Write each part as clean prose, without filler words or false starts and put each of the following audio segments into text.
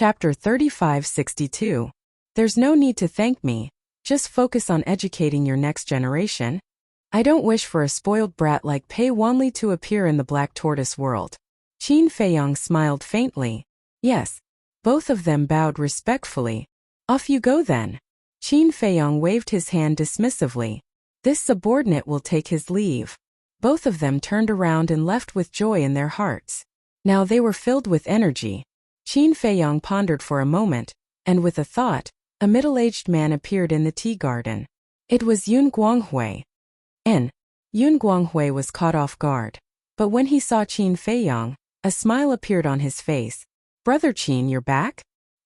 Chapter 3562. There's no need to thank me. Just focus on educating your next generation. I don't wish for a spoiled brat like Pei Wanli to appear in the Black Tortoise world. Qin Feiyang smiled faintly. Yes. Both of them bowed respectfully. Off you go then. Qin Feiyang waved his hand dismissively. This subordinate will take his leave. Both of them turned around and left with joy in their hearts. Now they were filled with energy. Qin Feiyang pondered for a moment, and with a thought, a middle-aged man appeared in the tea garden. It was Yun Guanghui. Yun Guanghui was caught off guard. But when he saw Qin Feiyang, a smile appeared on his face. Brother Qin, you're back?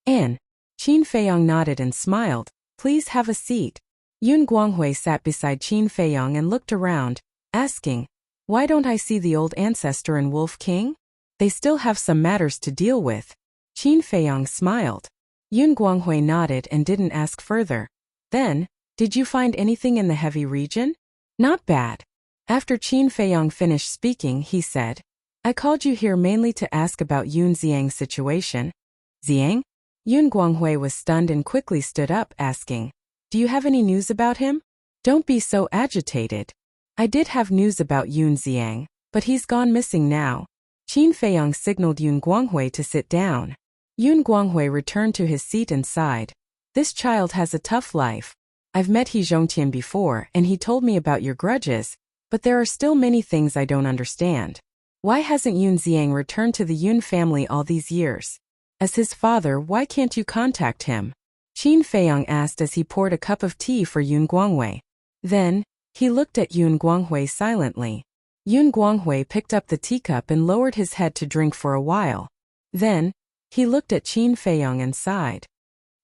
Qin Feiyang nodded and smiled. Please have a seat. Yun Guanghui sat beside Qin Feiyang and looked around, asking, why don't I see the old ancestor and Wolf King? They still have some matters to deal with. Qin Feiyang smiled. Yun Guanghui nodded and didn't ask further. Then, did you find anything in the heavy region? Not bad. After Qin Feiyang finished speaking, he said, I called you here mainly to ask about Yun Xiang's situation. Xiang? Yun Guanghui was stunned and quickly stood up, asking, do you have any news about him? Don't be so agitated. I did have news about Yun Xiang, but he's gone missing now. Qin Feiyang signaled Yun Guanghui to sit down. Yun Guanghui returned to his seat and sighed. This child has a tough life. I've met He Zhongtian before and he told me about your grudges, but there are still many things I don't understand. Why hasn't Yun Xiang returned to the Yun family all these years? As his father, why can't you contact him? Qin Feiyang asked as he poured a cup of tea for Yun Guanghui. Then, he looked at Yun Guanghui silently. Yun Guanghui picked up the teacup and lowered his head to drink for a while. Then, he looked at Qin Feiyang and sighed.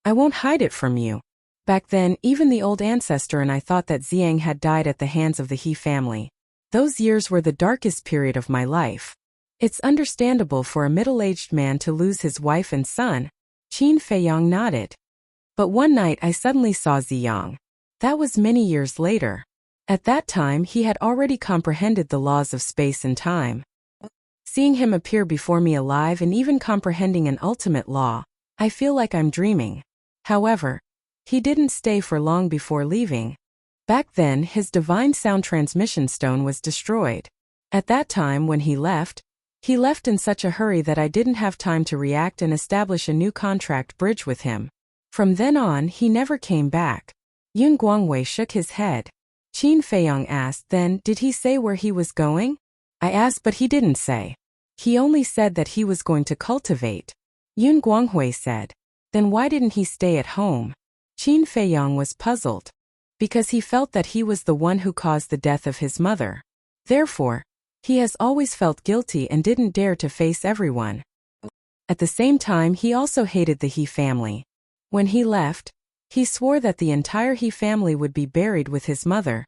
I won't hide it from you. Back then, even the old ancestor and I thought that Xiang had died at the hands of the He family. Those years were the darkest period of my life. It's understandable for a middle-aged man to lose his wife and son. Qin Feiyang nodded. But one night I suddenly saw Xiang. That was many years later. At that time he had already comprehended the laws of space and time. Seeing him appear before me alive and even comprehending an ultimate law, I feel like I'm dreaming. However, he didn't stay for long before leaving. Back then his divine sound transmission stone was destroyed. At that time when he left in such a hurry that I didn't have time to react and establish a new contract bridge with him. From then on he never came back. Yun Guanghui shook his head. Qin Feiyang asked, then, did he say where he was going? I asked, but he didn't say. He only said that he was going to cultivate. Yun Guanghui said. Then why didn't he stay at home? Qin Feiyang was puzzled. Because he felt that he was the one who caused the death of his mother. Therefore, he has always felt guilty and didn't dare to face everyone. At the same time, he also hated the He family. When he left, he swore that the entire He family would be buried with his mother.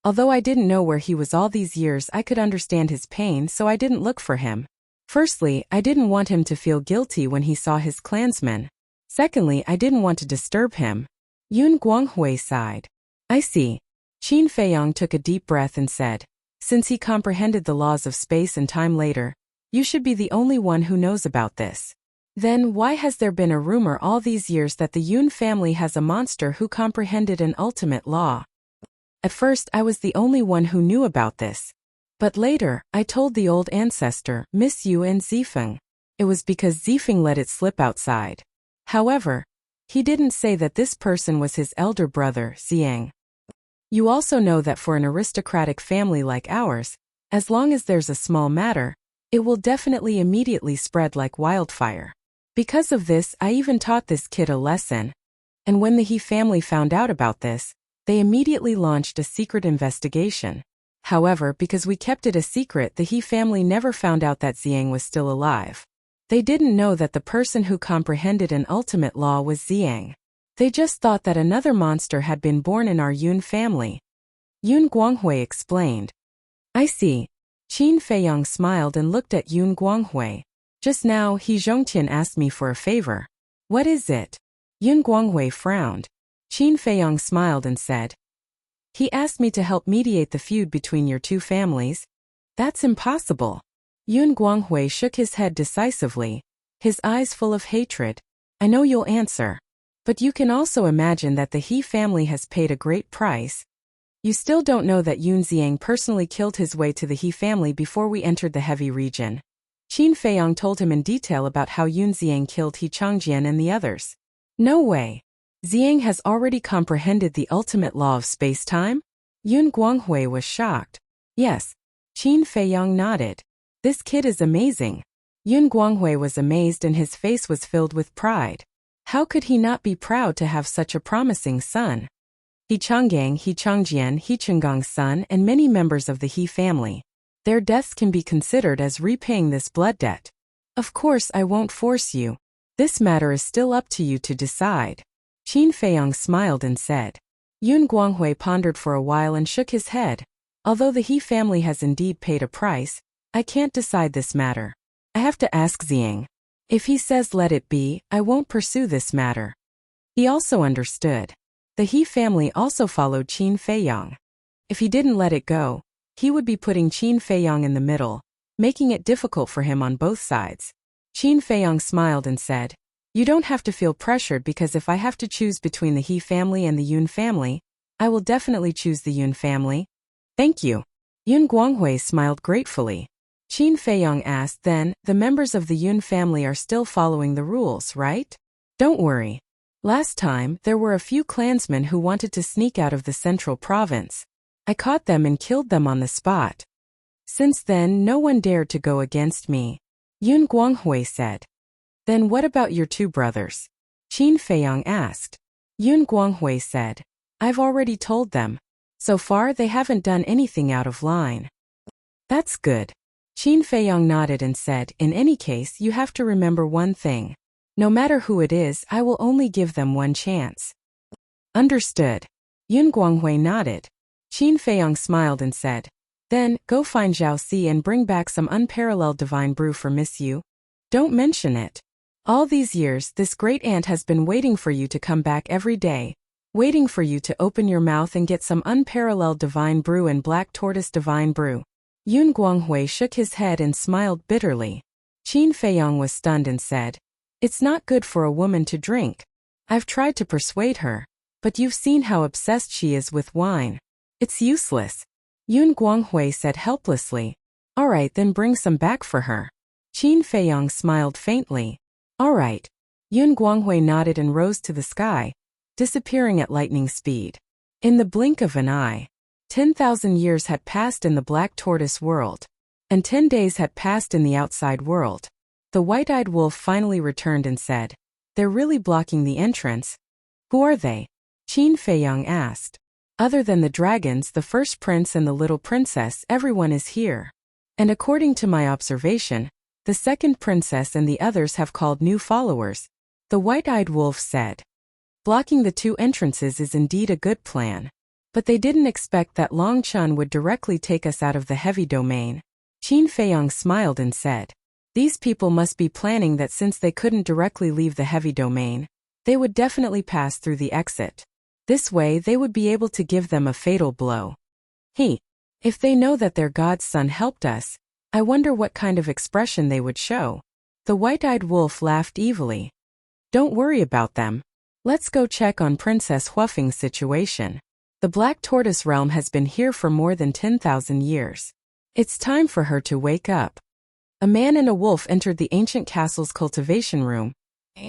Although I didn't know where he was all these years, I could understand his pain, so I didn't look for him. Firstly, I didn't want him to feel guilty when he saw his clansmen. Secondly, I didn't want to disturb him. Yun Guanghui sighed. I see. Qin Feiyang took a deep breath and said, since he comprehended the laws of space and time later, you should be the only one who knows about this. Then why has there been a rumor all these years that the Yun family has a monster who comprehended an ultimate law? At first I was the only one who knew about this. But later, I told the old ancestor, Miss Yu and Zifeng. It was because Zifeng let it slip outside. However, he didn't say that this person was his elder brother, Xiang. You also know that for an aristocratic family like ours, as long as there's a small matter, it will definitely immediately spread like wildfire. Because of this, I even taught this kid a lesson. And when the He family found out about this, they immediately launched a secret investigation. However, because we kept it a secret, the He family never found out that Xiang was still alive. They didn't know that the person who comprehended an ultimate law was Xiang. They just thought that another monster had been born in our Yun family. Yun Guanghui explained. I see. Qin Feiyang smiled and looked at Yun Guanghui. Just now, He Zhongtian asked me for a favor. What is it? Yun Guanghui frowned. Qin Feiyang smiled and said, he asked me to help mediate the feud between your two families. That's impossible. Yun Guanghui shook his head decisively, his eyes full of hatred. I know you'll answer. But you can also imagine that the He family has paid a great price. You still don't know that Yun Xiang personally killed his way to the He family before we entered the heavy region. Qin Feiyang told him in detail about how Yun Xiang killed He Changjian and the others. No way. Xiang has already comprehended the ultimate law of space-time? Yun Guanghui was shocked. Yes. Qin Feiyang nodded. This kid is amazing. Yun Guanghui was amazed and his face was filled with pride. How could he not be proud to have such a promising son? He Changgang, He Changjian, He Chenggang's son, and many members of the He family. Their deaths can be considered as repaying this blood debt. Of course, I won't force you. This matter is still up to you to decide. Qin Feiyang smiled and said. Yun Guanghui pondered for a while and shook his head. Although the He family has indeed paid a price, I can't decide this matter. I have to ask Xiang. If he says let it be, I won't pursue this matter. He also understood. The He family also followed Qin Feiyang. If he didn't let it go, he would be putting Qin Feiyang in the middle, making it difficult for him on both sides. Qin Feiyang smiled and said, You don't have to feel pressured because if I have to choose between the He family and the Yun family, I will definitely choose the Yun family. Thank you. Yun Guanghui smiled gratefully. Qin Feiyang asked then, the members of the Yun family are still following the rules, right? Don't worry. Last time, there were a few clansmen who wanted to sneak out of the central province. I caught them and killed them on the spot. Since then, no one dared to go against me. Yun Guanghui said. Then what about your two brothers? Qin Feiyang asked. Yun Guanghui said. I've already told them. So far, they haven't done anything out of line. That's good. Qin Feiyang nodded and said, In any case, you have to remember one thing. No matter who it is, I will only give them one chance. Understood. Yun Guanghui nodded. Qin Feiyang smiled and said, Then, go find Zhao Si and bring back some unparalleled divine brew for Miss Yu. Don't mention it. All these years, this great aunt has been waiting for you to come back every day, waiting for you to open your mouth and get some unparalleled divine brew and black tortoise divine brew. Yun Guanghui shook his head and smiled bitterly. Qin Feiyang was stunned and said, It's not good for a woman to drink. I've tried to persuade her, but you've seen how obsessed she is with wine. It's useless. Yun Guanghui said helplessly. All right, then bring some back for her. Qin Feiyang smiled faintly. All right. Yun Guanghui nodded and rose to the sky, disappearing at lightning speed. In the blink of an eye, 10,000 years had passed in the black tortoise world, and 10 days had passed in the outside world. The white-eyed wolf finally returned and said, They're really blocking the entrance. Who are they? Qin Feiyang asked. Other than the dragons, the first prince and the little princess, everyone is here. And according to my observation, the second princess and the others have called new followers. The white-eyed wolf said. Blocking the two entrances is indeed a good plan. But they didn't expect that Long Chun would directly take us out of the heavy domain. Qin Feiyang smiled and said, These people must be planning that since they couldn't directly leave the heavy domain, they would definitely pass through the exit. This way they would be able to give them a fatal blow. If they know that their god's son helped us, I wonder what kind of expression they would show. The white-eyed wolf laughed evilly. Don't worry about them. Let's go check on Princess Huafeng's situation. The Black Tortoise realm has been here for more than 10,000 years. It's time for her to wake up. A man and a wolf entered the ancient castle's cultivation room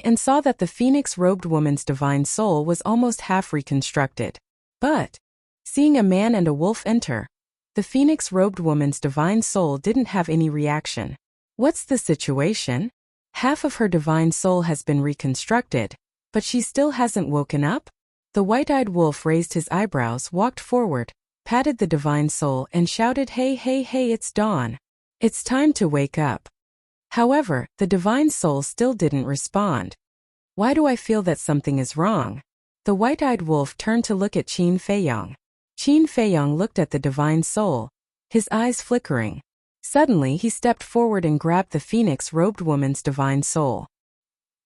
and saw that the phoenix-robed woman's divine soul was almost half reconstructed. But, seeing a man and a wolf enter, the phoenix-robed woman's divine soul didn't have any reaction. What's the situation? Half of her divine soul has been reconstructed, but she still hasn't woken up? The white-eyed wolf raised his eyebrows, walked forward, patted the divine soul and shouted, Hey, hey, hey, it's dawn. It's time to wake up. However, the divine soul still didn't respond. Why do I feel that something is wrong? The white-eyed wolf turned to look at Qin Feiyang. Qin Feiyang looked at the divine soul, his eyes flickering. Suddenly he stepped forward and grabbed the phoenix-robed woman's divine soul.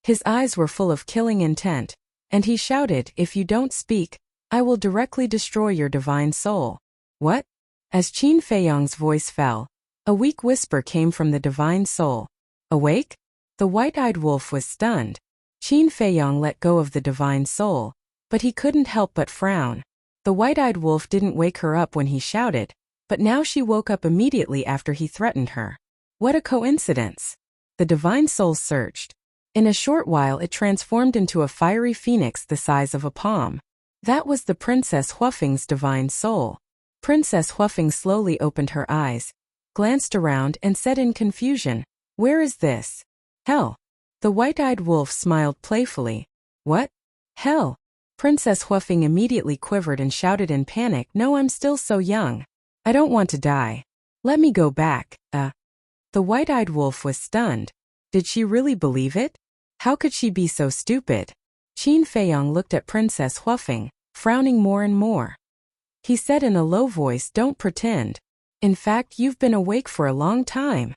His eyes were full of killing intent, and he shouted, If you don't speak, I will directly destroy your divine soul. What? As Qin Feiyang's voice fell, a weak whisper came from the divine soul. Awake? The white-eyed wolf was stunned. Qin Feiyong let go of the divine soul, but he couldn't help but frown. The white-eyed wolf didn't wake her up when he shouted, but now she woke up immediately after he threatened her. What a coincidence! The divine soul surged. In a short while it transformed into a fiery phoenix the size of a palm. That was the Princess Huafeng's divine soul. Princess Huafeng slowly opened her eyes, glanced around and said in confusion, "Where is this? Hell." The white-eyed wolf smiled playfully. "What? Hell?" Princess Huafeng immediately quivered and shouted in panic, "No, I'm still so young. I don't want to die. Let me go back." The white-eyed wolf was stunned. Did she really believe it? How could she be so stupid? Qin Feiyong looked at Princess Huafeng, frowning more and more. He said in a low voice, "Don't pretend. In fact, you've been awake for a long time."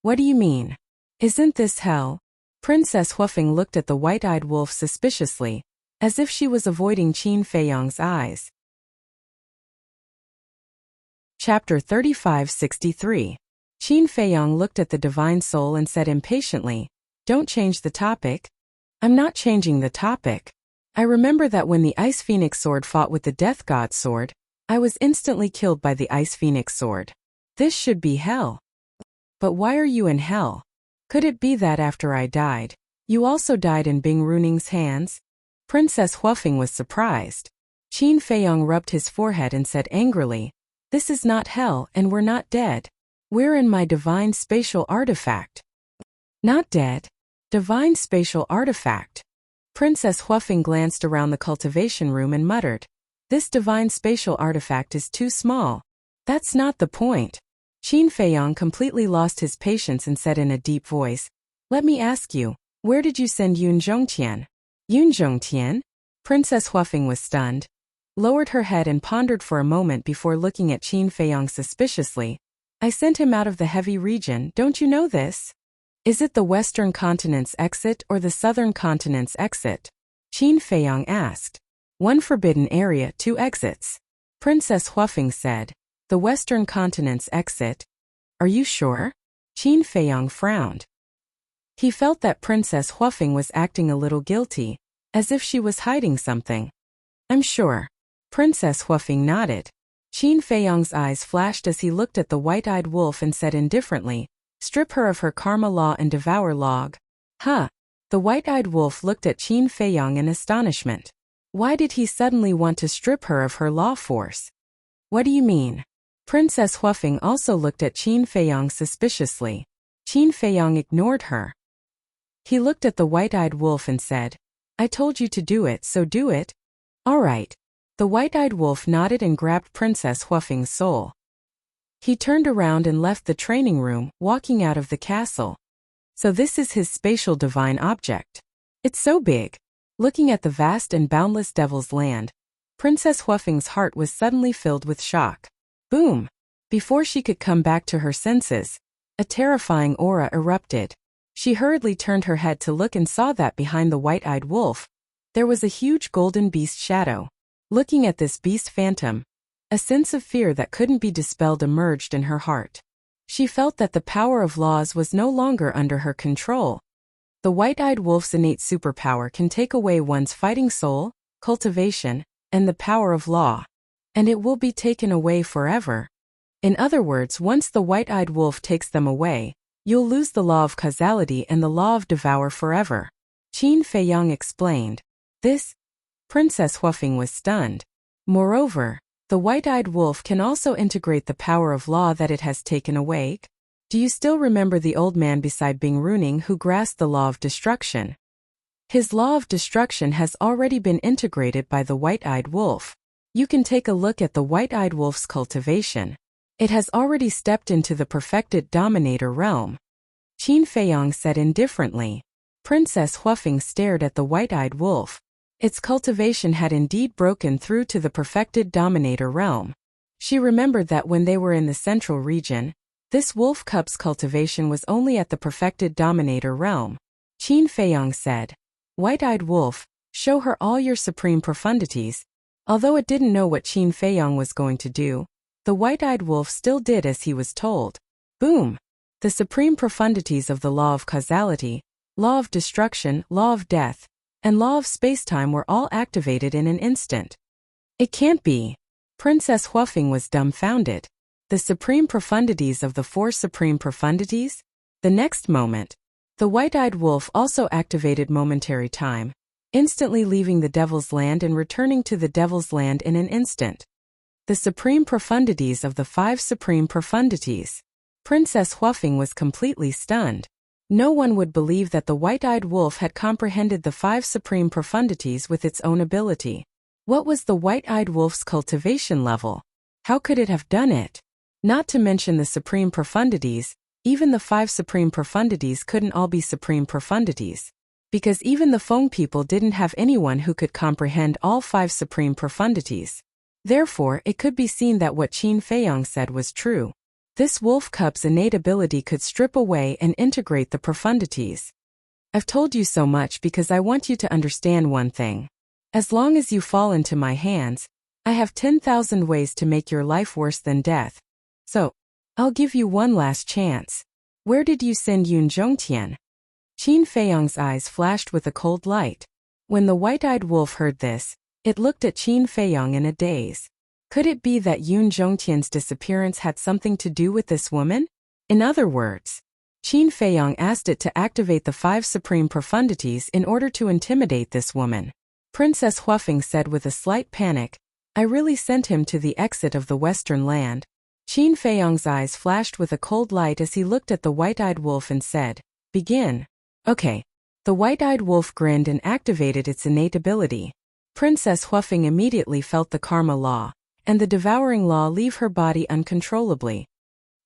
"What do you mean? Isn't this hell?" Princess Huafeng looked at the white-eyed wolf suspiciously, as if she was avoiding Qin Feiyong's eyes. Chapter 3563. Qin Feiyong looked at the divine soul and said impatiently, "Don't change the topic." "I'm not changing the topic. I remember that when the Ice Phoenix sword fought with the Death God sword, I was instantly killed by the Ice Phoenix sword. This should be hell." "But why are you in hell? Could it be that after I died, you also died in Bing Runing's hands?" Princess Huafeng was surprised. Qin Feiyong rubbed his forehead and said angrily, "This is not hell and we're not dead. We're in my divine spatial artifact." "Not dead? Divine spatial artifact?" Princess Huafeng glanced around the cultivation room and muttered, "This divine spatial artifact is too small. That's not the point." Qin Feiyong completely lost his patience and said in a deep voice, "Let me ask you, where did you send Yun Zhongtian?" "Yun Zhongtian?" Princess Huafeng was stunned, lowered her head and pondered for a moment before looking at Qin Feiyong suspiciously. "I sent him out of the heavy region, don't you know this? Is it the western continent's exit or the southern continent's exit?" Qin Feiyong asked. "One forbidden area, 2 exits." Princess Huafeng said, "The western continent's exit? Are you sure?" Qin Feiyong frowned. He felt that Princess Huafeng was acting a little guilty, as if she was hiding something. "I'm sure." Princess Huafeng nodded. Qin Feiyong's eyes flashed as he looked at the white-eyed wolf and said indifferently, "Strip her of her karma law and devour log." "Huh." The white-eyed wolf looked at Qin Feiyong in astonishment. Why did he suddenly want to strip her of her law force? "What do you mean?" Princess Huafeng also looked at Qin Feiyong suspiciously. Qin Feiyong ignored her. He looked at the white-eyed wolf and said, "I told you to do it, so do it." "All right." The white-eyed wolf nodded and grabbed Princess Huafeng's soul. He turned around and left the training room, walking out of the castle. So this is his spatial divine object. It's so big. Looking at the vast and boundless devil's land, Princess Huafeng's heart was suddenly filled with shock. Boom! Before she could come back to her senses, a terrifying aura erupted. She hurriedly turned her head to look and saw that behind the white-eyed wolf, there was a huge golden beast shadow. Looking at this beast phantom, a sense of fear that couldn't be dispelled emerged in her heart. She felt that the power of laws was no longer under her control. The white-eyed wolf's innate superpower can take away one's fighting soul, cultivation, and the power of law. And it will be taken away forever. In other words, once the white-eyed wolf takes them away, you'll lose the law of causality and the law of devour forever. Qin Feiyong explained. This? Princess Huafeng was stunned. Moreover, the white-eyed wolf can also integrate the power of law that it has taken away. Do you still remember the old man beside Bing Runing who grasped the law of destruction? His law of destruction has already been integrated by the white-eyed wolf. You can take a look at the white-eyed wolf's cultivation. It has already stepped into the perfected dominator realm. Qin Feiyong said indifferently. Princess Huafeng stared at the white-eyed wolf. Its cultivation had indeed broken through to the perfected dominator realm. She remembered that when they were in the central region, this wolf cub's cultivation was only at the perfected dominator realm. Qin Feiyong said, "White-eyed wolf, show her all your supreme profundities." Although it didn't know what Qin Feiyong was going to do, the white-eyed wolf still did as he was told. Boom! The supreme profundities of the law of causality, law of destruction, law of death, and law of spacetime were all activated in an instant. It can't be. Princess Huafeng was dumbfounded. The supreme profundities of the four supreme profundities? The next moment, the white-eyed wolf also activated momentary time, instantly leaving the Devil's Land and returning to the Devil's Land in an instant. The supreme profundities of the five supreme profundities. Princess Huafeng was completely stunned. No one would believe that the white-eyed wolf had comprehended the five supreme profundities with its own ability. What was the white-eyed wolf's cultivation level? How could it have done it? Not to mention the supreme profundities, even the five supreme profundities couldn't all be supreme profundities. Because even the Feng people didn't have anyone who could comprehend all five supreme profundities. Therefore, it could be seen that what Qin Feiyong said was true. This wolf cub's innate ability could strip away and integrate the profundities. I've told you so much because I want you to understand one thing. As long as you fall into my hands, I have 10,000 ways to make your life worse than death. So, I'll give you one last chance. Where did you send Yun Zhongtian? Qin Feiyong's eyes flashed with a cold light. When the white-eyed wolf heard this, it looked at Qin Feiyong in a daze. Could it be that Yun Zhongtian's disappearance had something to do with this woman? In other words, Qin Feiyong asked it to activate the five supreme profundities in order to intimidate this woman. Princess Huafeng said with a slight panic, I really sent him to the exit of the Western Land. Qin Feiyong's eyes flashed with a cold light as he looked at the white-eyed wolf and said, Begin. Okay. The white-eyed wolf grinned and activated its innate ability. Princess Huafeng immediately felt the karma law, and the devouring law leave her body uncontrollably.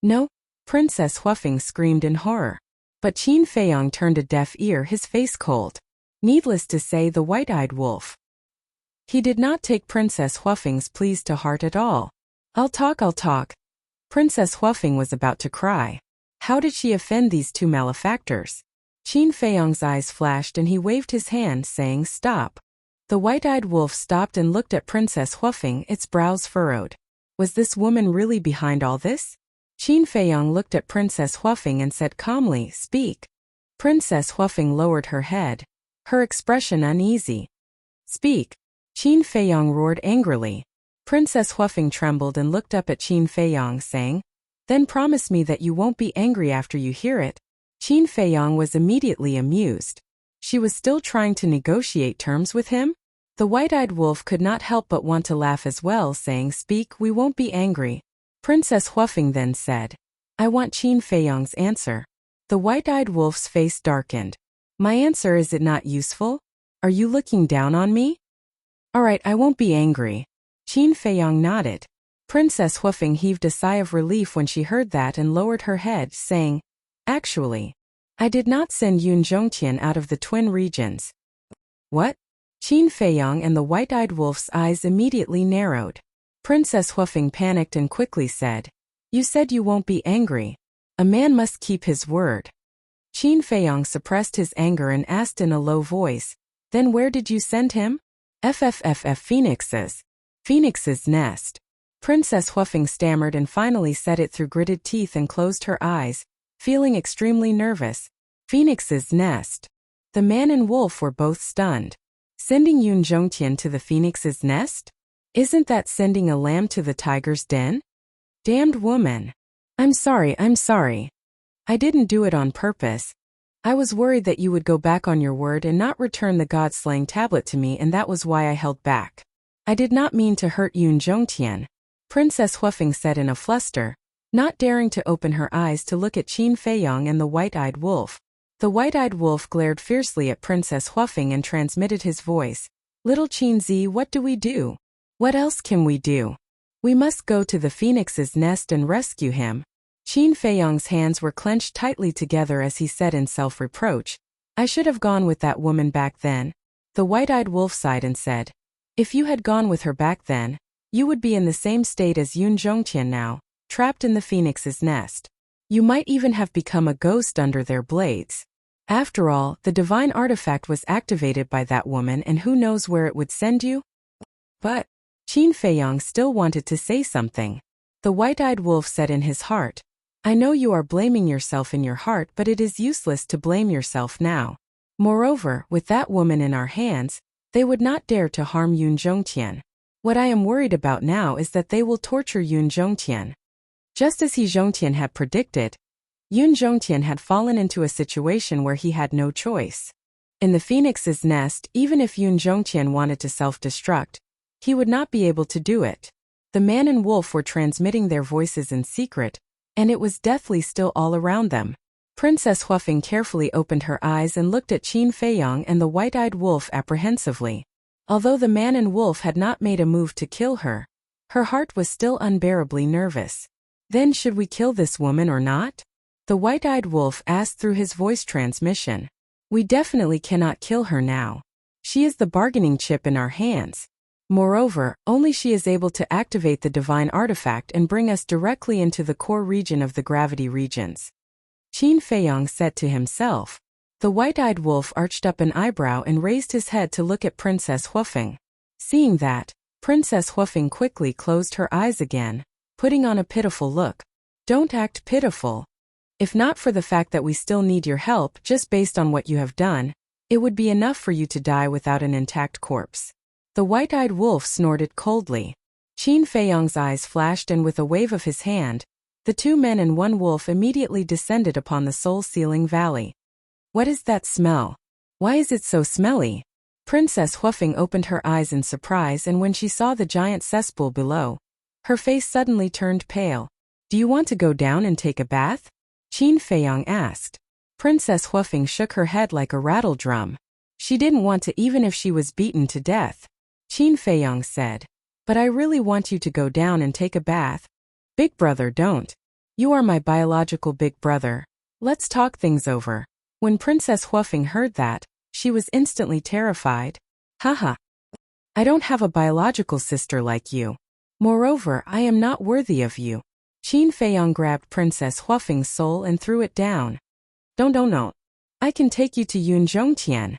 No, Princess Huafeng screamed in horror. But Qin Feiyong turned a deaf ear, his face cold. Needless to say, the white-eyed wolf. He did not take Princess Huafeng's pleas to heart at all. I'll talk. Princess Huafeng was about to cry. How did she offend these two malefactors? Qin Feiyong's eyes flashed and he waved his hand, saying, Stop. The white-eyed wolf stopped and looked at Princess Huafeng, its brows furrowed. Was this woman really behind all this? Qin Feiyong looked at Princess Huafeng and said calmly, Speak. Princess Huafeng lowered her head, her expression uneasy. Speak. Qin Feiyong roared angrily. Princess Huafeng trembled and looked up at Qin Feiyong, saying, Then promise me that you won't be angry after you hear it. Qin Feiyong was immediately amused. She was still trying to negotiate terms with him? The white-eyed wolf could not help but want to laugh as well, saying, Speak, we won't be angry. Princess Huafeng then said, I want Qin Feiyong's answer. The white-eyed wolf's face darkened. My answer, is it not useful? Are you looking down on me? All right, I won't be angry. Qin Feiyong nodded. Princess Huafeng heaved a sigh of relief when she heard that and lowered her head, saying, Actually, I did not send Yun Zhongtian out of the twin regions. What? Qin Feiyong and the white-eyed wolf's eyes immediately narrowed. Princess Huafeng panicked and quickly said, You said you won't be angry. A man must keep his word. Qin Feiyong suppressed his anger and asked in a low voice, Then where did you send him? Phoenix's. Phoenix's nest. Princess Huafeng stammered and finally said it through gritted teeth and closed her eyes, feeling extremely nervous. Phoenix's nest. The man and wolf were both stunned. Sending Yun Zhongtian to the phoenix's nest? Isn't that sending a lamb to the tiger's den? Damned woman. I'm sorry. I didn't do it on purpose. I was worried that you would go back on your word and not return the god-slaying tablet to me, and that was why I held back. I did not mean to hurt Yun Zhongtian. Princess Huafeng said in a fluster, not daring to open her eyes to look at Qin Feiyong and the white-eyed wolf. The white-eyed wolf glared fiercely at Princess Huafeng and transmitted his voice. Little Qin Zi, what do we do? What else can we do? We must go to the phoenix's nest and rescue him. Qin Feiyong's hands were clenched tightly together as he said in self-reproach, I should have gone with that woman back then. The white-eyed wolf sighed and said, If you had gone with her back then, you would be in the same state as Yun Zhongtian now, trapped in the phoenix's nest. You might even have become a ghost under their blades. After all, the divine artifact was activated by that woman, and who knows where it would send you? But Qin Feiyong still wanted to say something. The white-eyed wolf said in his heart, I know you are blaming yourself in your heart, but it is useless to blame yourself now. Moreover, with that woman in our hands, they would not dare to harm Yun Zhongtian. What I am worried about now is that they will torture Yun Zhongtian. Just as He Zhongtian had predicted, Yun Zhongtian had fallen into a situation where he had no choice. In the phoenix's nest, even if Yun Zhongtian wanted to self-destruct, he would not be able to do it. The man and wolf were transmitting their voices in secret, and it was deathly still all around them. Princess Huafeng carefully opened her eyes and looked at Qin Feiyang and the white-eyed wolf apprehensively. Although the man and wolf had not made a move to kill her, her heart was still unbearably nervous. Then should we kill this woman or not? The white-eyed wolf asked through his voice transmission. We definitely cannot kill her now. She is the bargaining chip in our hands. Moreover, only she is able to activate the divine artifact and bring us directly into the core region of the gravity regions. Qin Feiyang said to himself. The white-eyed wolf arched up an eyebrow and raised his head to look at Princess Huafeng. Seeing that, Princess Huafeng quickly closed her eyes again, putting on a pitiful look. Don't act pitiful. If not for the fact that we still need your help just based on what you have done, it would be enough for you to die without an intact corpse. The white-eyed wolf snorted coldly. Qin Feiyang's eyes flashed, and with a wave of his hand, the two men and one wolf immediately descended upon the soul-sealing valley. What is that smell? Why is it so smelly? Princess Huafeng opened her eyes in surprise, and when she saw the giant cesspool below, her face suddenly turned pale. Do you want to go down and take a bath? Qin Feiyang asked. Princess Huafeng shook her head like a rattle drum. She didn't want to, even if she was beaten to death. Qin Feiyang said. But I really want you to go down and take a bath. Big brother, don't. You are my biological big brother. Let's talk things over. When Princess Huafeng heard that, she was instantly terrified. Haha. I don't have a biological sister like you. Moreover, I am not worthy of you. Qin Feiyang grabbed Princess Huafeng's soul and threw it down. Don't. I can take you to Yun Zhongtian.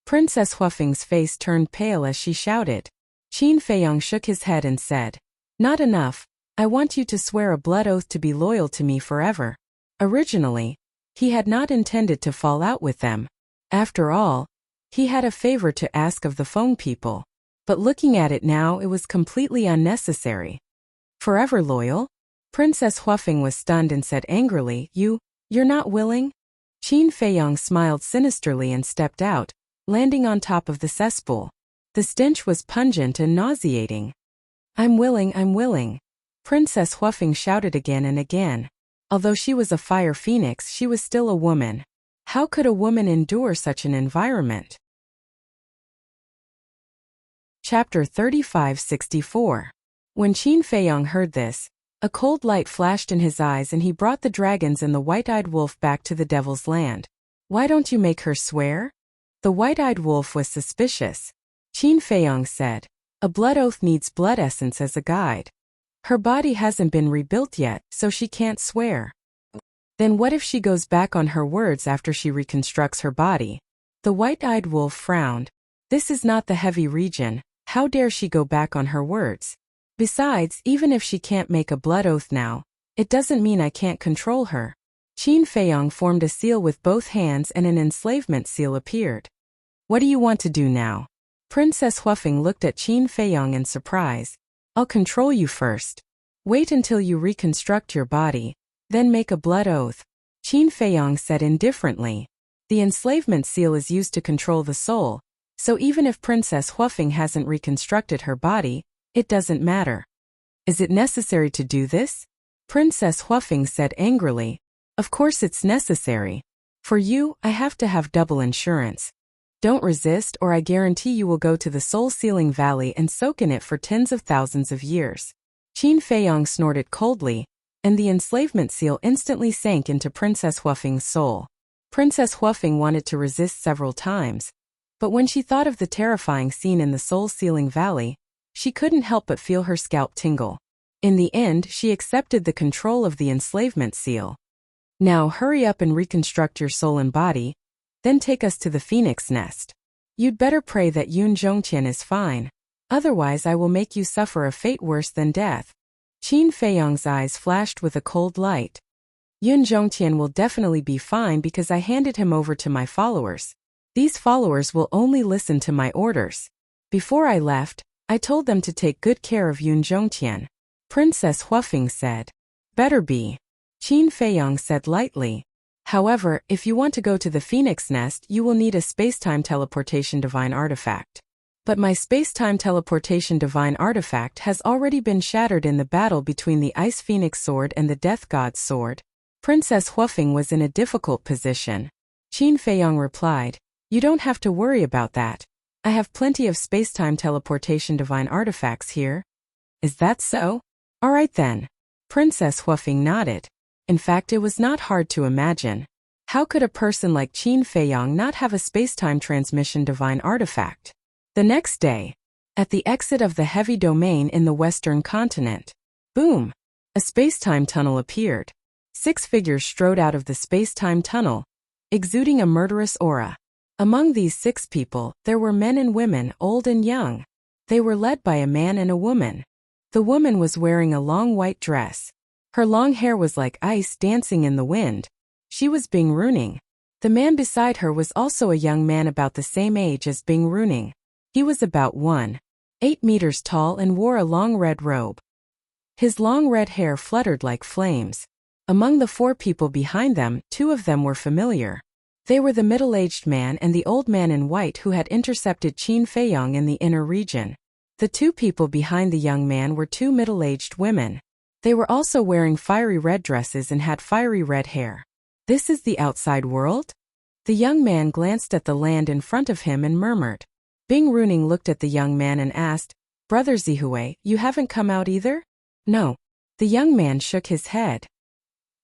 Princess Huafeng's face turned pale as she shouted. Qin Feiyang shook his head and said, Not enough. I want you to swear a blood oath to be loyal to me forever. Originally, he had not intended to fall out with them. After all, he had a favor to ask of the Feng people. But looking at it now, it was completely unnecessary. Forever loyal? Princess Huafeng was stunned and said angrily, You're not willing? Qin Feiyang smiled sinisterly and stepped out, landing on top of the cesspool. The stench was pungent and nauseating. I'm willing. Princess Huafeng shouted again and again. Although she was a fire phoenix, she was still a woman. How could a woman endure such an environment? Chapter 3564. When Qin Feiyang heard this, a cold light flashed in his eyes, and he brought the dragons and the white-eyed wolf back to the devil's land. Why don't you make her swear? The white-eyed wolf was suspicious. Qin Feiyang said, A blood oath needs blood essence as a guide. Her body hasn't been rebuilt yet, so she can't swear. Then what if she goes back on her words after she reconstructs her body? The white-eyed wolf frowned. This is not the heavy region. How dare she go back on her words? Besides, even if she can't make a blood oath now, it doesn't mean I can't control her. Qin Feiyang formed a seal with both hands, and an enslavement seal appeared. What do you want to do now? Princess Huafeng looked at Qin Feiyang in surprise. I'll control you first. Wait until you reconstruct your body, then make a blood oath. Qin Feiyang said indifferently. The enslavement seal is used to control the soul, so even if Princess Huafeng hasn't reconstructed her body, it doesn't matter. Is it necessary to do this? Princess Huafeng said angrily. Of course it's necessary. For you, I have to have double insurance. Don't resist, or I guarantee you will go to the soul-sealing valley and soak in it for tens of thousands of years. Qin Feiyang snorted coldly, and the enslavement seal instantly sank into Princess Huafeng's soul. Princess Huafeng wanted to resist several times, but when she thought of the terrifying scene in the soul-sealing valley, she couldn't help but feel her scalp tingle. In the end, she accepted the control of the enslavement seal. Now hurry up and reconstruct your soul and body, then take us to the phoenix nest. You'd better pray that Yun Zhongtian is fine. Otherwise I will make you suffer a fate worse than death. Qin Feiyang's eyes flashed with a cold light. Yun Zhongtian will definitely be fine because I handed him over to my followers. These followers will only listen to my orders. Before I left, I told them to take good care of Yun Zhongtian. Princess Huafeng said. Better be. Qin Feiyang said lightly. However, if you want to go to the Phoenix Nest, you will need a spacetime teleportation divine artifact. But my spacetime teleportation divine artifact has already been shattered in the battle between the Ice Phoenix Sword and the Death God's Sword. Princess Huafeng was in a difficult position. Qin Feiyang replied, You don't have to worry about that. I have plenty of spacetime teleportation divine artifacts here. Is that so? Alright then. Princess Huafeng nodded. In fact, it was not hard to imagine. How could a person like Qin Feiyang not have a spacetime transmission divine artifact? The next day, at the exit of the heavy domain in the western continent, boom! A spacetime tunnel appeared. 6 figures strode out of the spacetime tunnel, exuding a murderous aura. Among these 6 people, there were men and women, old and young. They were led by a man and a woman. The woman was wearing a long white dress. Her long hair was like ice dancing in the wind. She was Bing Runing. The man beside her was also a young man about the same age as Bing Runing. He was about 1.8 meters tall and wore a long red robe. His long red hair fluttered like flames. Among the 4 people behind them, 2 of them were familiar. They were the middle-aged man and the old man in white who had intercepted Qin Feiyang in the inner region. The 2 people behind the young man were 2 middle-aged women. They were also wearing fiery red dresses and had fiery red hair. This is the outside world? The young man glanced at the land in front of him and murmured. Bing Runing looked at the young man and asked, Brother Zihui, you haven't come out either? No. The young man shook his head.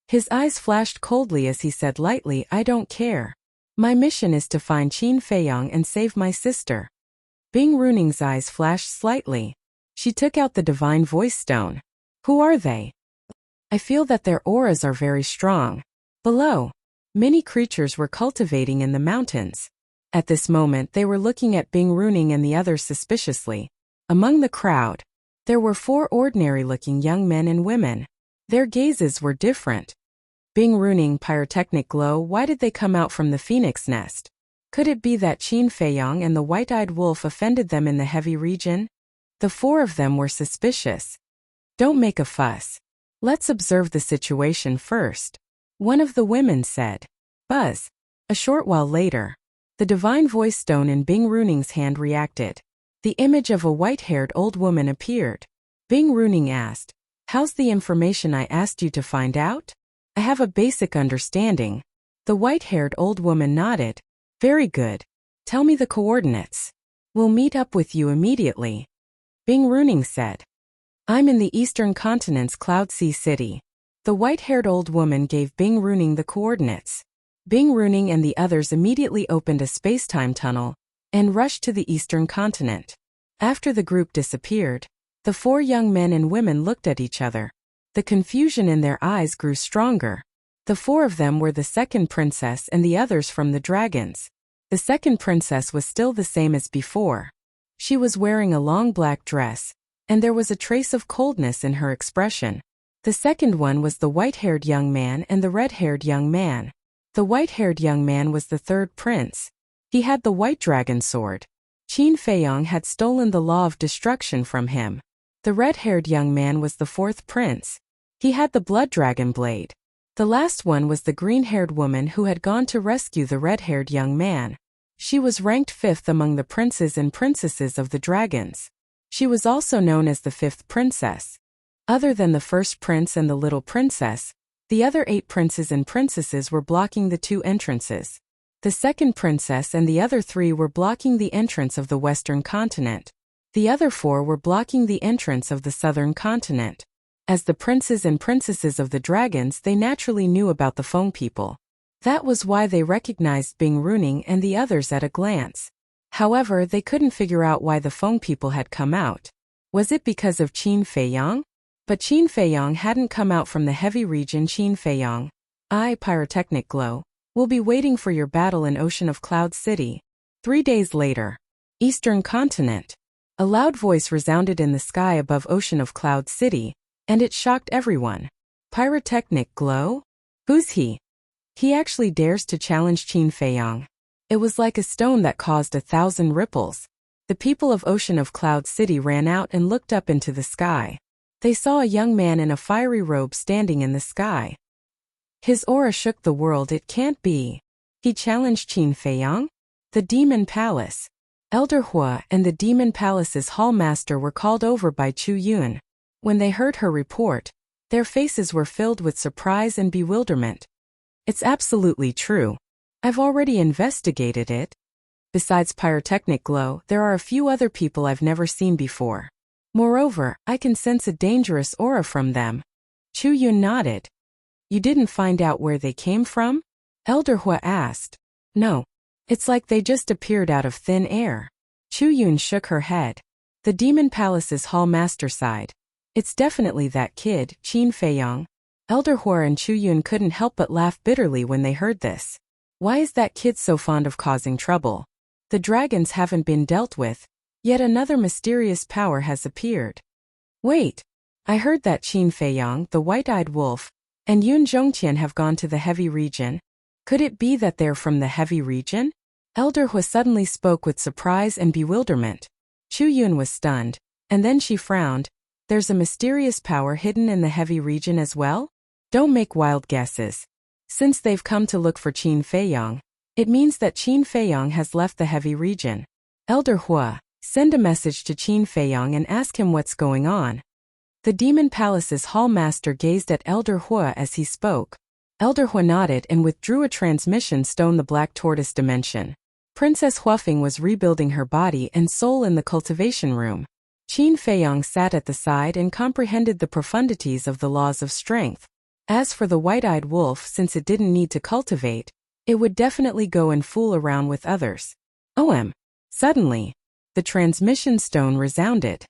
His eyes flashed coldly as he said lightly, I don't care. My mission is to find Qin Feiyang and save my sister. Bing Runing's eyes flashed slightly. She took out the divine voice stone. Who are they? I feel that their auras are very strong. Below, many creatures were cultivating in the mountains. At this moment they were looking at Bing Runing and the others suspiciously. Among the crowd, there were 4 ordinary-looking young men and women. Their gazes were different. Bing Runing, pyrotechnic glow, why did they come out from the Phoenix Nest? Could it be that Qin Feiyang and the white-eyed wolf offended them in the heavy region? The 4 of them were suspicious. Don't make a fuss. Let's observe the situation first. One of the women said. Buzz. A short while later, the divine voice stone in Bing Runing's hand reacted. The image of a white-haired old woman appeared. Bing Runing asked, How's the information I asked you to find out? I have a basic understanding. The white-haired old woman nodded. Very good. Tell me the coordinates. We'll meet up with you immediately. Bing Runing said. I'm in the eastern continent's Cloud Sea City. The white-haired old woman gave Bing Runing the coordinates. Bing Runing and the others immediately opened a space-time tunnel and rushed to the eastern continent. After the group disappeared, the 4 young men and women looked at each other. The confusion in their eyes grew stronger. The 4 of them were the second princess and the others from the dragons. The second princess was still the same as before. She was wearing a long black dress, and there was a trace of coldness in her expression. The second one was the white-haired young man and the red-haired young man. The white-haired young man was the 3rd prince. He had the white dragon sword. Qin Feiyang had stolen the law of destruction from him. The red-haired young man was the 4th prince. He had the blood dragon blade. The last one was the green-haired woman who had gone to rescue the red-haired young man. She was ranked 5th among the princes and princesses of the dragons. She was also known as the 5th princess. Other than the 1st prince and the little princess, the other 8 princes and princesses were blocking the 2 entrances. The 2nd princess and the other 3 were blocking the entrance of the western continent. The other 4 were blocking the entrance of the southern continent. As the princes and princesses of the dragons, they naturally knew about the Feng people. That was why they recognized Bing Runing and the others at a glance. However, they couldn't figure out why the Feng people had come out. Was it because of Qin Feiyang? But Qin Feiyang hadn't come out from the heavy region. Qin Feiyang, pyrotechnic glow, will be waiting for your battle in Ocean of Cloud City. 3 days later. Eastern continent. A loud voice resounded in the sky above Ocean of Cloud City, and it shocked everyone. Pyrotechnic glow? Who's he? He actually dares to challenge Qin Feiyang. It was like a stone that caused 1,000 ripples. The people of Ocean of Cloud City ran out and looked up into the sky. They saw a young man in a fiery robe standing in the sky. His aura shook the world. It can't be. He challenged Qin Feiyang? The Demon Palace. Elder Hua and the Demon Palace's hall master were called over by Chu Yun. When they heard her report, their faces were filled with surprise and bewilderment. It's absolutely true. I've already investigated it. Besides pyrotechnic glow, there are a few other people I've never seen before. Moreover, I can sense a dangerous aura from them. Chu Yun nodded. You didn't find out where they came from? Elder Hua asked. No. It's like they just appeared out of thin air. Chu Yun shook her head. The Demon Palace's hall master sighed. It's definitely that kid, Qin Feiyang. Elder Hua and Chu Yun couldn't help but laugh bitterly when they heard this. Why is that kid so fond of causing trouble? The dragons haven't been dealt with, yet another mysterious power has appeared. Wait. I heard that Qin Feiyang, the white-eyed wolf, and Yun Zhongqian have gone to the heavy region. Could it be that they're from the heavy region? Elder Hua suddenly spoke with surprise and bewilderment. Chu Yun was stunned, and then she frowned. There's a mysterious power hidden in the heavy region as well? Don't make wild guesses. Since they've come to look for Qin Feiyang, it means that Qin Feiyang has left the heavy region. Elder Hua, send a message to Qin Feiyang and ask him what's going on. The Demon Palace's hall master gazed at Elder Hua as he spoke. Elder Hua nodded and withdrew a transmission stone, the Black Tortoise dimension. Princess Huafeng was rebuilding her body and soul in the cultivation room. Qin Feiyang sat at the side and comprehended the profundities of the laws of strength. As for the white-eyed wolf, since it didn't need to cultivate, it would definitely go and fool around with others. Suddenly, the transmission stone resounded.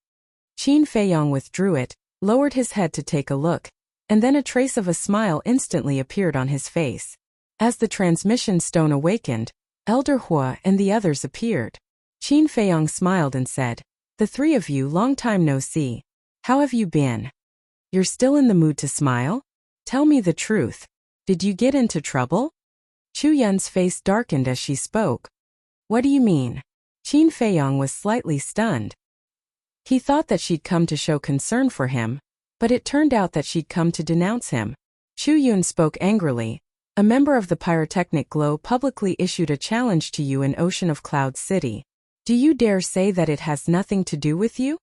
Qin Feiyang withdrew it, lowered his head to take a look, and then a trace of a smile instantly appeared on his face. As the transmission stone awakened, Elder Hua and the others appeared. Qin Feiyang smiled and said, "The three of you, long time no see. How have you been? You're still in the mood to smile? Tell me the truth. Did you get into trouble?" Chu Yun's face darkened as she spoke. What do you mean? Qin Feiyang was slightly stunned. He thought that she'd come to show concern for him, but it turned out that she'd come to denounce him. Chu Yun spoke angrily. A member of the Pyrotechnic Glow publicly issued a challenge to you in Ocean of Cloud City. Do you dare say that it has nothing to do with you?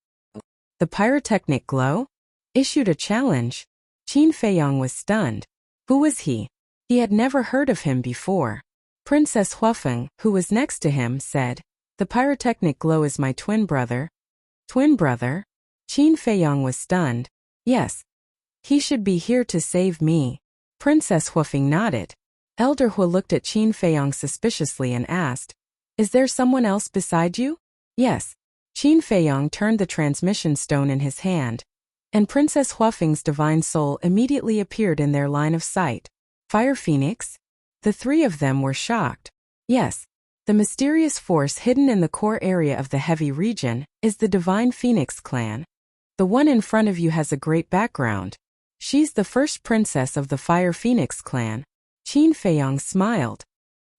The Pyrotechnic Glow? Issued a challenge? Qin Feiyang was stunned. Who was he? He had never heard of him before. Princess Huafeng, who was next to him, said, "The Pyrotechnic Glow is my twin brother." Twin brother? Qin Feiyang was stunned. Yes. He should be here to save me. Princess Huafeng nodded. Elder Hua looked at Qin Feiyang suspiciously and asked, "Is there someone else beside you?" Yes. Qin Feiyang turned the transmission stone in his hand, and Princess Huafeng's divine soul immediately appeared in their line of sight. Fire Phoenix? The three of them were shocked. Yes. The mysterious force hidden in the core area of the heavy region is the Divine Phoenix clan. The one in front of you has a great background. She's the first princess of the Fire Phoenix clan. Qin Feiyang smiled.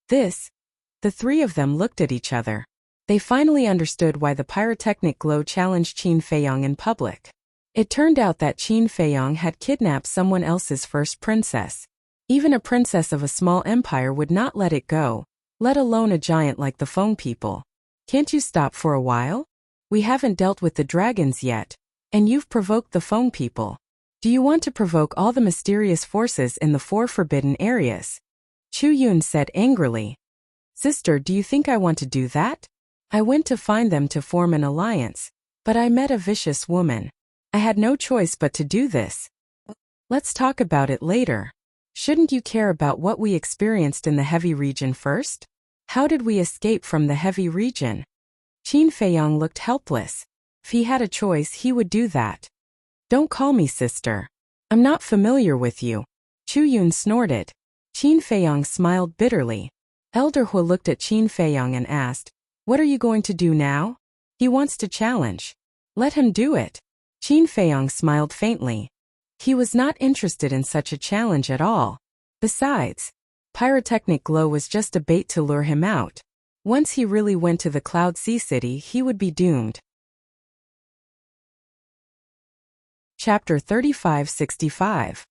The three of them looked at each other. They finally understood why the Pyrotechnic Glow challenged Qin Feiyang in public. It turned out that Qin Feiyang had kidnapped someone else's first princess. Even a princess of a small empire would not let it go, let alone a giant like the Feng people. Can't you stop for a while? We haven't dealt with the dragons yet, and you've provoked the Feng people. Do you want to provoke all the mysterious forces in the 4 forbidden areas? Chu Yun said angrily. Sister, do you think I want to do that? I went to find them to form an alliance, but I met a vicious woman. I had no choice but to do this. Let's talk about it later. Shouldn't you care about what we experienced in the heavy region first? How did we escape from the heavy region? Qin Feiyang looked helpless. If he had a choice, he would do that. Don't call me sister. I'm not familiar with you. Chu Yun snorted. Qin Feiyang smiled bitterly. Elder Hua looked at Qin Feiyang and asked, "What are you going to do now?" He wants to challenge. Let him do it. Qin Feiyang smiled faintly. He was not interested in such a challenge at all. Besides, pyrotechnic glow was just a bait to lure him out. Once he really went to the Cloud Sea City, he would be doomed. Chapter 3565.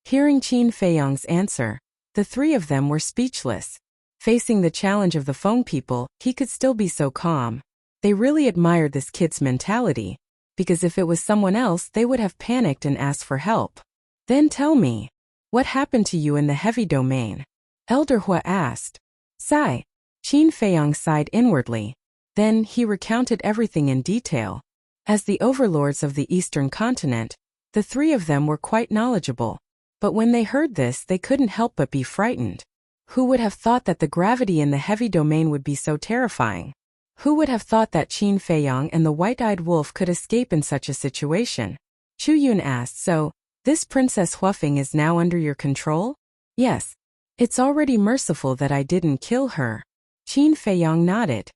Hearing Qin Feiyang's answer, the three of them were speechless. Facing the challenge of the Feng people, he could still be so calm. They really admired this kid's mentality, because if it was someone else they would have panicked and asked for help. Then tell me, what happened to you in the heavy domain? Elder Hua asked. Sigh. Qin Feiyang sighed inwardly. Then he recounted everything in detail. As the overlords of the Eastern continent, the three of them were quite knowledgeable. But when they heard this they couldn't help but be frightened. Who would have thought that the gravity in the heavy domain would be so terrifying? Who would have thought that Qin Feiyang and the white-eyed wolf could escape in such a situation? Chu Yun asked, so, this Princess Huafeng is now under your control? Yes. It's already merciful that I didn't kill her. Qin Feiyang nodded.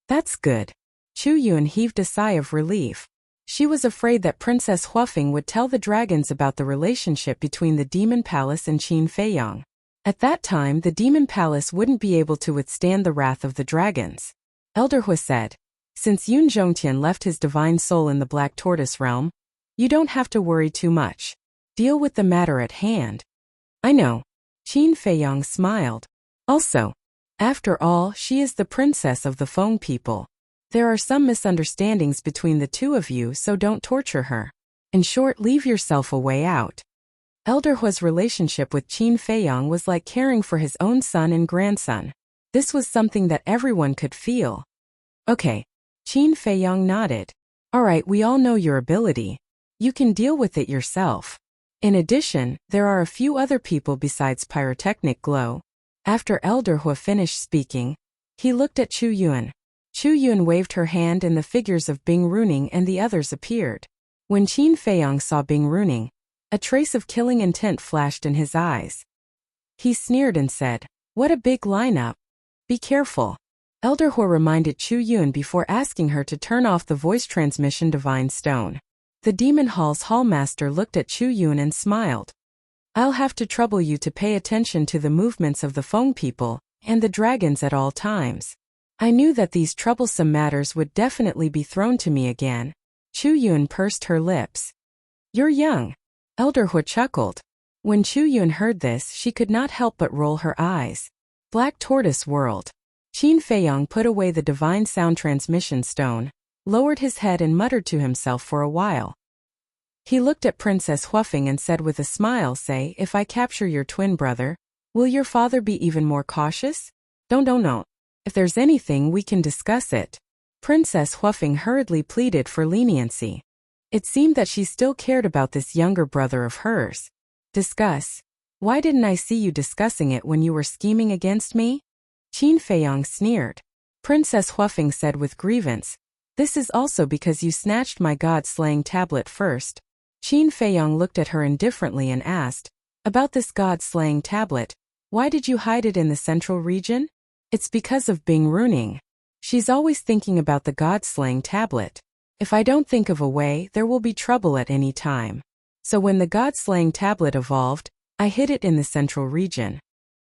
That's good. Chu Yun heaved a sigh of relief. She was afraid that Princess Huafeng would tell the dragons about the relationship between the Demon Palace and Qin Feiyang. At that time the Demon Palace wouldn't be able to withstand the wrath of the dragons. Elder Hua said, since Yun Zhongtian left his divine soul in the Black Tortoise realm, you don't have to worry too much. Deal with the matter at hand. I know. Qin Feiyang smiled. Also, after all, she is the princess of the Feng people. There are some misunderstandings between the two of you, so don't torture her. In short, leave yourself a way out. Elder Hua's relationship with Qin Feiyang was like caring for his own son and grandson. This was something that everyone could feel. Okay. Qin Feiyang nodded. Alright, we all know your ability. You can deal with it yourself. In addition, there are a few other people besides Pyrotechnic Glow. After Elder Hua finished speaking, he looked at Chu Yun. Chu Yun waved her hand and the figures of Bing Runing and the others appeared. When Qin Feiyang saw Bing Runing, a trace of killing intent flashed in his eyes. He sneered and said, what a big lineup. Be careful. Elder Hua reminded Chu Yun before asking her to turn off the voice transmission divine stone. The Demon Hall's hallmaster looked at Chu Yun and smiled. I'll have to trouble you to pay attention to the movements of the Feng people and the dragons at all times. I knew that these troublesome matters would definitely be thrown to me again. Chu Yun pursed her lips. You're young. Elder Hua chuckled. When Chu Yun heard this, she could not help but roll her eyes. Black Tortoise World. Qin Feiyang put away the divine sound transmission stone, lowered his head and muttered to himself for a while. He looked at Princess Huafeng and said with a smile, say, if I capture your twin brother, will your father be even more cautious? Don't. If there's anything we can discuss it. Princess Huafeng hurriedly pleaded for leniency. It seemed that she still cared about this younger brother of hers. Discuss? Why didn't I see you discussing it when you were scheming against me? Qin Feiyang sneered. Princess Huafeng said with grievance, this is also because you snatched my god-slaying tablet first. Qin Feiyang looked at her indifferently and asked, about this god-slaying tablet, why did you hide it in the central region? It's because of Bing Runing. She's always thinking about the god-slaying tablet. If I don't think of a way, there will be trouble at any time. So when the god-slaying tablet evolved, I hid it in the central region.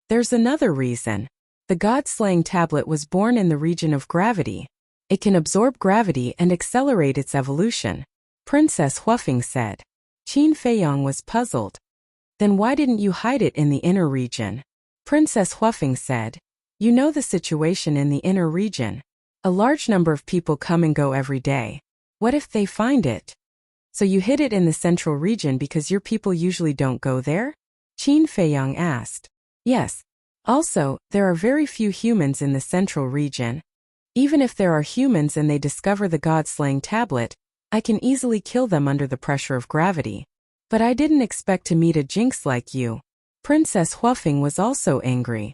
There's another reason. The god-slaying tablet was born in the region of gravity. It can absorb gravity and accelerate its evolution. Princess Huafeng said. Qin Feiyang was puzzled. Then why didn't you hide it in the inner region? Princess Huafeng said. You know the situation in the inner region. A large number of people come and go every day. What if they find it? So you hid it in the central region because your people usually don't go there? Qin Feiyang asked. Yes. Also, there are very few humans in the central region. Even if there are humans and they discover the god-slaying tablet, I can easily kill them under the pressure of gravity. But I didn't expect to meet a jinx like you. Princess Huafeng was also angry.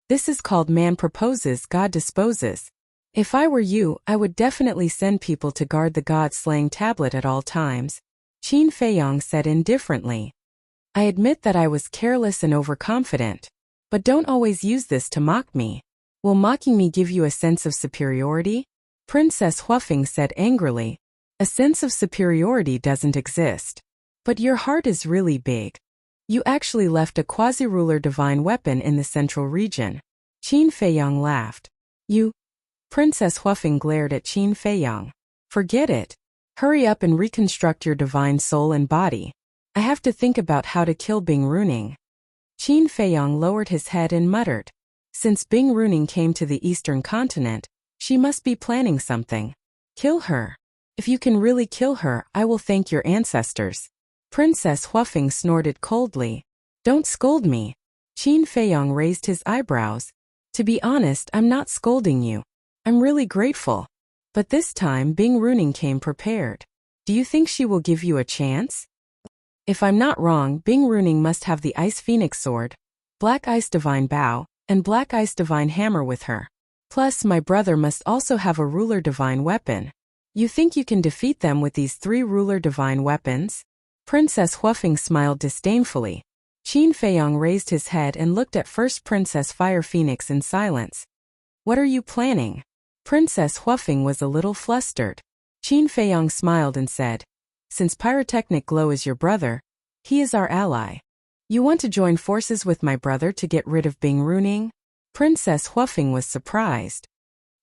This is called man proposes, God disposes. If I were you, I would definitely send people to guard the god-slaying tablet at all times. Qin Feiyang said indifferently. I admit that I was careless and overconfident. But don't always use this to mock me. Will mocking me give you a sense of superiority? Princess Huafeng said angrily. A sense of superiority doesn't exist. But your heart is really big. You actually left a quasi-ruler divine weapon in the central region. Qin Feiyang laughed. You? Princess Huafeng glared at Qin Feiyang. Forget it. Hurry up and reconstruct your divine soul and body. I have to think about how to kill Bing Runing. Qin Feiyang lowered his head and muttered. Since Bing Runing came to the eastern continent, she must be planning something. Kill her. If you can really kill her, I will thank your ancestors. Princess Huafeng snorted coldly. Don't scold me. Qin Feiyang raised his eyebrows. To be honest, I'm not scolding you. I'm really grateful. But this time Bing Runing came prepared. Do you think she will give you a chance? If I'm not wrong, Bing Runing must have the Ice Phoenix Sword, Black Ice Divine Bow, and Black Ice Divine Hammer with her. Plus, my brother must also have a Ruler Divine Weapon. You think you can defeat them with these 3 Ruler Divine Weapons? Princess Huafeng smiled disdainfully. Qin Feiyang raised his head and looked at First Princess Fire Phoenix in silence. What are you planning? Princess Huafeng was a little flustered. Qin Feiyang smiled and said, Since Pyrotechnic Glow is your brother, he is our ally. You want to join forces with my brother to get rid of Bing Runing? Princess Huafeng was surprised.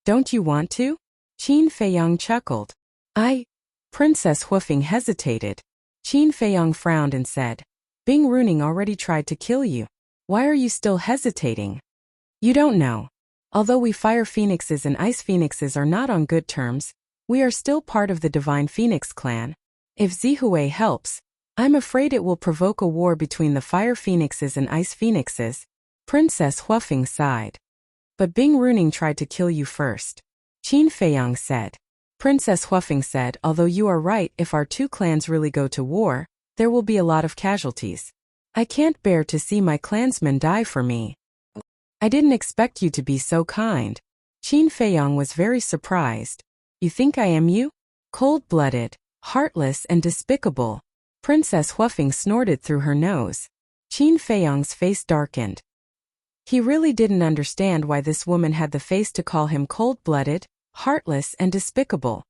Don't you want to? Qin Feiyang chuckled. Princess Huafeng hesitated. Qin Feiyang frowned and said, Bing Runing already tried to kill you. Why are you still hesitating? You don't know. Although we Fire Phoenixes and Ice Phoenixes are not on good terms, we are still part of the Divine Phoenix clan. If Zihui helps, I'm afraid it will provoke a war between the Fire Phoenixes and Ice Phoenixes. Princess Huafeng sighed. But Bing Runing tried to kill you first. Qin Feiyang said. Princess Huafeng said, although you are right, if our 2 clans really go to war, there will be a lot of casualties. I can't bear to see my clansmen die for me. I didn't expect you to be so kind. Qin Feiyang was very surprised. You think I am you? Cold-blooded, heartless and despicable. Princess Huafeng snorted through her nose. Qin Feiyang's face darkened. He really didn't understand why this woman had the face to call him cold-blooded, heartless and despicable.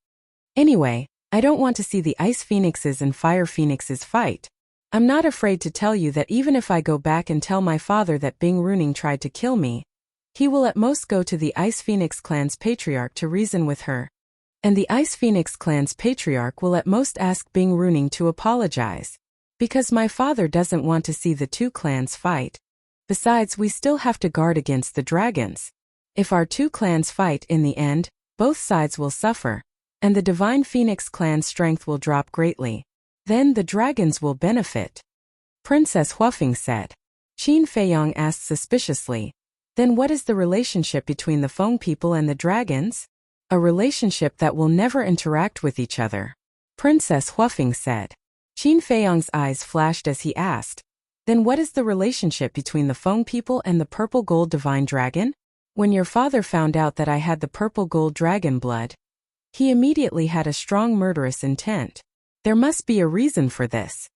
Anyway, I don't want to see the Ice Phoenixes and Fire Phoenixes fight. I'm not afraid to tell you that even if I go back and tell my father that Bing Runing tried to kill me, he will at most go to the Ice Phoenix clan's patriarch to reason with her. And the Ice Phoenix clan's patriarch will at most ask Bing Runing to apologize. Because my father doesn't want to see the 2 clans fight. Besides, we still have to guard against the dragons. If our 2 clans fight in the end, both sides will suffer, and the Divine Phoenix clan's strength will drop greatly. Then the dragons will benefit. Princess Huafeng said. Qin Feiyang asked suspiciously, Then what is the relationship between the Feng people and the dragons? A relationship that will never interact with each other. Princess Huafeng said. Qin Feiyang's eyes flashed as he asked, Then what is the relationship between the Feng people and the purple gold divine dragon? When your father found out that I had the purple gold dragon blood, he immediately had a strong murderous intent. There must be a reason for this.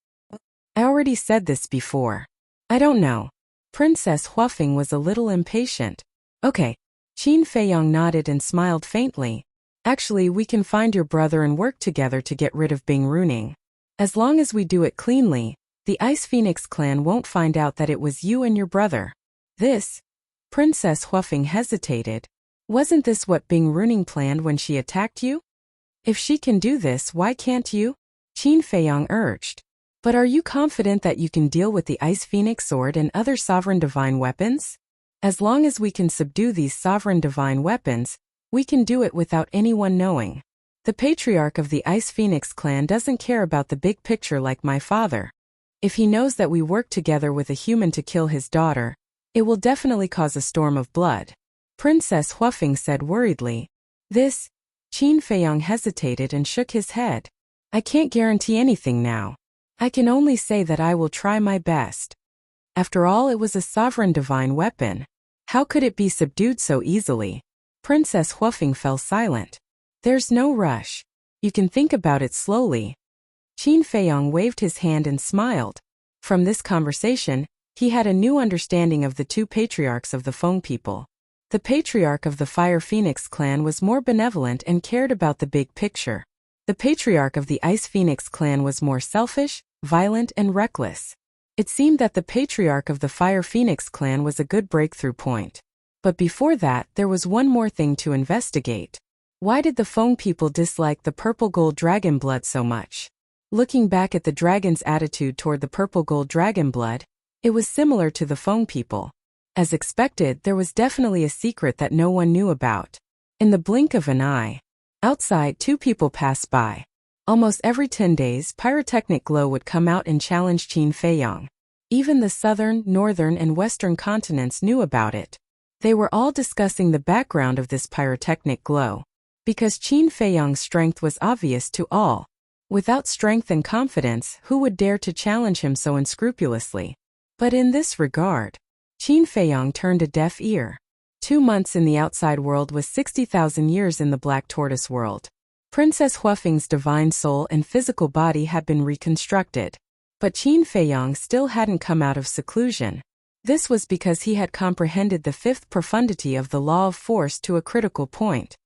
I already said this before. I don't know. Princess Huafeng was a little impatient. Okay. Qin Feiyang nodded and smiled faintly. Actually, we can find your brother and work together to get rid of Bing Runing. As long as we do it cleanly, the Ice Phoenix clan won't find out that it was you and your brother. This? Princess Huafeng hesitated. Wasn't this what Bing Runing planned when she attacked you? If she can do this, why can't you? Qin Feiyang urged. But are you confident that you can deal with the Ice Phoenix Sword and other sovereign divine weapons? As long as we can subdue these sovereign divine weapons, we can do it without anyone knowing. The patriarch of the Ice Phoenix clan doesn't care about the big picture like my father. If he knows that we work together with a human to kill his daughter, it will definitely cause a storm of blood. Princess Huafeng said worriedly. This? Qin Feiyang hesitated and shook his head. I can't guarantee anything now. I can only say that I will try my best. After all, it was a sovereign divine weapon. How could it be subdued so easily? Princess Huafeng fell silent. There's no rush. You can think about it slowly. Qin Feiyang waved his hand and smiled. From this conversation, he had a new understanding of the 2 patriarchs of the Feng people. The patriarch of the Fire Phoenix clan was more benevolent and cared about the big picture. The patriarch of the Ice Phoenix clan was more selfish, violent and reckless. It seemed that the patriarch of the Fire Phoenix clan was a good breakthrough point. But before that, there was one more thing to investigate. Why did the Feng people dislike the purple gold dragon blood so much? Looking back at the dragon's attitude toward the purple gold dragon blood, it was similar to the Feng people. As expected, there was definitely a secret that no one knew about. In the blink of an eye, outside, two people passed by. Almost every 10 days, pyrotechnic glow would come out and challenge Qin Feiyang. Even the southern, northern, and western continents knew about it. They were all discussing the background of this pyrotechnic glow. Because Qin Feiyang's strength was obvious to all. Without strength and confidence, who would dare to challenge him so unscrupulously? But in this regard, Qin Feiyang turned a deaf ear. 2 months in the outside world was 60,000 years in the Black Tortoise world. Princess Huafeng's divine soul and physical body had been reconstructed. But Qin Feiyang still hadn't come out of seclusion. This was because he had comprehended the fifth profundity of the law of force to a critical point.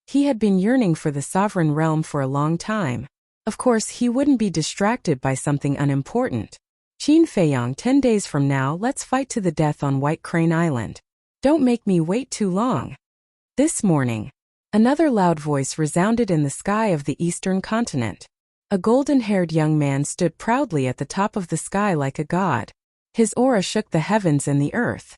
He had been yearning for the sovereign realm for a long time. Of course, he wouldn't be distracted by something unimportant. Qin Feiyang, 10 days from now, let's fight to the death on White Crane Island. Don't make me wait too long. This morning, another loud voice resounded in the sky of the eastern continent. A golden-haired young man stood proudly at the top of the sky like a god. His aura shook the heavens and the earth.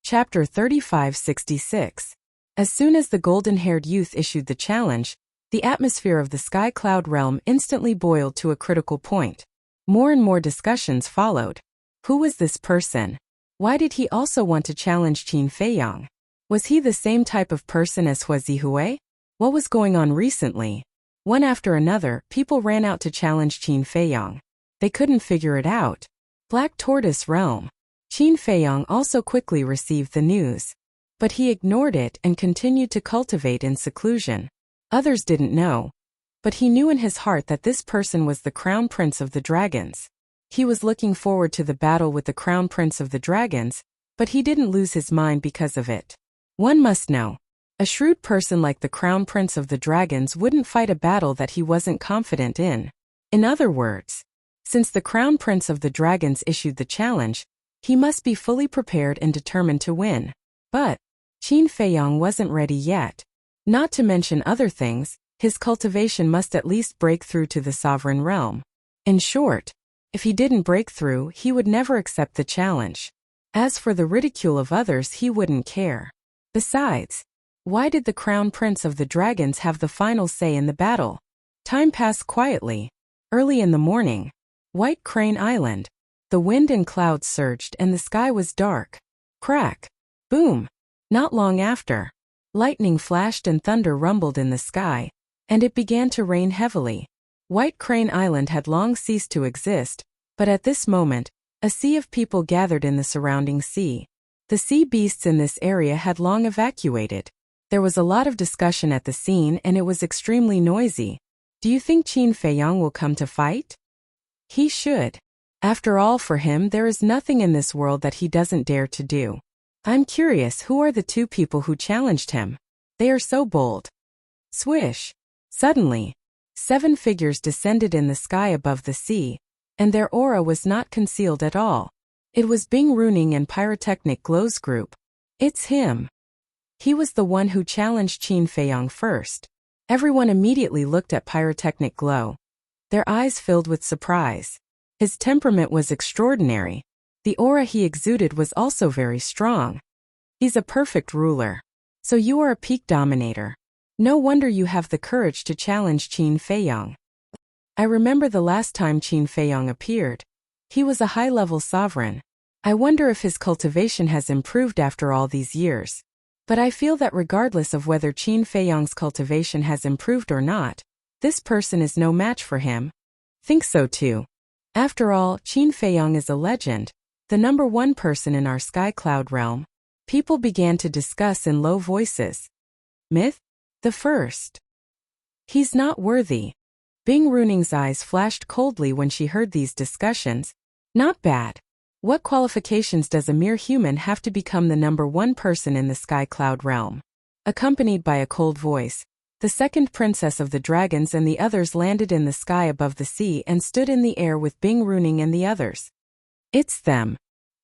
Chapter 3566. As soon as the golden-haired youth issued the challenge, the atmosphere of the Sky Cloud realm instantly boiled to a critical point. More and more discussions followed. Who was this person? Why did he also want to challenge Qin Feiyang? Was he the same type of person as Hua Zihui? What was going on recently? One after another, people ran out to challenge Qin Feiyang. They couldn't figure it out. Black Tortoise realm. Qin Feiyang also quickly received the news. But he ignored it and continued to cultivate in seclusion. Others didn't know. But he knew in his heart that this person was the Crown Prince of the Dragons. He was looking forward to the battle with the Crown Prince of the Dragons, but he didn't lose his mind because of it. One must know. A shrewd person like the Crown Prince of the Dragons wouldn't fight a battle that he wasn't confident in. In other words, since the Crown Prince of the Dragons issued the challenge, he must be fully prepared and determined to win. But Qin Feiyang wasn't ready yet. Not to mention other things, his cultivation must at least break through to the sovereign realm. In short, if he didn't break through, he would never accept the challenge. As for the ridicule of others, he wouldn't care. Besides, why did the Crown Prince of the Dragons have the final say in the battle? Time passed quietly. Early in the morning, White Crane Island. The wind and clouds surged and the sky was dark. Crack. Boom. Not long after, lightning flashed and thunder rumbled in the sky, and it began to rain heavily. White Crane Island had long ceased to exist, but at this moment, a sea of people gathered in the surrounding sea. The sea beasts in this area had long evacuated. There was a lot of discussion at the scene and it was extremely noisy. Do you think Qin Feiyang will come to fight? He should. After all, for him there is nothing in this world that he doesn't dare to do. I'm curious, who are the two people who challenged him? They are so bold. Swish. Suddenly, 7 figures descended in the sky above the sea, and their aura was not concealed at all. It was Bing Runing and Pyrotechnic Glow's group. It's him. He was the one who challenged Qin Feiyang first. Everyone immediately looked at Pyrotechnic Glow. Their eyes filled with surprise. His temperament was extraordinary. The aura he exuded was also very strong. He's a perfect ruler. So you are a peak dominator. No wonder you have the courage to challenge Qin Feiyang. I remember the last time Qin Feiyang appeared. He was a high-level sovereign. I wonder if his cultivation has improved after all these years. But I feel that regardless of whether Qin Feiyang's cultivation has improved or not, this person is no match for him. Think so too. After all, Qin Feiyang is a legend, the #1 person in our Sky Cloud realm. People began to discuss in low voices. Myth? The first. He's not worthy. Bing Runing's eyes flashed coldly when she heard these discussions. Not bad. What qualifications does a mere human have to become the #1 person in the Sky Cloud realm? Accompanied by a cold voice. The second princess of the dragons and the others landed in the sky above the sea and stood in the air with Bing Runing and the others. It's them.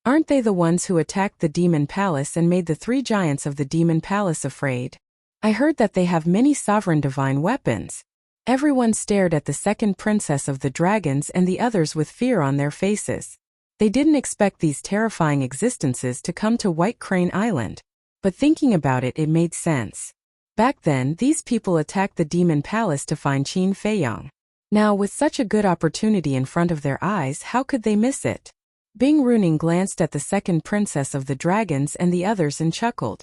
Aren't they the ones who attacked the demon palace and made the 3 giants of the demon palace afraid? I heard that they have many sovereign divine weapons. Everyone stared at the second princess of the dragons and the others with fear on their faces. They didn't expect these terrifying existences to come to White Crane Island. But thinking about it, it made sense. Back then, these people attacked the demon palace to find Qin Feiyang. Now, with such a good opportunity in front of their eyes, how could they miss it? Bing Runing glanced at the second princess of the dragons and the others and chuckled.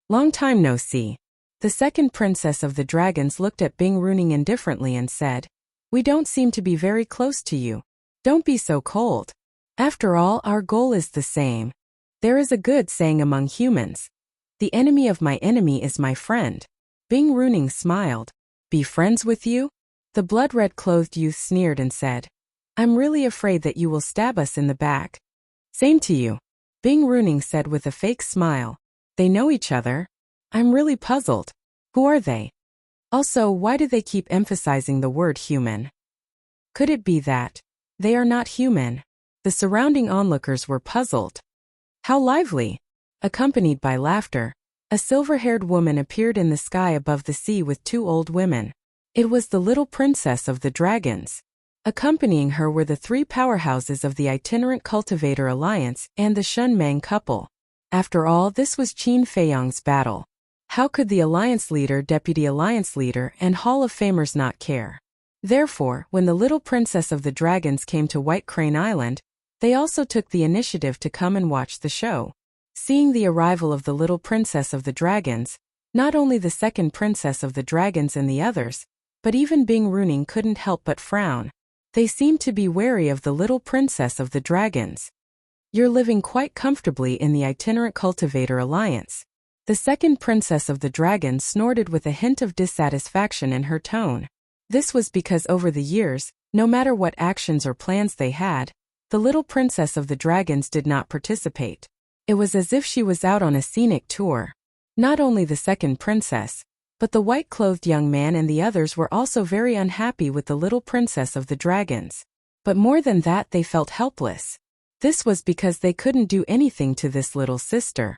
Long time no see. The second princess of the dragons looked at Bing Runing indifferently and said, We don't seem to be very close to you. Don't be so cold. After all, our goal is the same. There is a good saying among humans. The enemy of my enemy is my friend. Bing Runing smiled. Be friends with you? The blood-red clothed youth sneered and said, I'm really afraid that you will stab us in the back. Same to you. Bing Runing said with a fake smile. They know each other? I'm really puzzled. Who are they? Also, why do they keep emphasizing the word human? Could it be that they are not human? The surrounding onlookers were puzzled. How lively! Accompanied by laughter, a silver-haired woman appeared in the sky above the sea with 2 old women. It was the little princess of the dragons. Accompanying her were the 3 powerhouses of the Itinerant Cultivator Alliance and the Shun Meng couple. After all, this was Qin Feiyang's battle. How could the Alliance Leader, Deputy Alliance Leader, and Hall of Famers not care? Therefore, when the little princess of the dragons came to White Crane Island, they also took the initiative to come and watch the show. Seeing the arrival of the little princess of the dragons, not only the second princess of the dragons and the others, but even Bing Runing couldn't help but frown. They seemed to be wary of the little princess of the dragons. You're living quite comfortably in the Itinerant Cultivator Alliance. The second princess of the dragons snorted with a hint of dissatisfaction in her tone. This was because over the years, no matter what actions or plans they had, the little princess of the dragons did not participate. It was as if she was out on a scenic tour. Not only the second princess, but the white-clothed young man and the others were also very unhappy with the little princess of the dragons. But more than that, they felt helpless. This was because they couldn't do anything to this little sister.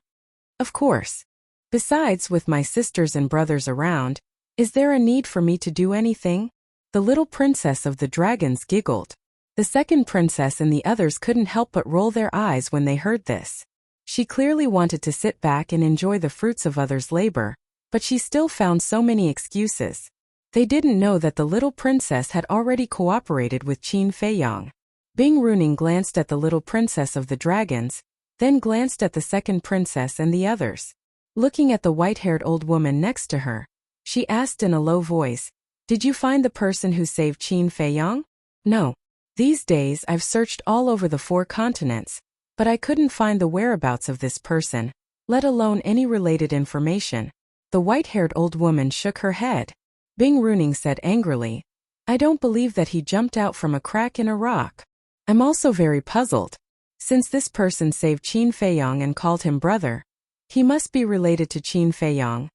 Of course. Besides, with my sisters and brothers around, is there a need for me to do anything? The little princess of the dragons giggled. The second princess and the others couldn't help but roll their eyes when they heard this. She clearly wanted to sit back and enjoy the fruits of others' labor, but she still found so many excuses. They didn't know that the little princess had already cooperated with Qin Feiyang. Bing Runing glanced at the little princess of the dragons, then glanced at the second princess and the others. Looking at the white-haired old woman next to her, she asked in a low voice, Did you find the person who saved Qin Feiyang? No. These days I've searched all over the 4 continents, but I couldn't find the whereabouts of this person, let alone any related information. The white-haired old woman shook her head. Bing Runing said angrily, I don't believe that he jumped out from a crack in a rock. I'm also very puzzled. Since this person saved Qin Feiyang and called him brother, he must be related to Qin Feiyang.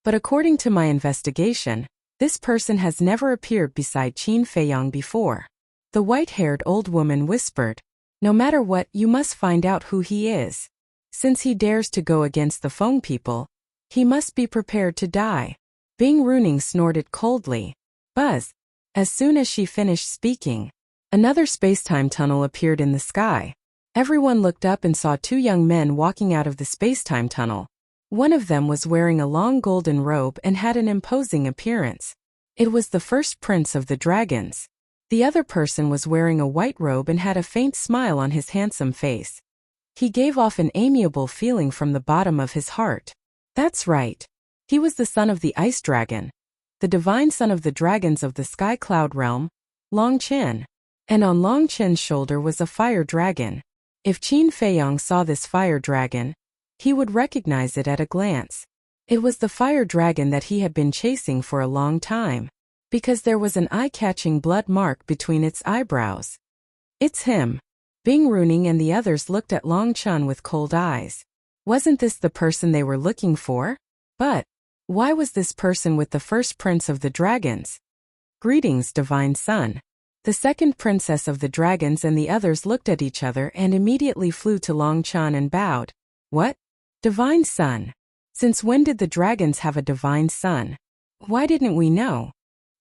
But according to my investigation, this person has never appeared beside Qin Feiyang before. The white-haired old woman whispered, No matter what, you must find out who he is. Since he dares to go against the Feng people, he must be prepared to die. Bing Runing snorted coldly. Buzz. As soon as she finished speaking, another space-time tunnel appeared in the sky. Everyone looked up and saw 2 young men walking out of the space-time tunnel. One of them was wearing a long golden robe and had an imposing appearance. It was the first prince of the dragons. The other person was wearing a white robe and had a faint smile on his handsome face. He gave off an amiable feeling from the bottom of his heart. That's right. He was the son of the ice dragon, the divine son of the dragons of the sky cloud realm, Long Chen. And on Long Chen's shoulder was a fire dragon. If Qin Feiyang saw this fire dragon, he would recognize it at a glance. It was the fire dragon that he had been chasing for a long time, because there was an eye-catching blood mark between its eyebrows. It's him. Bing Runing and the others looked at Long Chen with cold eyes. Wasn't this the person they were looking for? But Why was this person with the first prince of the dragons? Greetings, divine son. The second princess of the dragons and the others looked at each other and immediately flew to Long Chan and bowed. What? Divine son? Since when did the dragons have a divine son? Why didn't we know?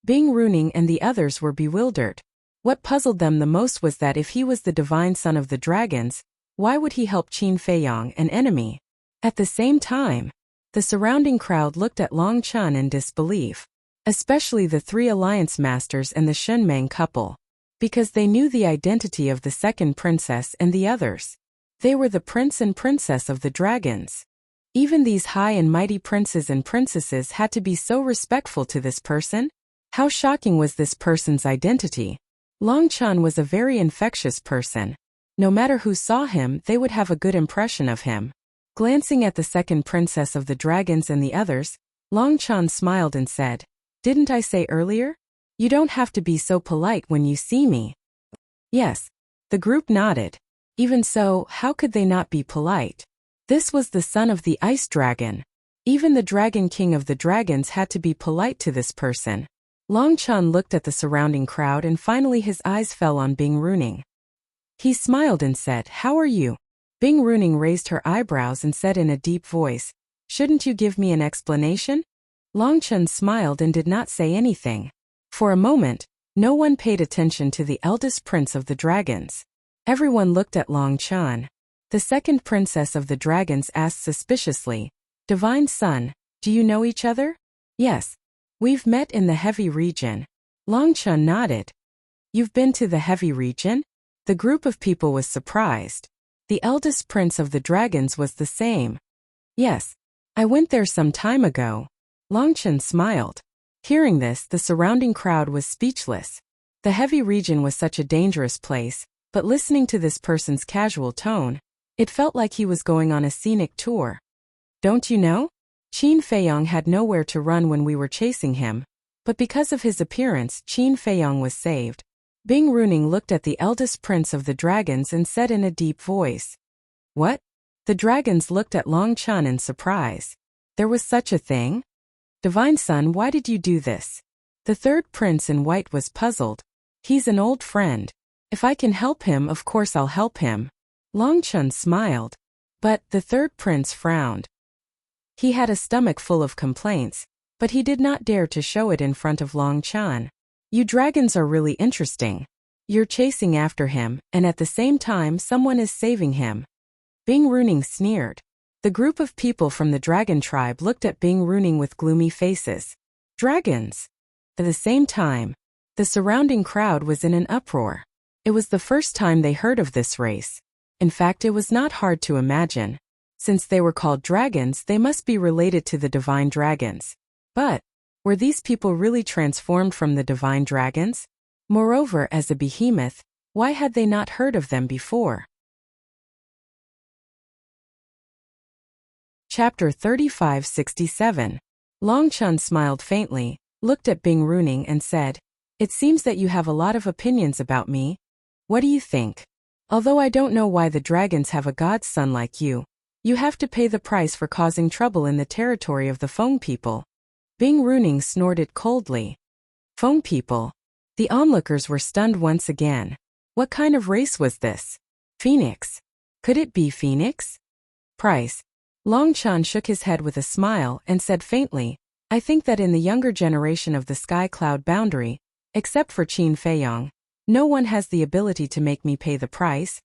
Bing Runing and the others were bewildered. What puzzled them the most was that if he was the divine son of the dragons, why would he help Qin Feiyong, an enemy? At the same time, the surrounding crowd looked at Long Chan in disbelief, especially the three alliance masters and the Shenmeng couple, because they knew the identity of the second princess and the others. They were the prince and princess of the dragons. Even these high and mighty princes and princesses had to be so respectful to this person? How shocking was this person's identity? Long Chan was a very infectious person. No matter who saw him, they would have a good impression of him. Glancing at the second princess of the dragons and the others, Long Chan smiled and said, "Didn't I say earlier? You don't have to be so polite when you see me." Yes. The group nodded. Even so, how could they not be polite? This was the son of the ice dragon. Even the dragon king of the dragons had to be polite to this person. Long Chan looked at the surrounding crowd and finally his eyes fell on Bing Runing. He smiled and said, "How are you?" Bing Runing raised her eyebrows and said in a deep voice, "Shouldn't you give me an explanation?" Long Chan smiled and did not say anything. For a moment, no one paid attention to the eldest prince of the dragons. Everyone looked at Long Chan. The second princess of the dragons asked suspiciously, "Divine son, do you know each other?" "Yes. We've met in the heavy region." Long Chan nodded. "You've been to the heavy region?" The group of people was surprised. The eldest prince of the dragons was the same. "Yes. I went there some time ago." Long Chan smiled. Hearing this, the surrounding crowd was speechless. The heavy region was such a dangerous place, but listening to this person's casual tone, it felt like he was going on a scenic tour. "Don't you know? Qin Feiyong had nowhere to run when we were chasing him, but because of his appearance, Qin Feiyong was saved." Bing Runing looked at the eldest prince of the dragons and said in a deep voice, "What?" The dragons looked at Long Chan in surprise. There was such a thing? "Divine son, why did you do this?" The third prince in white was puzzled. "He's an old friend. If I can help him, of course I'll help him." Long Chan smiled. But the third prince frowned. He had a stomach full of complaints, but he did not dare to show it in front of Long Chan. "You dragons are really interesting. You're chasing after him, and at the same time someone is saving him." Bing Runing sneered. The group of people from the dragon tribe looked at Bing Runing with gloomy faces. Dragons! At the same time, the surrounding crowd was in an uproar. It was the first time they heard of this race. In fact, it was not hard to imagine. Since they were called dragons, they must be related to the divine dragons. But, were these people really transformed from the divine dragons? Moreover, as a behemoth, why had they not heard of them before? Chapter 3567. Long Chan smiled faintly, looked at Bing Runing and said, "It seems that you have a lot of opinions about me. What do you think? Although I don't know why the dragons have a god's son like you, you have to pay the price for causing trouble in the territory of the Feng people." Bing Runing snorted coldly. Feng people? The onlookers were stunned once again. What kind of race was this? Phoenix? Could it be Phoenix? Price? Long Chan shook his head with a smile and said faintly, "I think that in the younger generation of the Sky Cloud boundary, except for Qin Feiyong, no one has the ability to make me pay the price."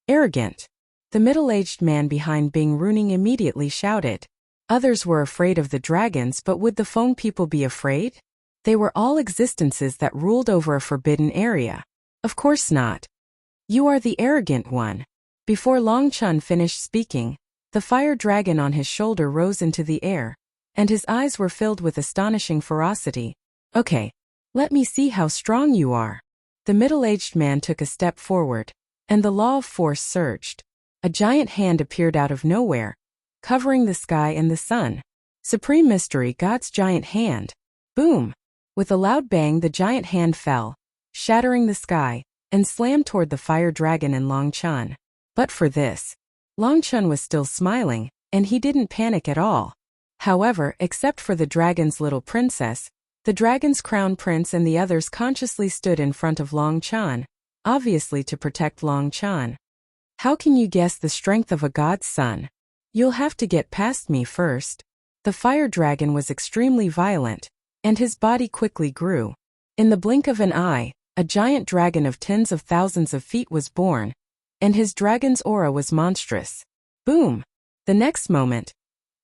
Arrogant. The middle-aged man behind Bing Runing immediately shouted. Others were afraid of the dragons, but would the Feng people be afraid? They were all existences that ruled over a forbidden area. Of course not. "You are the arrogant one." Before Long Chan finished speaking, the fire dragon on his shoulder rose into the air, and his eyes were filled with astonishing ferocity. "Okay. Let me see how strong you are." The middle-aged man took a step forward, and the law of force surged. A giant hand appeared out of nowhere, covering the sky and the sun. Supreme mystery, God's giant hand. Boom! With a loud bang, the giant hand fell, shattering the sky, and slammed toward the fire dragon and Long Chan. But for this, Long Chan was still smiling, and he didn't panic at all. However, except for the dragon's little princess, the dragon's crown prince and the others consciously stood in front of Long Chan, obviously to protect Long Chan. How can you guess the strength of a god's son? You'll have to get past me first. The fire dragon was extremely violent, and his body quickly grew. In the blink of an eye, a giant dragon of tens of thousands of feet was born, and his dragon's aura was monstrous. Boom! The next moment,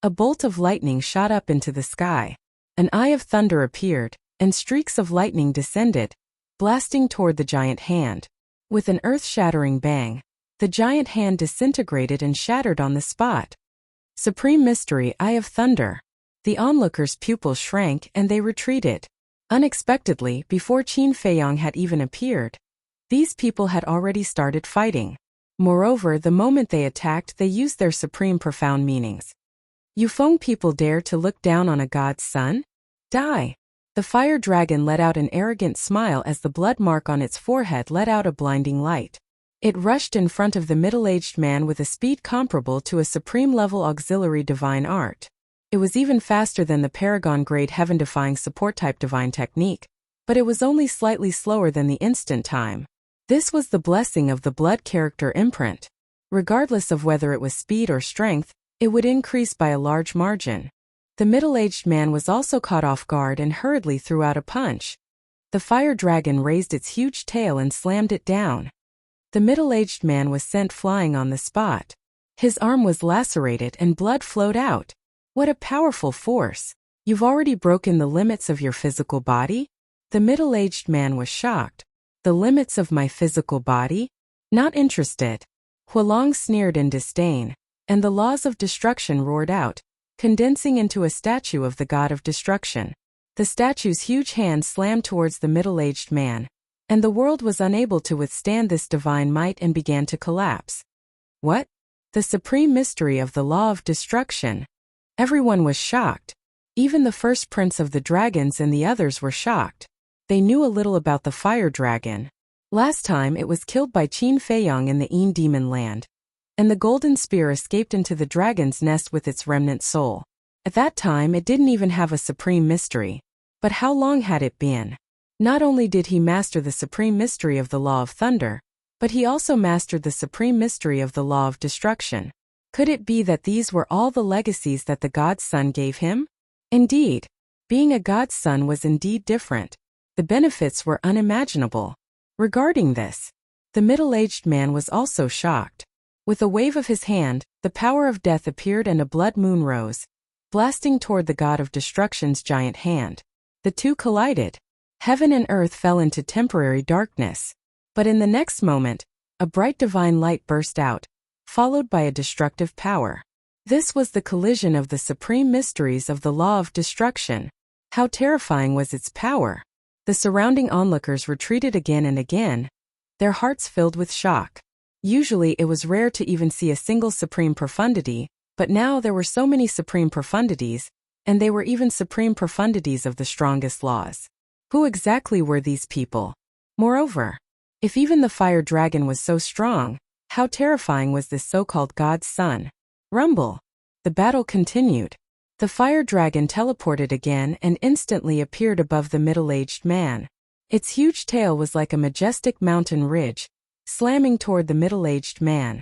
a bolt of lightning shot up into the sky. An eye of thunder appeared, and streaks of lightning descended, blasting toward the giant hand. With an earth-shattering bang, the giant hand disintegrated and shattered on the spot. Supreme Mystery, Eye of Thunder. The onlookers' pupils shrank and they retreated. Unexpectedly, before Qin Feiyong had even appeared, these people had already started fighting. Moreover, the moment they attacked, they used their supreme profound meanings. Yufeng people dare to look down on a god's son? Die! The fire dragon let out an arrogant smile as the blood mark on its forehead let out a blinding light. It rushed in front of the middle-aged man with a speed comparable to a supreme-level auxiliary divine art. It was even faster than the Paragon-grade heaven-defying support-type divine technique, but it was only slightly slower than the instant time. This was the blessing of the blood character imprint. Regardless of whether it was speed or strength, it would increase by a large margin. The middle-aged man was also caught off guard and hurriedly threw out a punch. The fire dragon raised its huge tail and slammed it down. The middle-aged man was sent flying on the spot. His arm was lacerated and blood flowed out. What a powerful force! You've already broken the limits of your physical body? The middle-aged man was shocked. The limits of my physical body? Not interested. Hualong sneered in disdain, and the laws of destruction roared out, condensing into a statue of the god of destruction. The statue's huge hand slammed towards the middle-aged man, and the world was unable to withstand this divine might and began to collapse. What? The supreme mystery of the law of destruction. Everyone was shocked. Even the first prince of the dragons and the others were shocked. They knew a little about the fire dragon. Last time it was killed by Qin Feiyong in the Yin Demon Land, and the golden spear escaped into the dragon's nest with its remnant soul. At that time it didn't even have a supreme mystery. But how long had it been? Not only did he master the supreme mystery of the law of thunder, but he also mastered the supreme mystery of the law of destruction. Could it be that these were all the legacies that the god's son gave him? Indeed, being a god's son was indeed different. The benefits were unimaginable. Regarding this, the middle-aged man was also shocked. With a wave of his hand, the power of death appeared and a blood moon rose, blasting toward the god of destruction's giant hand. The two collided. Heaven and earth fell into temporary darkness. But in the next moment, a bright divine light burst out, followed by a destructive power. This was the collision of the supreme mysteries of the law of destruction. How terrifying was its power! The surrounding onlookers retreated again and again, their hearts filled with shock. Usually it was rare to even see a single supreme profundity, but now there were so many supreme profundities, and they were even supreme profundities of the strongest laws. Who exactly were these people? Moreover, if even the fire dragon was so strong, how terrifying was this so-called god's son? Rumble. The battle continued. The fire dragon teleported again and instantly appeared above the middle-aged man. Its huge tail was like a majestic mountain ridge, slamming toward the middle-aged man.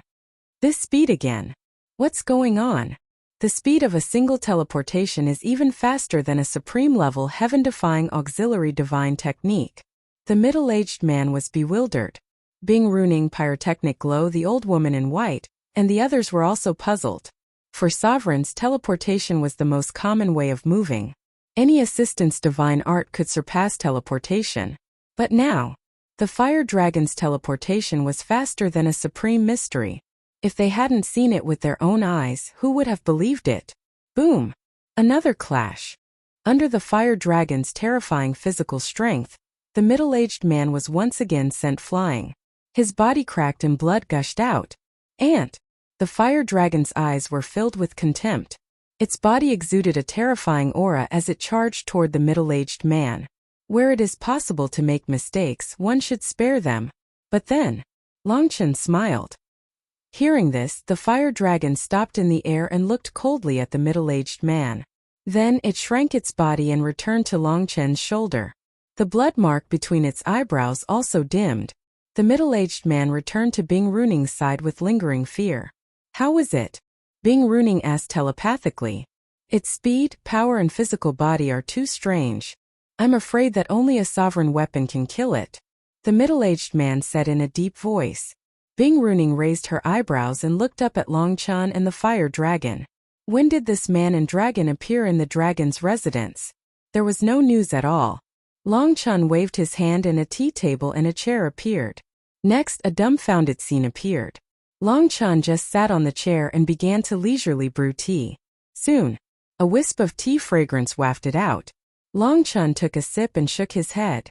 This speed again. What's going on? The speed of a single teleportation is even faster than a supreme-level heaven-defying auxiliary divine technique. The middle-aged man was bewildered. Bing Runing Pyrotechnic Glow, the old woman in white, and the others were also puzzled. For sovereigns, teleportation was the most common way of moving. Any assistant's divine art could surpass teleportation. But now, the fire dragon's teleportation was faster than a supreme mystery. If they hadn't seen it with their own eyes, who would have believed it? Boom! Another clash. Under the fire dragon's terrifying physical strength, the middle-aged man was once again sent flying. His body cracked and blood gushed out. And the fire dragon's eyes were filled with contempt. Its body exuded a terrifying aura as it charged toward the middle-aged man. Where it is possible to make mistakes, one should spare them. But then, Longchen smiled. Hearing this, the fire dragon stopped in the air and looked coldly at the middle-aged man. Then it shrank its body and returned to Long Chen's shoulder. The blood mark between its eyebrows also dimmed. The middle-aged man returned to Bing Runing's side with lingering fear. How was it? Bing Runing asked telepathically. Its speed, power and physical body are too strange. I'm afraid that only a sovereign weapon can kill it. The middle-aged man said in a deep voice. Bing Runing raised her eyebrows and looked up at Long Chen and the fire dragon. When did this man and dragon appear in the dragon's residence? There was no news at all. Long Chen waved his hand and a tea table and a chair appeared. Next, a dumbfounded scene appeared. Long Chen just sat on the chair and began to leisurely brew tea. Soon, a wisp of tea fragrance wafted out. Long Chen took a sip and shook his head.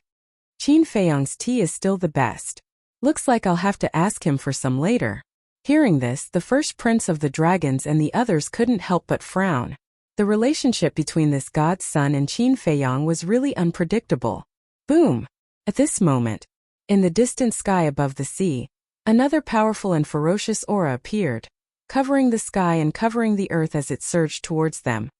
Qin Feiyong's tea is still the best. Looks like I'll have to ask him for some later. Hearing this, the first prince of the dragons and the others couldn't help but frown. The relationship between this god's son and Qin Feiyong was really unpredictable. Boom! At this moment, in the distant sky above the sea, another powerful and ferocious aura appeared, covering the sky and covering the earth as it surged towards them.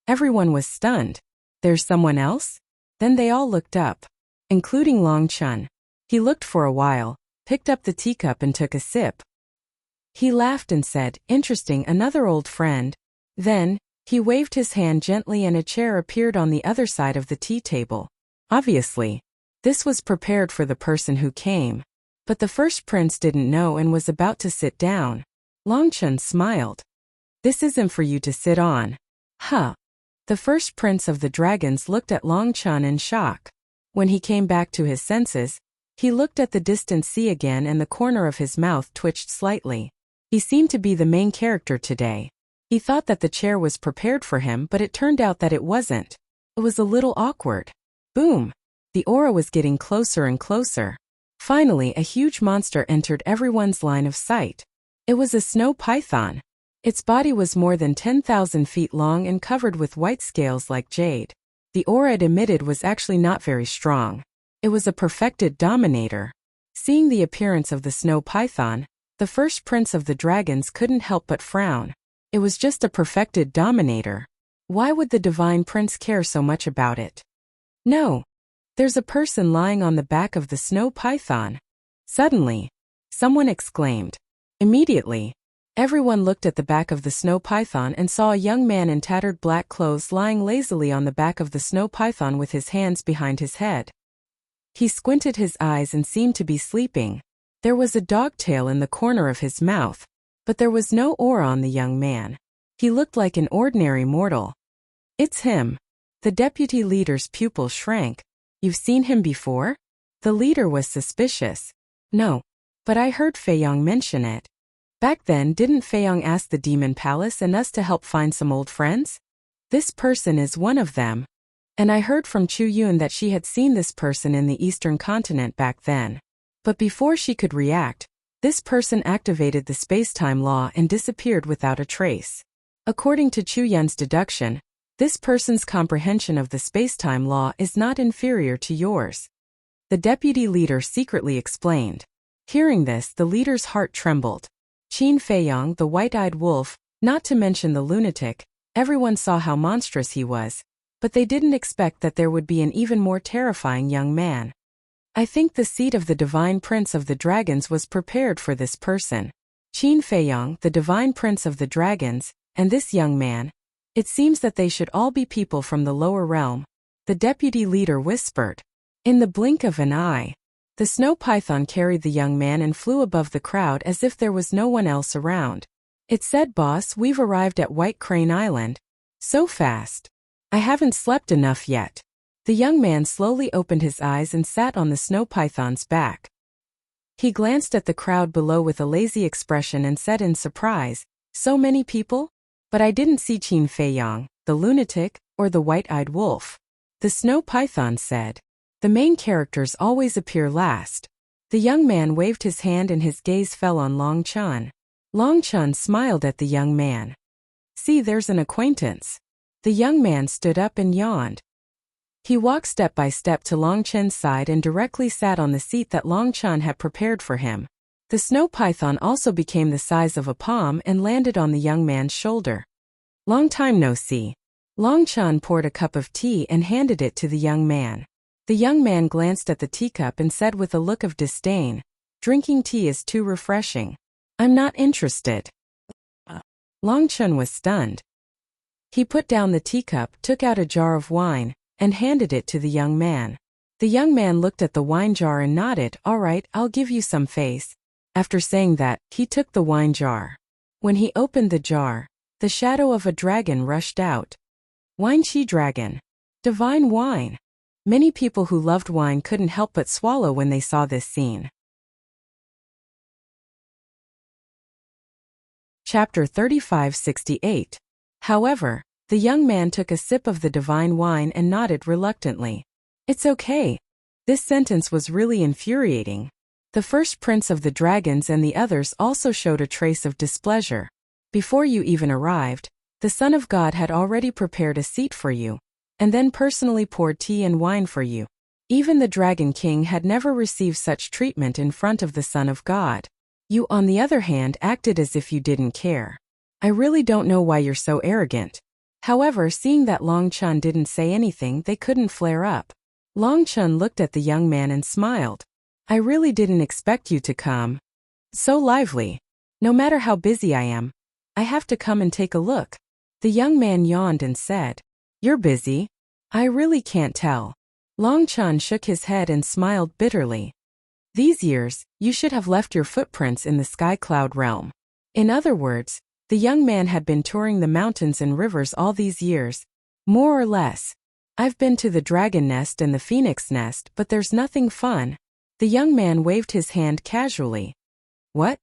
Everyone was stunned. There's someone else? Then they all looked up, including Long Chen. He looked for a while, picked up the teacup and took a sip. He laughed and said, "Interesting, another old friend." Then, he waved his hand gently and a chair appeared on the other side of the tea table. Obviously, this was prepared for the person who came. But the first prince didn't know and was about to sit down. Long Chen smiled. "This isn't for you to sit on." Huh. The first prince of the dragons looked at Long Chen in shock. When he came back to his senses, he looked at the distant sea again and the corner of his mouth twitched slightly. He seemed to be the main character today. He thought that the chair was prepared for him, but it turned out that it wasn't. It was a little awkward. Boom! The aura was getting closer and closer. Finally, a huge monster entered everyone's line of sight. It was a snow python. Its body was more than 10,000 feet long and covered with white scales like jade. The aura it emitted was actually not very strong. It was a perfected dominator. Seeing the appearance of the snow python, the first prince of the dragons couldn't help but frown. It was just a perfected dominator. Why would the divine prince care so much about it? No. There's a person lying on the back of the snow python. Suddenly, someone exclaimed. Immediately, everyone looked at the back of the snow python and saw a young man in tattered black clothes lying lazily on the back of the snow python with his hands behind his head. He squinted his eyes and seemed to be sleeping. There was a dog tail in the corner of his mouth, but there was no aura on the young man. He looked like an ordinary mortal. It's him. The deputy leader's pupil shrank. You've seen him before? The leader was suspicious. No. But I heard Feiyong mention it. Back then, didn't Feiyong ask the Demon Palace and us to help find some old friends? This person is one of them. And I heard from Chu Yun that she had seen this person in the Eastern continent back then. But before she could react, this person activated the space-time law and disappeared without a trace. According to Chu Yun's deduction, this person's comprehension of the space-time law is not inferior to yours. The deputy leader secretly explained. Hearing this, the leader's heart trembled. Qin Feiyong, the white-eyed wolf, not to mention the lunatic, everyone saw how monstrous he was, but they didn't expect that there would be an even more terrifying young man. I think the seat of the divine prince of the dragons was prepared for this person. Qin Feiyong, the divine prince of the dragons, and this young man. It seems that they should all be people from the lower realm. The deputy leader whispered. In the blink of an eye, the snow python carried the young man and flew above the crowd as if there was no one else around. It said, "Boss, we've arrived at White Crane Island. So fast. I haven't slept enough yet." The young man slowly opened his eyes and sat on the snow python's back. He glanced at the crowd below with a lazy expression and said in surprise, "So many people? But I didn't see Qin Feiyong, the lunatic, or the white-eyed wolf." The snow python said. The main characters always appear last. The young man waved his hand and his gaze fell on Long Chen. Long Chen smiled at the young man. "See, there's an acquaintance." The young man stood up and yawned. He walked step by step to Long Chen's side and directly sat on the seat that Long Chen had prepared for him. The snow python also became the size of a palm and landed on the young man's shoulder. "Long time no see. Long Chan poured a cup of tea and handed it to the young man. The young man glanced at the teacup and said with a look of disdain, "Drinking tea is too refreshing. I'm not interested." Long Chan was stunned. He put down the teacup, took out a jar of wine, and handed it to the young man. The young man looked at the wine jar and nodded, "All right, I'll give you some face." After saying that, he took the wine jar. When he opened the jar, the shadow of a dragon rushed out. Wine Chi dragon. Divine wine. Many people who loved wine couldn't help but swallow when they saw this scene. Chapter 3568. However, the young man took a sip of the divine wine and nodded reluctantly. "It's okay." This sentence was really infuriating. The first prince of the dragons and the others also showed a trace of displeasure. Before you even arrived, the Son of God had already prepared a seat for you, and then personally poured tea and wine for you. Even the Dragon King had never received such treatment in front of the Son of God. You, on the other hand, acted as if you didn't care. I really don't know why you're so arrogant. However, seeing that Long Chun didn't say anything, they couldn't flare up. Long Chun looked at the young man and smiled. "I really didn't expect you to come. So lively. No matter how busy I am, I have to come and take a look." The young man yawned and said, "You're busy? I really can't tell." Long Chun shook his head and smiled bitterly. "These years, you should have left your footprints in the sky cloud realm." In other words, the young man had been touring the mountains and rivers all these years, more or less. "I've been to the dragon nest and the phoenix nest, but there's nothing fun." The young man waved his hand casually. "What?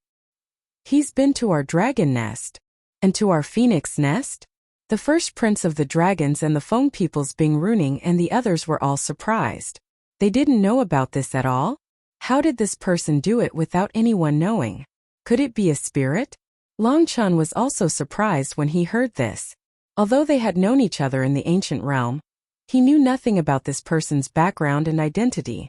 He's been to our dragon nest? And to our phoenix nest?" The first prince of the dragons and the Feng peoples Bing Runing and the others were all surprised. They didn't know about this at all? How did this person do it without anyone knowing? Could it be a spirit? Long Chun was also surprised when he heard this. Although they had known each other in the ancient realm, he knew nothing about this person's background and identity.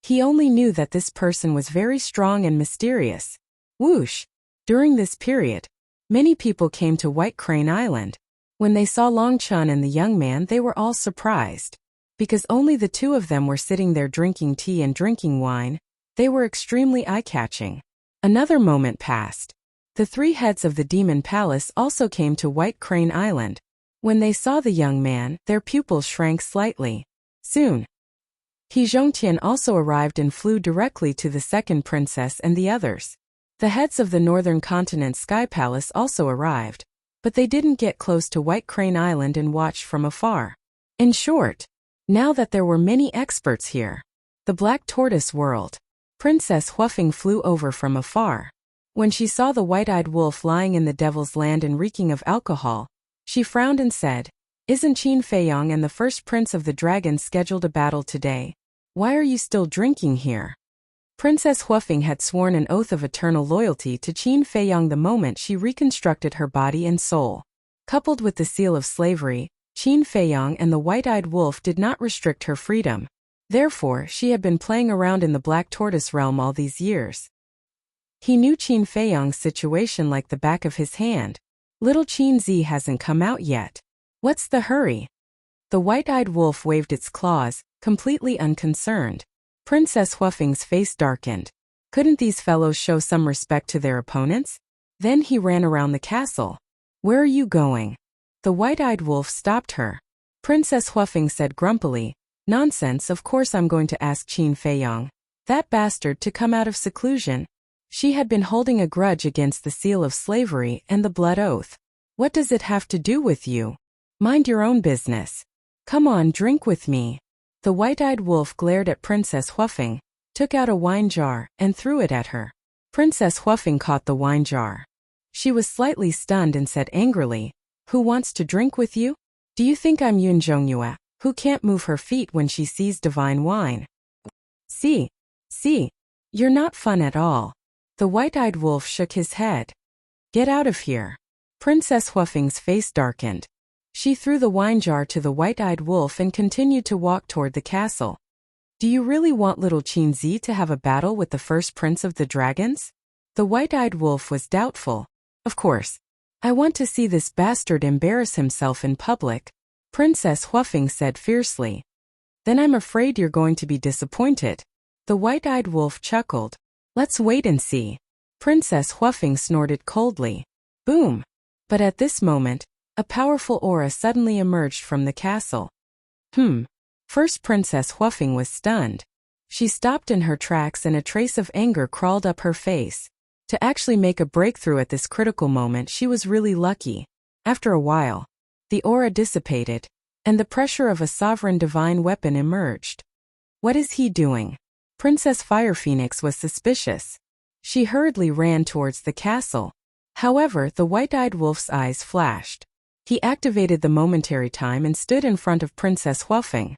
He only knew that this person was very strong and mysterious. Whoosh! During this period, many people came to White Crane Island. When they saw Long Chun and the young man, they were all surprised. Because only the two of them were sitting there drinking tea and drinking wine, they were extremely eye-catching. Another moment passed. The three heads of the Demon Palace also came to White Crane Island. When they saw the young man, their pupils shrank slightly. Soon, He Zhongtian also arrived and flew directly to the second princess and the others. The heads of the Northern Continent Sky Palace also arrived, but they didn't get close to White Crane Island and watched from afar. In short, now that there were many experts here, the Black Tortoise world, Princess Huafeng flew over from afar. When she saw the white-eyed wolf lying in the Devil's Land and reeking of alcohol, she frowned and said, "Isn't Qin Feiyong and the first prince of the dragons scheduled a battle today? Why are you still drinking here?" Princess Huafeng had sworn an oath of eternal loyalty to Qin Feiyong the moment she reconstructed her body and soul. Coupled with the seal of slavery, Qin Feiyong and the white-eyed wolf did not restrict her freedom. Therefore, she had been playing around in the Black Tortoise realm all these years. He knew Qin Feiyong's situation like the back of his hand. Little Qin Zi hasn't come out yet. What's the hurry? The white-eyed wolf waved its claws, completely unconcerned. Princess Huafeng's face darkened. Couldn't these fellows show some respect to their opponents? Then he ran around the castle. "Where are you going?" The white-eyed wolf stopped her. Princess Huafeng said grumpily, "Nonsense, of course I'm going to ask Qin Feiyong, that bastard, to come out of seclusion." She had been holding a grudge against the seal of slavery and the blood oath. "What does it have to do with you? Mind your own business. Come on, drink with me." The white-eyed wolf glared at Princess Huafeng, took out a wine jar, and threw it at her. Princess Huafeng caught the wine jar. She was slightly stunned and said angrily, "Who wants to drink with you? Do you think I'm Yun Zhongyue, who can't move her feet when she sees divine wine? See, you're not fun at all." The white-eyed wolf shook his head. "Get out of here." Princess Huafeng's face darkened. She threw the wine jar to the white-eyed wolf and continued to walk toward the castle. "Do you really want little Qin Zi to have a battle with the first prince of the dragons?" The white-eyed wolf was doubtful. Of course, I want to see this bastard embarrass himself in public, Princess Huafeng said fiercely. Then I'm afraid you're going to be disappointed. The white-eyed wolf chuckled. Let's wait and see. Princess Huafeng snorted coldly. Boom! But at this moment, a powerful aura suddenly emerged from the castle. First Princess Huafeng was stunned. She stopped in her tracks and a trace of anger crawled up her face. To actually make a breakthrough at this critical moment, she was really lucky. After a while, the aura dissipated, and the pressure of a sovereign divine weapon emerged. What is he doing? Princess Fire Phoenix was suspicious. She hurriedly ran towards the castle. However, the white-eyed wolf's eyes flashed. He activated the momentary time and stood in front of Princess Huafeng.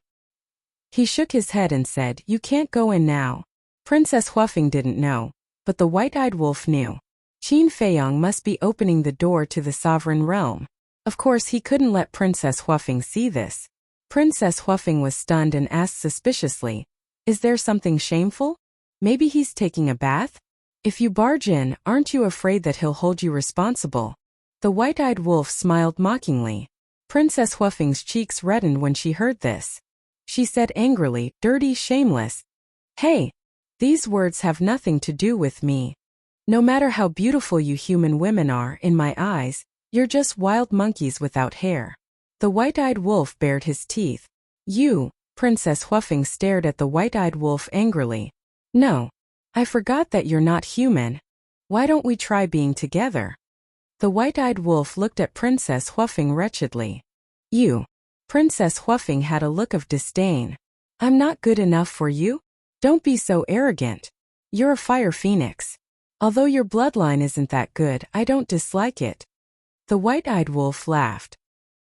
He shook his head and said, "You can't go in now." Princess Huafeng didn't know, but the white-eyed wolf knew. Qin Feiyang must be opening the door to the sovereign realm. Of course, he couldn't let Princess Huafeng see this. Princess Huafeng was stunned and asked suspiciously, "Is there something shameful? Maybe he's taking a bath? If you barge in, aren't you afraid that he'll hold you responsible?" The white-eyed wolf smiled mockingly. Princess Huafeng's cheeks reddened when she heard this. She said angrily, "Dirty, shameless. Hey! These words have nothing to do with me. No matter how beautiful you human women are in my eyes, you're just wild monkeys without hair." The white-eyed wolf bared his teeth. "You," Princess Huafeng stared at the white-eyed wolf angrily. "No. I forgot that you're not human. Why don't we try being together?" The white-eyed wolf looked at Princess Huafeng wretchedly. "You." Princess Huafeng had a look of disdain. "I'm not good enough for you? Don't be so arrogant. You're a fire phoenix. Although your bloodline isn't that good, I don't dislike it." The white-eyed wolf laughed.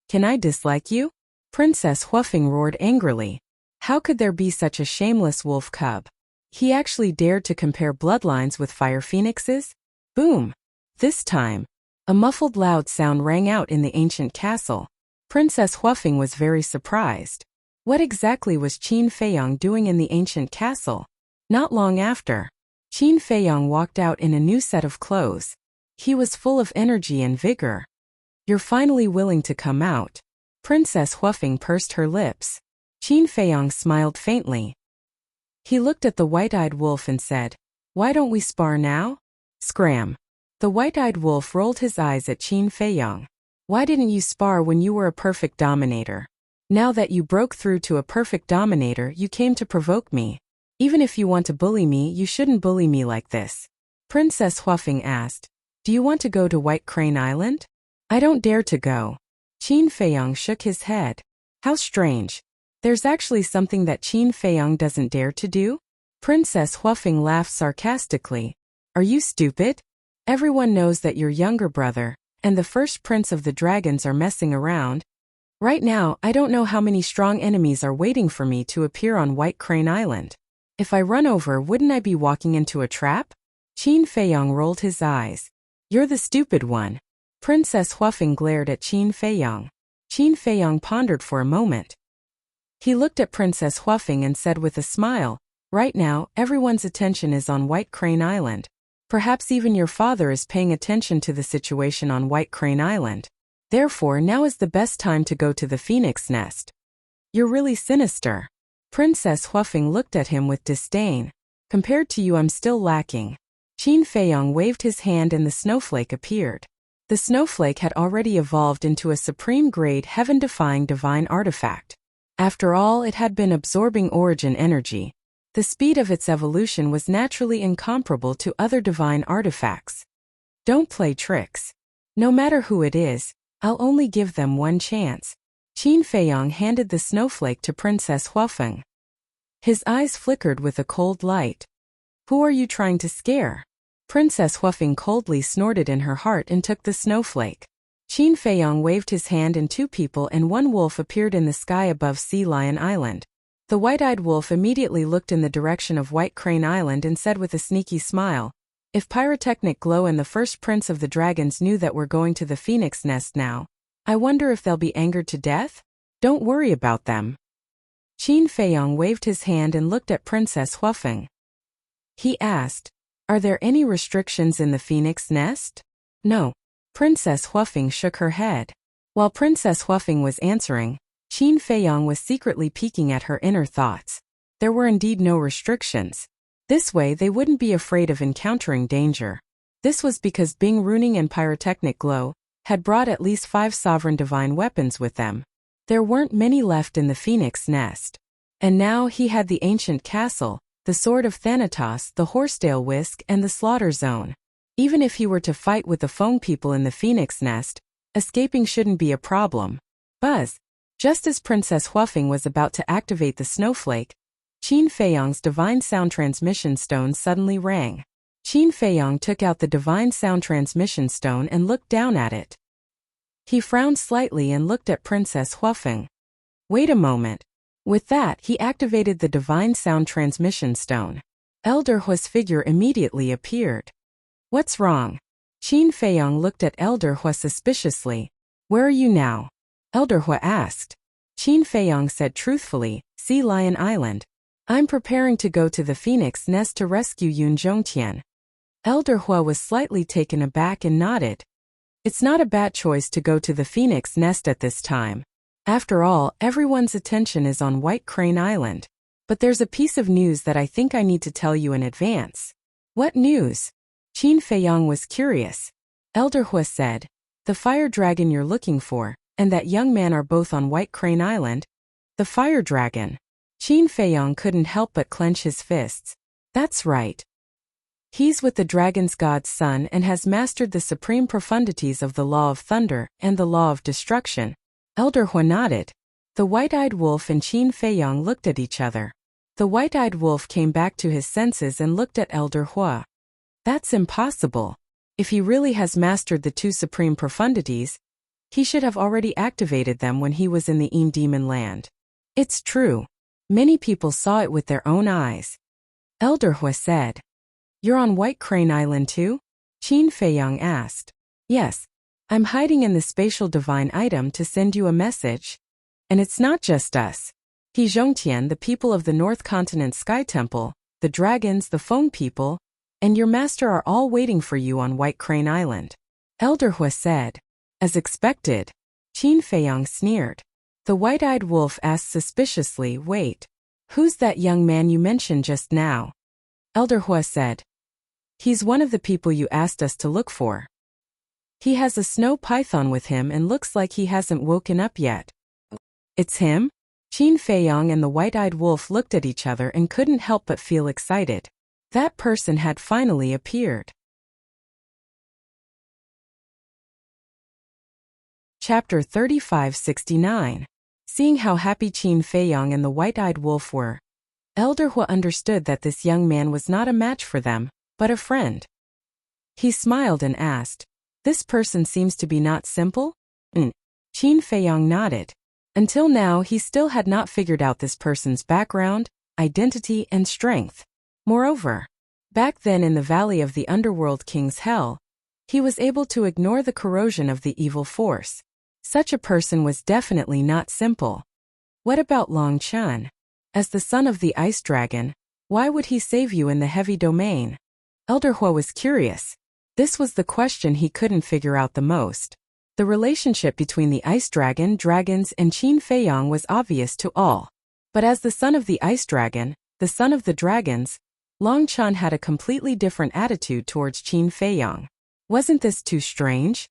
"Can I dislike you?" Princess Huafeng roared angrily. How could there be such a shameless wolf cub? He actually dared to compare bloodlines with fire phoenixes? Boom! This time, a muffled loud sound rang out in the ancient castle. Princess Huafeng was very surprised. What exactly was Qin Feiyang doing in the ancient castle? Not long after, Qin Feiyang walked out in a new set of clothes. He was full of energy and vigor. "You're finally willing to come out." Princess Huafeng pursed her lips. Qin Feiyang smiled faintly. He looked at the white-eyed wolf and said, "Why don't we spar now?" Scram. The white-eyed wolf rolled his eyes at Qin Feiyang. "Why didn't you spar when you were a perfect dominator? Now that you broke through to a perfect dominator, you came to provoke me. Even if you want to bully me, you shouldn't bully me like this." Princess Huafeng asked, "Do you want to go to White Crane Island?" "I don't dare to go." Qin Feiyang shook his head. How strange. There's actually something that Qin Feiyang doesn't dare to do? Princess Huafeng laughed sarcastically. "Are you stupid? Everyone knows that your younger brother and the first prince of the dragons are messing around. Right now, I don't know how many strong enemies are waiting for me to appear on White Crane Island. If I run over, wouldn't I be walking into a trap?" Qin Feiyang rolled his eyes. "You're the stupid one." Princess Huafeng glared at Qin Feiyang. Qin Feiyang pondered for a moment. He looked at Princess Huafeng and said with a smile, "Right now, everyone's attention is on White Crane Island. Perhaps even your father is paying attention to the situation on White Crane Island. Therefore, now is the best time to go to the phoenix nest." "You're really sinister." Princess Huafeng looked at him with disdain. "Compared to you, I'm still lacking." Qin Feiyang waved his hand and the snowflake appeared. The snowflake had already evolved into a supreme-grade heaven-defying divine artifact. After all, it had been absorbing origin energy. The speed of its evolution was naturally incomparable to other divine artifacts. "Don't play tricks. No matter who it is, I'll only give them one chance." Qin Feiyang handed the snowflake to Princess Huafeng. His eyes flickered with a cold light. "Who are you trying to scare?" Princess Huafeng coldly snorted in her heart and took the snowflake. Qin Feiyang waved his hand and two people and one wolf appeared in the sky above Sea Lion Island. The white-eyed wolf immediately looked in the direction of White Crane Island and said with a sneaky smile, "If Pyrotechnic Glow and the first prince of the dragons knew that we're going to the phoenix nest now, I wonder if they'll be angered to death? Don't worry about them." Qin Feiyang waved his hand and looked at Princess Huafeng. He asked, "Are there any restrictions in the phoenix nest?" "No. Princess Huafeng shook her head. While Princess Huafeng was answering, Qin Feiyang was secretly peeking at her inner thoughts. There were indeed no restrictions. This way they wouldn't be afraid of encountering danger. This was because Bing Runing and Pyrotechnic Glow had brought at least 5 sovereign divine weapons with them. There weren't many left in the Phoenix Nest. And now he had the Ancient Castle, the Sword of Thanatos, the Horsetail Whisk, and the Slaughter Zone. Even if he were to fight with the Feng people in the Phoenix Nest, escaping shouldn't be a problem. Buzz! Just as Princess Huafeng was about to activate the snowflake, Qin Feiyang's Divine Sound Transmission Stone suddenly rang. Qin Feiyang took out the Divine Sound Transmission Stone and looked down at it. He frowned slightly and looked at Princess Huafeng. Wait a moment. With that, he activated the Divine Sound Transmission Stone. Elder Hua's figure immediately appeared. What's wrong? Qin Feiyang looked at Elder Hua suspiciously. Where are you now? Elder Hua asked. Qin Feiyang said truthfully, Sea Lion Island. I'm preparing to go to the Phoenix Nest to rescue Yun Zhongtian. Elder Hua was slightly taken aback and nodded. It's not a bad choice to go to the Phoenix Nest at this time. After all, everyone's attention is on White Crane Island. But there's a piece of news that I think I need to tell you in advance. What news? Qin Feiyang was curious. Elder Hua said, the fire dragon you're looking for, and that young man are both on White Crane Island. The fire dragon. Qin Feiyang couldn't help but clench his fists. That's right. He's with the dragon's god's son and has mastered the supreme profundities of the law of thunder and the law of destruction. Elder Hua nodded. The white-eyed wolf and Qin Feiyang looked at each other. The white-eyed wolf came back to his senses and looked at Elder Hua. That's impossible. If he really has mastered the 2 supreme profundities, he should have already activated them when he was in the Demon Land. It's true. Many people saw it with their own eyes. Elder Hua said. You're on White Crane Island too? Qin Feiyang asked. Yes. I'm hiding in the spatial divine item to send you a message. And it's not just us. He Zhongtian, the people of the North Continent Sky Temple, the dragons, the Feng people, and your master are all waiting for you on White Crane Island. Elder Hua said. As expected. Qin Feiyang sneered. The white-eyed wolf asked suspiciously, wait. Who's that young man you mentioned just now? Elder Hua said. He's one of the people you asked us to look for. He has a snow python with him and looks like he hasn't woken up yet. It's him? Qin Feiyang and the white-eyed wolf looked at each other and couldn't help but feel excited. That person had finally appeared. Chapter 3569. Seeing how happy Qin Feiyang and the white-eyed wolf were, Elder Hua understood that this young man was not a match for them, but a friend. He smiled and asked, this person seems to be not simple? Qin Feiyang nodded. Until now he still had not figured out this person's background, identity, and strength. Moreover, back then in the Valley of the Underworld King's Hell, he was able to ignore the corrosion of the evil force. Such a person was definitely not simple. What about Long Chun? As the son of the Ice Dragon, why would he save you in the heavy domain? Elder Hua was curious. This was the question he couldn't figure out the most. The relationship between the Ice Dragon, dragons, and Qin Feiyang was obvious to all. But as the son of the Ice Dragon, the son of the dragons, Long Chun had a completely different attitude towards Qin Feiyang. Wasn't this too strange?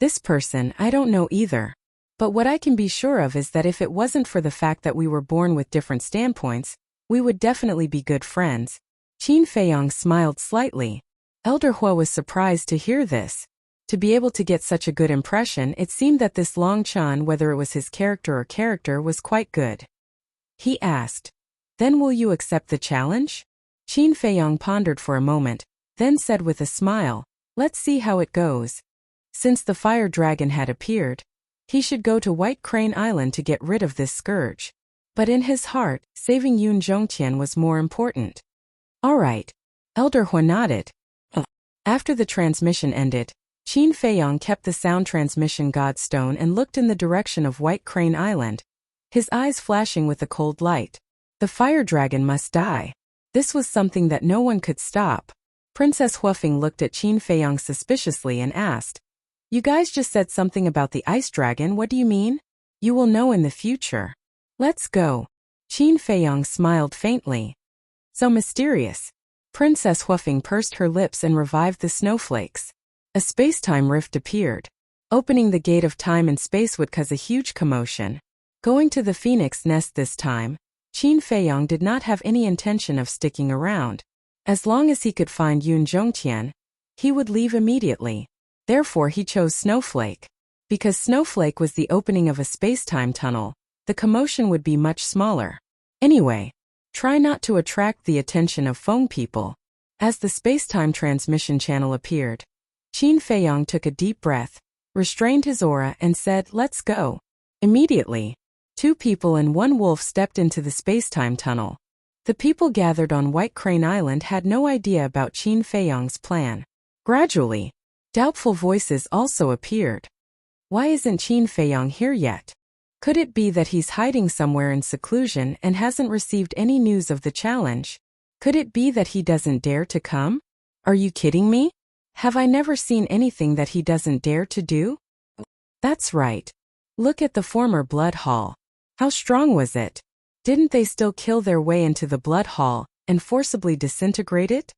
This person, I don't know either. But what I can be sure of is that if it wasn't for the fact that we were born with different standpoints, we would definitely be good friends. Qin Feiyang smiled slightly. Elder Hua was surprised to hear this. To be able to get such a good impression, it seemed that this Long Chun, whether it was his character, was quite good. He asked, then will you accept the challenge? Qin Feiyang pondered for a moment, then said with a smile, let's see how it goes. Since the fire dragon had appeared, he should go to White Crane Island to get rid of this scourge. But in his heart, saving Yun Zhongtian was more important. All right. Elder Hua nodded. After the transmission ended, Qin Feiyang kept the sound transmission godstone and looked in the direction of White Crane Island, his eyes flashing with a cold light. The fire dragon must die. This was something that no one could stop. Princess Huafeng looked at Qin Feiyang suspiciously and asked, You guys just said something about the ice dragon, what do you mean? You will know in the future. Let's go. Qin Feiyong smiled faintly. So mysterious. Princess Huafeng pursed her lips and revived the snowflakes. A space-time rift appeared. Opening the gate of time and space would cause a huge commotion. Going to the phoenix nest this time, Qin Feiyong did not have any intention of sticking around. As long as he could find Yun Zhongtian, he would leave immediately. Therefore he chose Snowflake. Because Snowflake was the opening of a space-time tunnel, the commotion would be much smaller. Anyway, try not to attract the attention of phone people. As the space-time transmission channel appeared, Qin Feiyong took a deep breath, restrained his aura and said, "Let's go." Immediately, 2 people and 1 wolf stepped into the space-time tunnel. The people gathered on White Crane Island had no idea about Qin Feiyong's plan. Gradually, doubtful voices also appeared. Why isn't Qin Feiyong here yet? Could it be that he's hiding somewhere in seclusion and hasn't received any news of the challenge? Could it be that he doesn't dare to come? Are you kidding me? Have I never seen anything that he doesn't dare to do? That's right. Look at the former Blood Hall. How strong was it? Didn't they still kill their way into the Blood Hall and forcibly disintegrate it?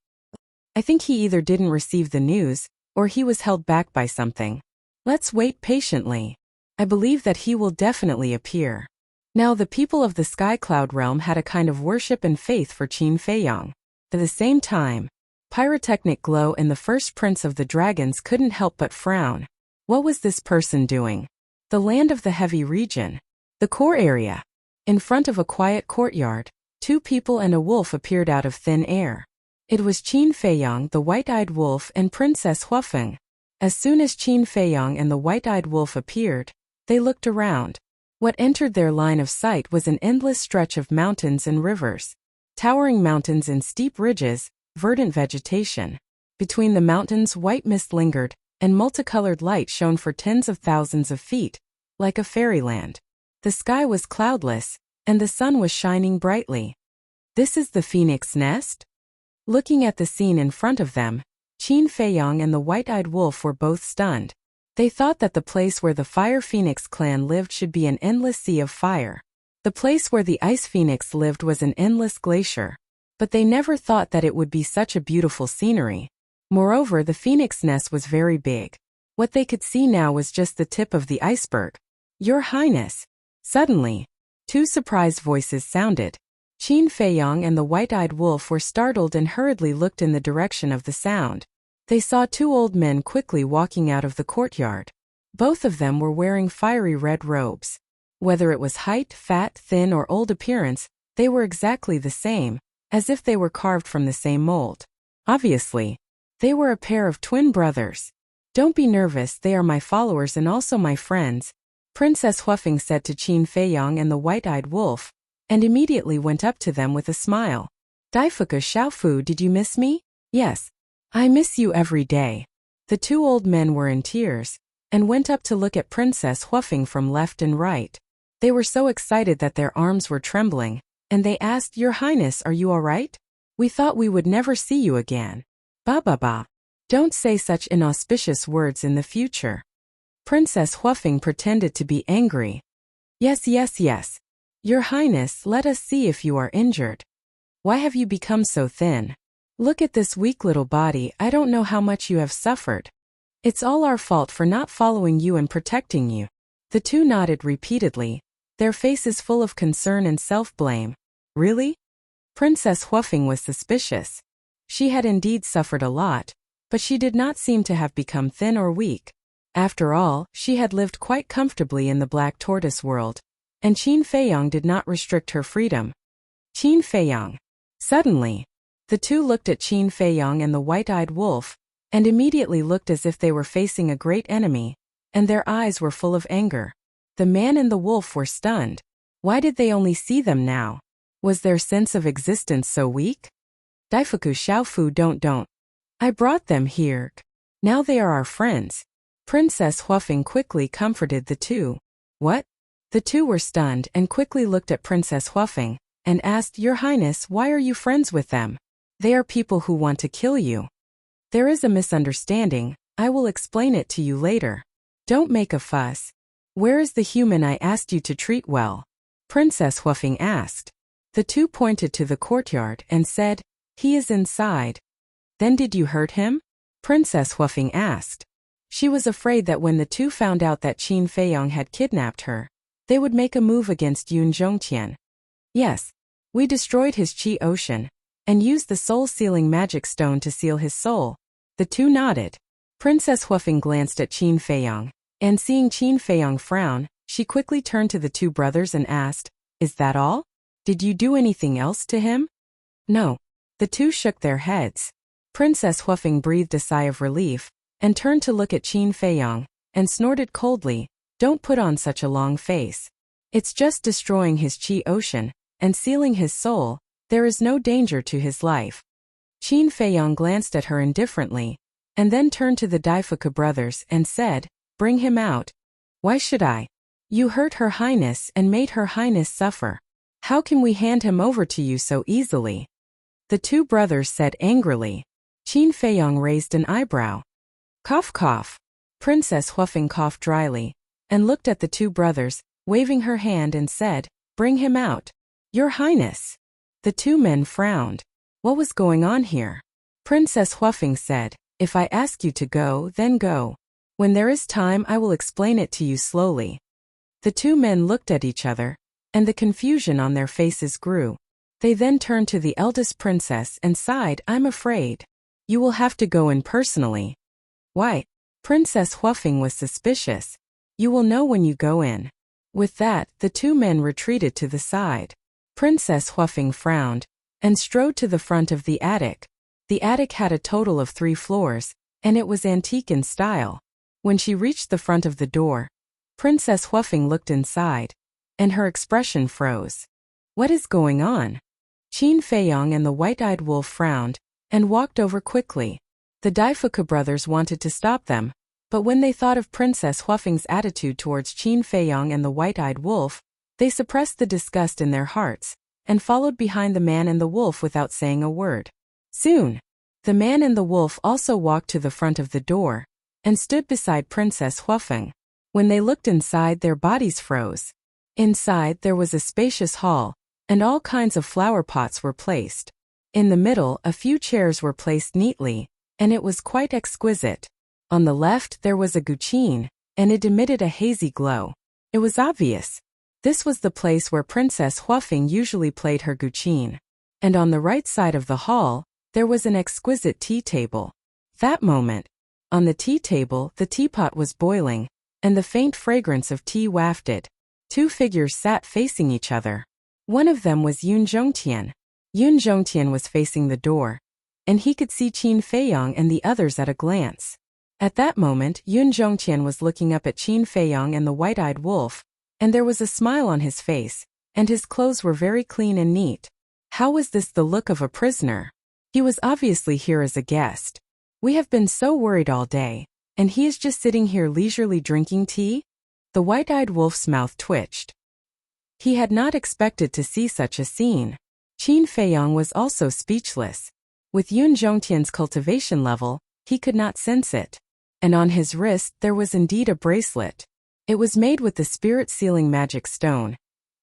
I think he either didn't receive the news, or he was held back by something. Let's wait patiently. I believe that he will definitely appear. Now the people of the Sky Cloud realm had a kind of worship and faith for Qin Feiyong. At the same time, Pyrotechnic Glow and the first prince of the dragons couldn't help but frown. What was this person doing? The land of the heavy region. The core area. In front of a quiet courtyard, 2 people and a wolf appeared out of thin air. It was Qin Feiyong, the white-eyed wolf, and Princess Huafeng. As soon as Qin Feiyong and the white-eyed wolf appeared, they looked around. What entered their line of sight was an endless stretch of mountains and rivers. Towering mountains and steep ridges, verdant vegetation. Between the mountains white mist lingered, and multicolored light shone for tens of thousands of feet, like a fairyland. The sky was cloudless, and the sun was shining brightly. This is the phoenix nest? Looking at the scene in front of them, Qin Feiyong and the white-eyed wolf were both stunned. They thought that the place where the Fire Phoenix clan lived should be an endless sea of fire. The place where the Ice Phoenix lived was an endless glacier. But they never thought that it would be such a beautiful scenery. Moreover, the phoenix nest was very big. What they could see now was just the tip of the iceberg. Your Highness. Suddenly, 2 surprised voices sounded. Qin Feiyong and the white-eyed wolf were startled and hurriedly looked in the direction of the sound. They saw 2 old men quickly walking out of the courtyard. Both of them were wearing fiery red robes. Whether it was height, fat, thin or old appearance, they were exactly the same, as if they were carved from the same mold. Obviously, they were a pair of twin brothers. Don't be nervous, they are my followers and also my friends, Princess Huafeng said to Qin Feiyong and the white-eyed wolf, and immediately went up to them with a smile. Daifuka Xiaofu, did you miss me? Yes. I miss you every day. The 2 old men were in tears, and went up to look at Princess Huafeng from left and right. They were so excited that their arms were trembling, and they asked, Your Highness, are you all right? We thought we would never see you again. Ba. Don't say such inauspicious words in the future. Princess Huafeng pretended to be angry. Yes. Your Highness, let us see if you are injured. Why have you become so thin? Look at this weak little body, I don't know how much you have suffered. It's all our fault for not following you and protecting you. The 2 nodded repeatedly, their faces full of concern and self-blame. Really? Princess Huafeng was suspicious. She had indeed suffered a lot, but she did not seem to have become thin or weak. After all, she had lived quite comfortably in the Black Tortoise world, and Qin Feiyong did not restrict her freedom. Qin Feiyong. Suddenly, the 2 looked at Qin Feiyong and the white-eyed wolf, and immediately looked as if they were facing a great enemy, and their eyes were full of anger. The man and the wolf were stunned. Why did they only see them now? Was their sense of existence so weak? Daifuku Xiaofu, don't. I brought them here. Now they are our friends. Princess Huafeng quickly comforted the 2. What? The 2 were stunned and quickly looked at Princess Huafeng, and asked, Your Highness, why are you friends with them? They are people who want to kill you. There is a misunderstanding, I will explain it to you later. Don't make a fuss. Where is the human I asked you to treat well? Princess Huafeng asked. The two pointed to the courtyard and said, he is inside. Then did you hurt him? Princess Huafeng asked. She was afraid that when the two found out that Qin Feiyong had kidnapped her, they would make a move against Yun Zhongtian. Yes, we destroyed his Qi Ocean, and used the soul-sealing magic stone to seal his soul. The two nodded. Princess Huafeng glanced at Qin Feiyong, and seeing Qin Feiyong frown, she quickly turned to the two brothers and asked, is that all? Did you do anything else to him? No. The two shook their heads. Princess Huafeng breathed a sigh of relief, and turned to look at Qin Feiyong, and snorted coldly, don't put on such a long face. It's just destroying his Qi Ocean, and sealing his soul, there is no danger to his life. Qin Feiyong glanced at her indifferently, and then turned to the Daifuka brothers and said, bring him out. Why should I? You hurt Her Highness and made Her Highness suffer. How can we hand him over to you so easily? The two brothers said angrily. Qin Feiyong raised an eyebrow. Cough cough. Princess Huafeng coughed dryly, and looked at the two brothers, waving her hand and said, bring him out. Your Highness. The two men frowned. What was going on here? Princess Huafeng said, if I ask you to go, then go. When there is time I will explain it to you slowly. The two men looked at each other, and the confusion on their faces grew. They then turned to the eldest princess and sighed, I'm afraid. You will have to go in personally. Why? Princess Huafeng was suspicious. You will know when you go in. With that, the two men retreated to the side. Princess Huafeng frowned, and strode to the front of the attic. The attic had a total of 3 floors, and it was antique in style. When she reached the front of the door, Princess Huafeng looked inside, and her expression froze. What is going on? Qin Feiyong and the white-eyed wolf frowned, and walked over quickly. The Daifuka brothers wanted to stop them, but when they thought of Princess Huafeng's attitude towards Qin Feiyong and the white-eyed wolf, they suppressed the disgust in their hearts, and followed behind the man and the wolf without saying a word. Soon, the man and the wolf also walked to the front of the door, and stood beside Princess Huafeng. When they looked inside, their bodies froze. Inside there was a spacious hall, and all kinds of flower pots were placed. In the middle, a few chairs were placed neatly, and it was quite exquisite. On the left there was a guqin, and it emitted a hazy glow. It was obvious. This was the place where Princess Huafeng usually played her guqin. And on the right side of the hall, there was an exquisite tea table. That moment, on the tea table the teapot was boiling, and the faint fragrance of tea wafted. 2 figures sat facing each other. One of them was Yun Zhongtian. Yun Zhongtian was facing the door, and he could see Qin Feiyong and the others at a glance. At that moment, Yun Zhongtian was looking up at Qin Feiyong and the white-eyed wolf, and there was a smile on his face, and his clothes were very clean and neat. How was this the look of a prisoner? He was obviously here as a guest. We have been so worried all day, and he is just sitting here leisurely drinking tea? The white-eyed wolf's mouth twitched. He had not expected to see such a scene. Qin Feiyong was also speechless. With Yun Zhongtian's cultivation level, he could not sense it. And on his wrist there was indeed a bracelet. It was made with the spirit-sealing magic stone,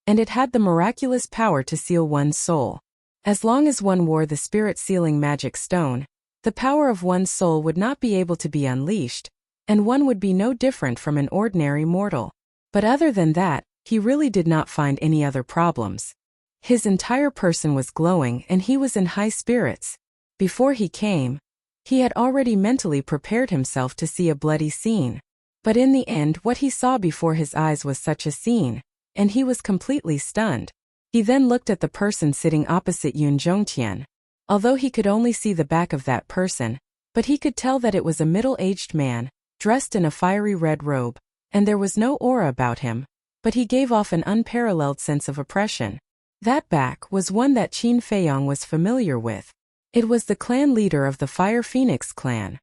and it had the miraculous power to seal one's soul. As long as one wore the spirit-sealing magic stone, the power of one's soul would not be able to be unleashed, and one would be no different from an ordinary mortal. But other than that, he really did not find any other problems. His entire person was glowing and he was in high spirits. Before he came, he had already mentally prepared himself to see a bloody scene. But in the end what he saw before his eyes was such a scene, and he was completely stunned. He then looked at the person sitting opposite Yun Zhongtian. Although he could only see the back of that person, but he could tell that it was a middle-aged man, dressed in a fiery red robe, and there was no aura about him, but he gave off an unparalleled sense of oppression. That back was one that Qin Feiyong was familiar with. It was the clan leader of the Fire Phoenix clan.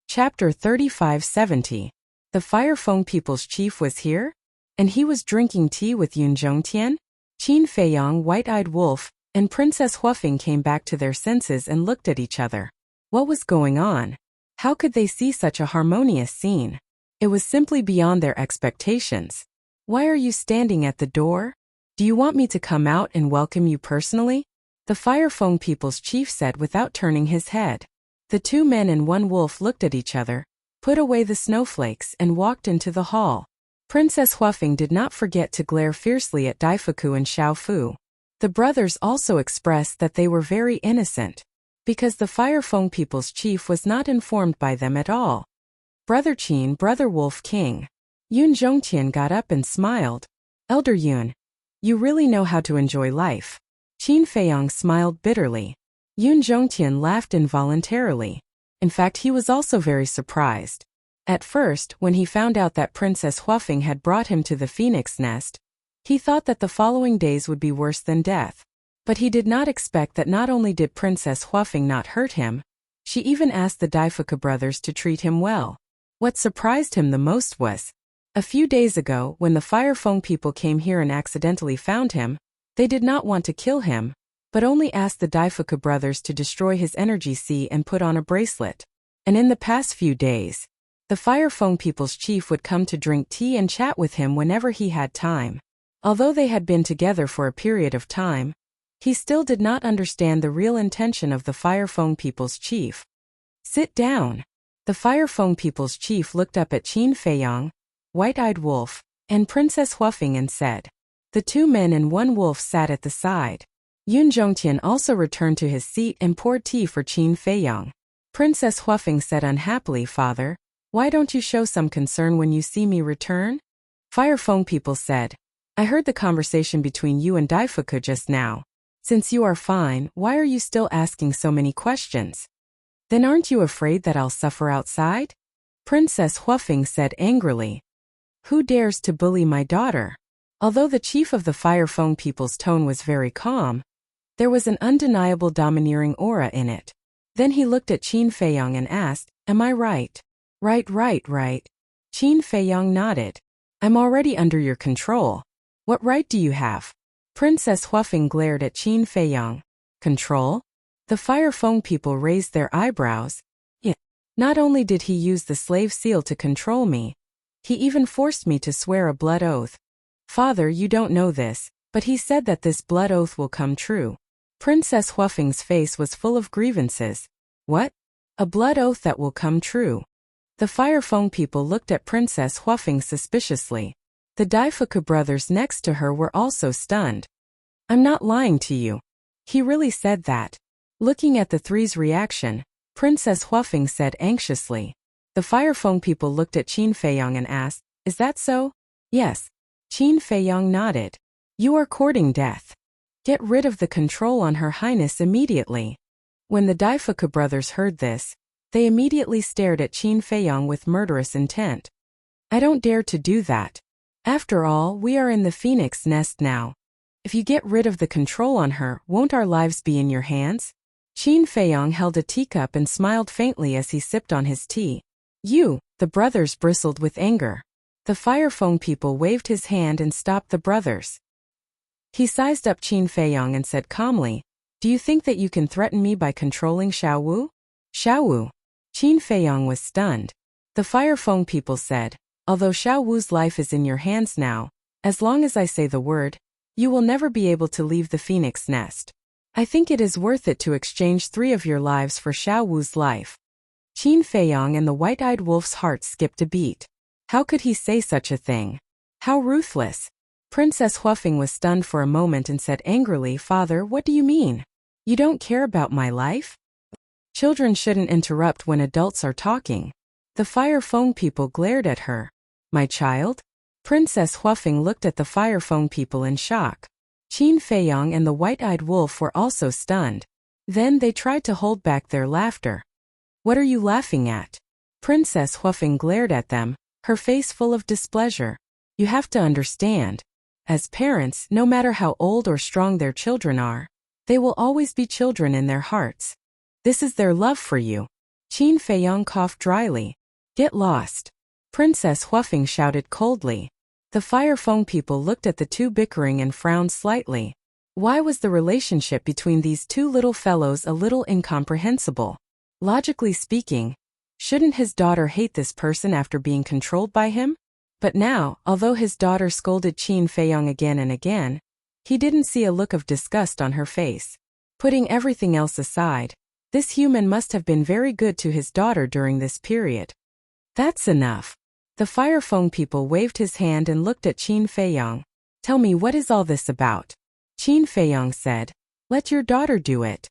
Chapter 3570. The Fire Feng people's chief was here? And he was drinking tea with Yun Zhongtian? Qin Feiyong, white-eyed wolf, and Princess Huafing came back to their senses and looked at each other. What was going on? How could they see such a harmonious scene? It was simply beyond their expectations. Why are you standing at the door? Do you want me to come out and welcome you personally? The Firefong people's chief said without turning his head. The two men and one wolf looked at each other, put away the snowflakes and walked into the hall. Princess Huafing did not forget to glare fiercely at Daifuku and Xiaofu. The brothers also expressed that they were very innocent, because the Firefong people's chief was not informed by them at all. Brother Qin, Brother Wolf King. Yun Zhongtian got up and smiled. Elder Yun, you really know how to enjoy life. Qin Feiyong smiled bitterly. Yun Zhongtian laughed involuntarily. In fact, he was also very surprised. At first, when he found out that Princess Huafing had brought him to the phoenix nest, he thought that the following days would be worse than death. But he did not expect that not only did Princess Huafing not hurt him, she even asked the Daifuka brothers to treat him well. What surprised him the most was, a few days ago, when the Firefong people came here and accidentally found him, they did not want to kill him, but only asked the Daifuka brothers to destroy his energy sea and put on a bracelet. And in the past few days, the Firefong people's chief would come to drink tea and chat with him whenever he had time. Although they had been together for a period of time, he still did not understand the real intention of the Firefong people's chief. Sit down. The Firefong people's chief looked up at Qin Feiyong, White-Eyed Wolf, and Princess Huafing and said. The two men and one wolf sat at the side. Yun Zhongtian also returned to his seat and poured tea for Qin Feiyong. Princess Huafing said unhappily, Father, why don't you show some concern when you see me return? Firefong people said, I heard the conversation between you and Daifuka just now. Since you are fine, why are you still asking so many questions? Then aren't you afraid that I'll suffer outside? Princess Huafing said angrily. Who dares to bully my daughter? Although the chief of the Firefong people's tone was very calm, there was an undeniable domineering aura in it. Then he looked at Qin Feiyong and asked, Am I right? Right. Qin Feiyong nodded. I'm already under your control. What right do you have? Princess Huafing glared at Qin Feiyong. Control? The Firefong people raised their eyebrows. Yeah. Not only did he use the slave seal to control me, he even forced me to swear a blood oath. Father, you don't know this, but he said that this blood oath will come true. Princess Huafing's face was full of grievances. What? A blood oath that will come true. The Firefong people looked at Princess Huafing suspiciously. The Daifuka brothers next to her were also stunned. I'm not lying to you. He really said that. Looking at the three's reaction, Princess Huafing said anxiously. The Firefong people looked at Qin Feiyong and asked, Is that so? Yes. Qin Feiyong nodded. You are courting death. Get rid of the control on Her Highness immediately. When the Daifuka brothers heard this, they immediately stared at Qin Feiyong with murderous intent. I don't dare to do that. After all, we are in the phoenix nest now. If you get rid of the control on her, won't our lives be in your hands? Qin Feiyong held a teacup and smiled faintly as he sipped on his tea. You, the brothers bristled with anger. The Firefong people waved his hand and stopped the brothers. He sized up Qin Feiyong and said calmly, Do you think that you can threaten me by controlling Xiaowu? Xiaowu. Qin Feiyong was stunned. The Firefong people said, Although Xiaowu's life is in your hands now, as long as I say the word, you will never be able to leave the phoenix nest. I think it is worth it to exchange 3 of your lives for Xiaowu's life. Qin Feiyong and the White-Eyed Wolf's heart skipped a beat. How could he say such a thing? How ruthless! Princess Huafing was stunned for a moment and said angrily, Father, what do you mean? You don't care about my life? Children shouldn't interrupt when adults are talking. The Firefong people glared at her. My child? Princess Huafing looked at the Firefong people in shock. Qin Feiyong and the White-Eyed Wolf were also stunned. Then they tried to hold back their laughter. What are you laughing at? Princess Huafing glared at them, her face full of displeasure. You have to understand. As parents, no matter how old or strong their children are, they will always be children in their hearts. This is their love for you. Qin Feiyong coughed dryly. Get lost. Princess Huafing shouted coldly. The Firefong people looked at the two bickering and frowned slightly. Why was the relationship between these two little fellows a little incomprehensible? Logically speaking, shouldn't his daughter hate this person after being controlled by him? But now, although his daughter scolded Qin Feiyong again and again, he didn't see a look of disgust on her face. Putting everything else aside, this human must have been very good to his daughter during this period. That's enough. The Fire Feng people waved his hand and looked at Qin Feiyong. Tell me, what is all this about? Qin Feiyong said, let your daughter do it.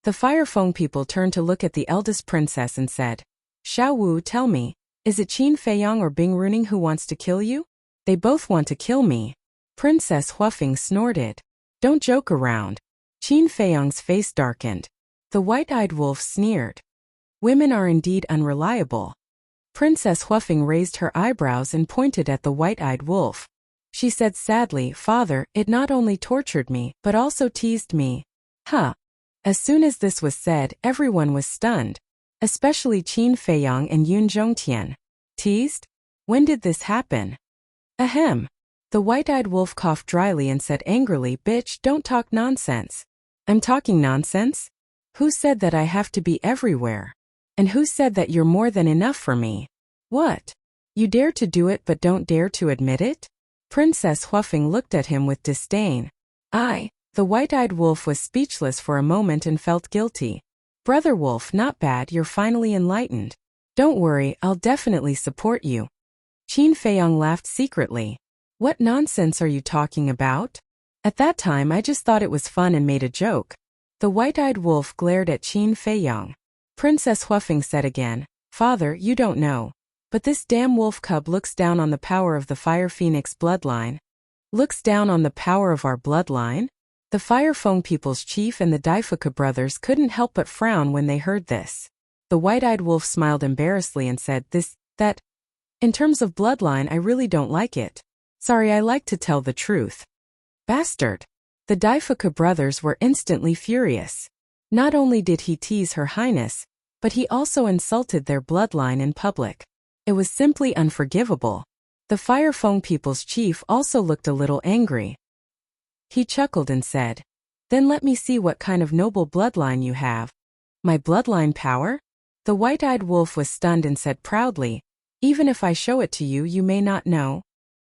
The Fire Feng people turned to look at the eldest princess and said, Xiao Wu, tell me, is it Qin Feiyong or Bing Runing who wants to kill you? They both want to kill me. Princess Huafeng snorted. Don't joke around. Qin Feiyong's face darkened. The white-eyed wolf sneered. Women are indeed unreliable. Princess Huafeng raised her eyebrows and pointed at the white-eyed wolf. She said sadly, Father, it not only tortured me, but also teased me. Huh. As soon as this was said, everyone was stunned. Especially Qin Feiyong and Yun Zhongtian. Teased? When did this happen? Ahem. The white-eyed wolf coughed dryly and said angrily, Bitch, don't talk nonsense. I'm talking nonsense? Who said that I have to be everywhere? And who said that you're more than enough for me? What? You dare to do it but don't dare to admit it? Princess Huafeng looked at him with disdain. The white-eyed wolf was speechless for a moment and felt guilty. Brother Wolf, not bad, you're finally enlightened. Don't worry, I'll definitely support you. Qin Feiyong laughed secretly. What nonsense are you talking about? At that time I just thought it was fun and made a joke. The white-eyed wolf glared at Qin Feiyong. Princess Huafeng said again, Father, you don't know. But this damn wolf cub looks down on the power of the Fire Phoenix bloodline. Looks down on the power of our bloodline? The Fire Feng people's chief and the Daifuka brothers couldn't help but frown when they heard this. The white-eyed wolf smiled embarrassedly and said, that. In terms of bloodline, I really don't like it. Sorry, I like to tell the truth. Bastard. The Daifuka brothers were instantly furious. Not only did he tease Her Highness, but he also insulted their bloodline in public. It was simply unforgivable. The Fire Feng people's chief also looked a little angry. He chuckled and said, Then let me see what kind of noble bloodline you have. My bloodline power? The white-eyed wolf was stunned and said proudly, Even if I show it to you, you may not know.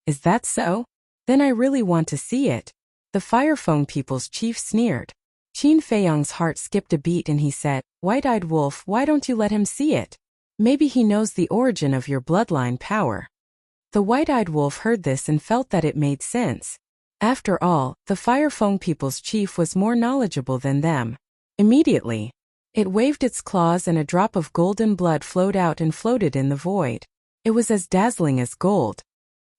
Is that so? Then I really want to see it. The Fire Feng people's chief sneered. Qin Feiyong's heart skipped a beat and he said, White-eyed wolf, why don't you let him see it? Maybe he knows the origin of your bloodline power. The white-eyed wolf heard this and felt that it made sense. After all, the Fire Feng people's chief was more knowledgeable than them. Immediately, it waved its claws and a drop of golden blood flowed out and floated in the void. It was as dazzling as gold.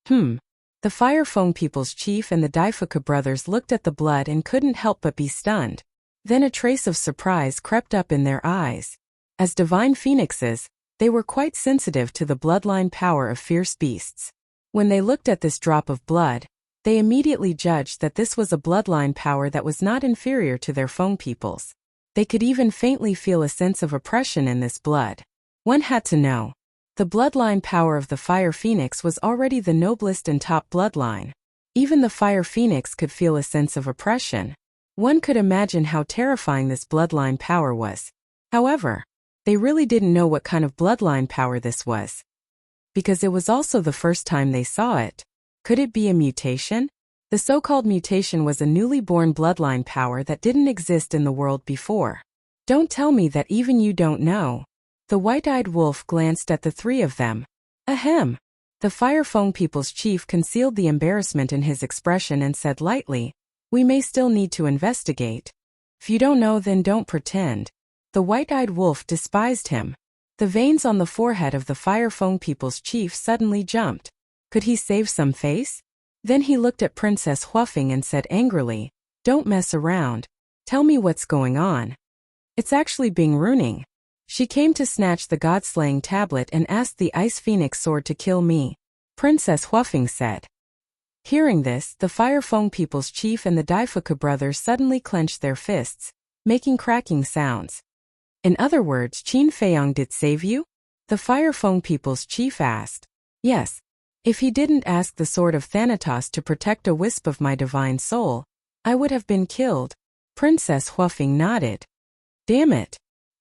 The Fire Feng people's chief and the Daifuka brothers looked at the blood and couldn't help but be stunned. Then a trace of surprise crept up in their eyes. As divine phoenixes, they were quite sensitive to the bloodline power of fierce beasts. When they looked at this drop of blood, they immediately judged that this was a bloodline power that was not inferior to their Feng peoples. They could even faintly feel a sense of oppression in this blood. One had to know. The bloodline power of the Fire Phoenix was already the noblest and top bloodline. Even the Fire Phoenix could feel a sense of oppression. One could imagine how terrifying this bloodline power was. However, they really didn't know what kind of bloodline power this was. Because it was also the first time they saw it. Could it be a mutation? The so-called mutation was a newly born bloodline power that didn't exist in the world before. Don't tell me that even you don't know. The white-eyed wolf glanced at the three of them. Ahem. The Fire Feng people's chief concealed the embarrassment in his expression and said lightly, We may still need to investigate. If you don't know, then don't pretend. The white-eyed wolf despised him. The veins on the forehead of the Fire Feng people's chief suddenly jumped. Could he save some face? Then he looked at Princess Huafeng and said angrily, Don't mess around. Tell me what's going on. It's actually Bing Runing. She came to snatch the god-slaying tablet and asked the Ice Phoenix sword to kill me, Princess Huafeng said. Hearing this, the Fire Feng people's chief and the Daifuka brothers suddenly clenched their fists, making cracking sounds. In other words, Qin Feiyong did save you? The Fire Feng people's chief asked. Yes. If he didn't ask the sword of Thanatos to protect a wisp of my divine soul, I would have been killed. Princess Huafeng nodded. Damn it.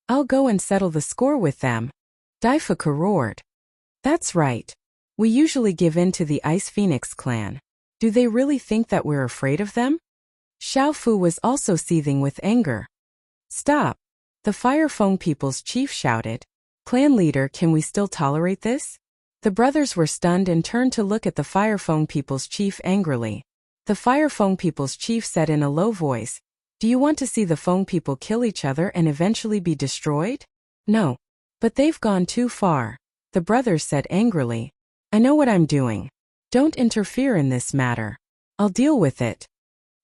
I'll go and settle the score with them. Daifuka roared. That's right. We usually give in to the Ice Phoenix clan. Do they really think that we're afraid of them? Xiaofu was also seething with anger. Stop. The Fire Feng people's chief shouted. Clan leader, can we still tolerate this? The brothers were stunned and turned to look at the Fire Feng people's chief angrily. The Fire Feng people's chief said in a low voice, do you want to see the Feng people kill each other and eventually be destroyed? No. But they've gone too far. The brothers said angrily. I know what I'm doing. Don't interfere in this matter. I'll deal with it.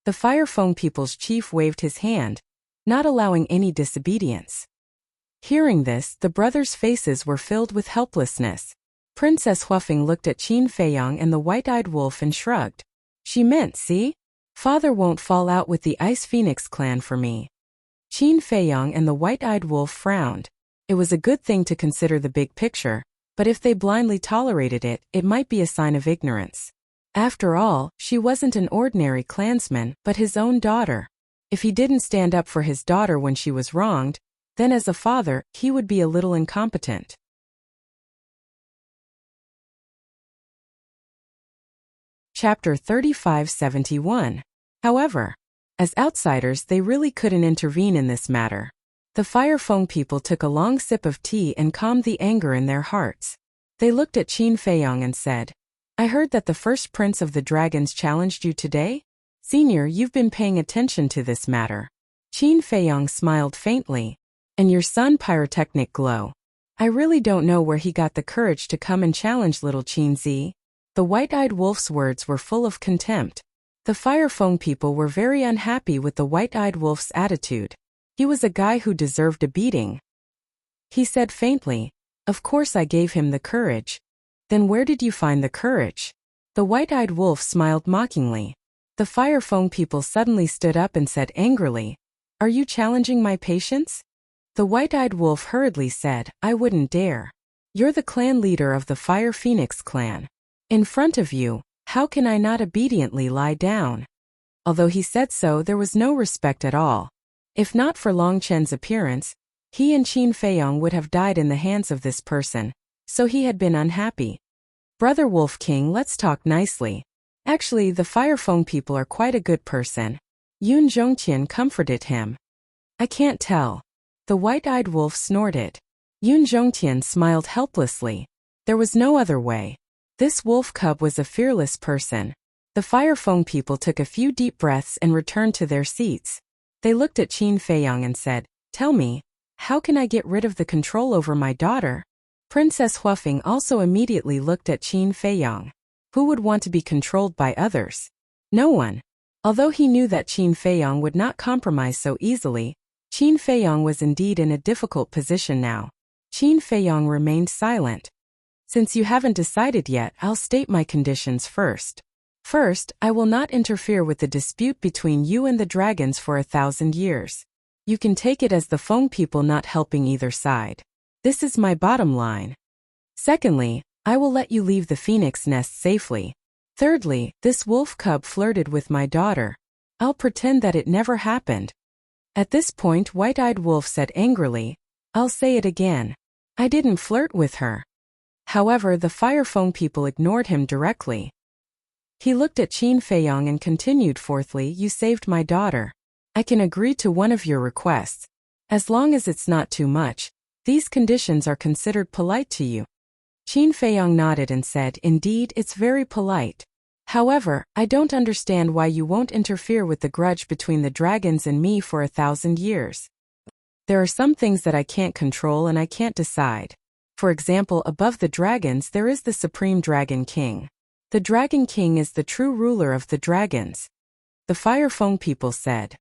The Fire Feng people's chief waved his hand, not allowing any disobedience. Hearing this, the brothers' faces were filled with helplessness. Princess Huafeng looked at Qin Feiyang and the white-eyed wolf and shrugged. She meant, see? Father won't fall out with the Ice Phoenix clan for me. Qin Feiyang and the white-eyed wolf frowned. It was a good thing to consider the big picture, but if they blindly tolerated it, it might be a sign of ignorance. After all, she wasn't an ordinary clansman, but his own daughter. If he didn't stand up for his daughter when she was wronged, then as a father, he would be a little incompetent. Chapter 3571. However, as outsiders, they really couldn't intervene in this matter. The Fire Feng people took a long sip of tea and calmed the anger in their hearts. They looked at Qin Feiyang and said, I heard that the first prince of the dragons challenged you today? Senior, you've been paying attention to this matter. Qin Feiyang smiled faintly. And your son Pyrotechnic Glow. I really don't know where he got the courage to come and challenge little Qin Zi. The white-eyed wolf's words were full of contempt. The Fire Feng people were very unhappy with the white-eyed wolf's attitude. He was a guy who deserved a beating. He said faintly, Of course I gave him the courage. Then where did you find the courage? The white-eyed wolf smiled mockingly. The Fire Feng people suddenly stood up and said angrily, Are you challenging my patience? The white-eyed wolf hurriedly said, I wouldn't dare. You're the clan leader of the Fire Phoenix clan. In front of you, how can I not obediently lie down? Although he said so, there was no respect at all. If not for Long Chen's appearance, he and Qin Feiyang would have died in the hands of this person, so he had been unhappy. Brother Wolf King, let's talk nicely. Actually, the Fire Feng people are quite a good person. Yun Zhongtian comforted him. I can't tell. The white-eyed wolf snorted. Yun Zhongtian smiled helplessly. There was no other way. This wolf cub was a fearless person. The Fire Feng people took a few deep breaths and returned to their seats. They looked at Qin Feiyang and said, Tell me, how can I get rid of the control over my daughter? Princess Huafeng also immediately looked at Qin Feiyang. Who would want to be controlled by others? No one. Although he knew that Qin Feiyang would not compromise so easily, Qin Feiyang was indeed in a difficult position now. Qin Feiyang remained silent. Since you haven't decided yet, I'll state my conditions first. First, I will not interfere with the dispute between you and the dragons for 1,000 years. You can take it as the Feng people not helping either side. This is my bottom line. Secondly, I will let you leave the phoenix nest safely. Thirdly, this wolf cub flirted with my daughter. I'll pretend that it never happened. At this point, White-Eyed Wolf said angrily, I'll say it again. I didn't flirt with her. However, the Fire Feng people ignored him directly. He looked at Qin Feiyang and continued, fourthly, you saved my daughter. I can agree to one of your requests. As long as it's not too much, these conditions are considered polite to you. Qin Feiyang nodded and said, Indeed, it's very polite. However, I don't understand why you won't interfere with the grudge between the dragons and me for 1,000 years. There are some things that I can't control and I can't decide. For example, above the dragons there is the Supreme Dragon King. The Dragon King is the true ruler of the dragons. The Fire Feng people said.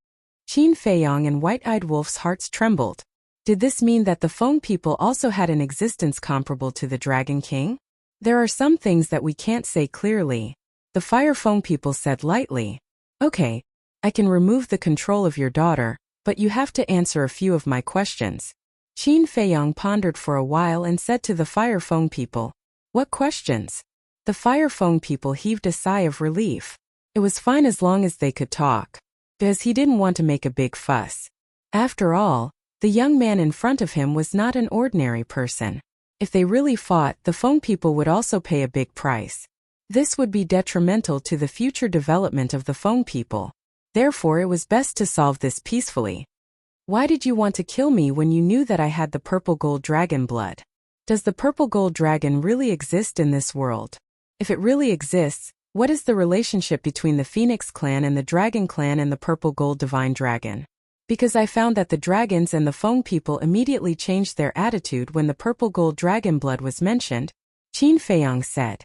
Qin Feiyang and White-Eyed Wolf's hearts trembled. Did this mean that the Feng people also had an existence comparable to the Dragon King? There are some things that we can't say clearly. The Fire Feng people said lightly. Okay, I can remove the control of your daughter, but you have to answer a few of my questions. Qin Feiyang pondered for a while and said to the Fire Feng people, What questions? The Fire Feng people heaved a sigh of relief. It was fine as long as they could talk. because he didn't want to make a big fuss. After all, the young man in front of him was not an ordinary person. If they really fought, the Feng people would also pay a big price. This would be detrimental to the future development of the Feng people. Therefore, it was best to solve this peacefully. Why did you want to kill me when you knew that I had the purple gold dragon blood? Does the purple gold dragon really exist in this world? If it really exists, what is the relationship between the Phoenix clan and the Dragon clan and the purple gold divine dragon? Because I found that the dragons and the Feng people immediately changed their attitude when the purple gold dragon blood was mentioned, Qin Feiyang said.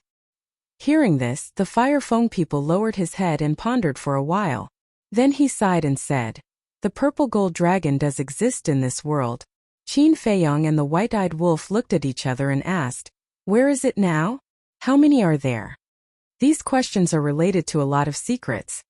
Hearing this, the Fire Feng people lowered his head and pondered for a while. Then he sighed and said, "The purple gold dragon does exist in this world." Qin Feiyang and the white-eyed wolf looked at each other and asked, "Where is it now? How many are there?" These questions are related to a lot of secrets.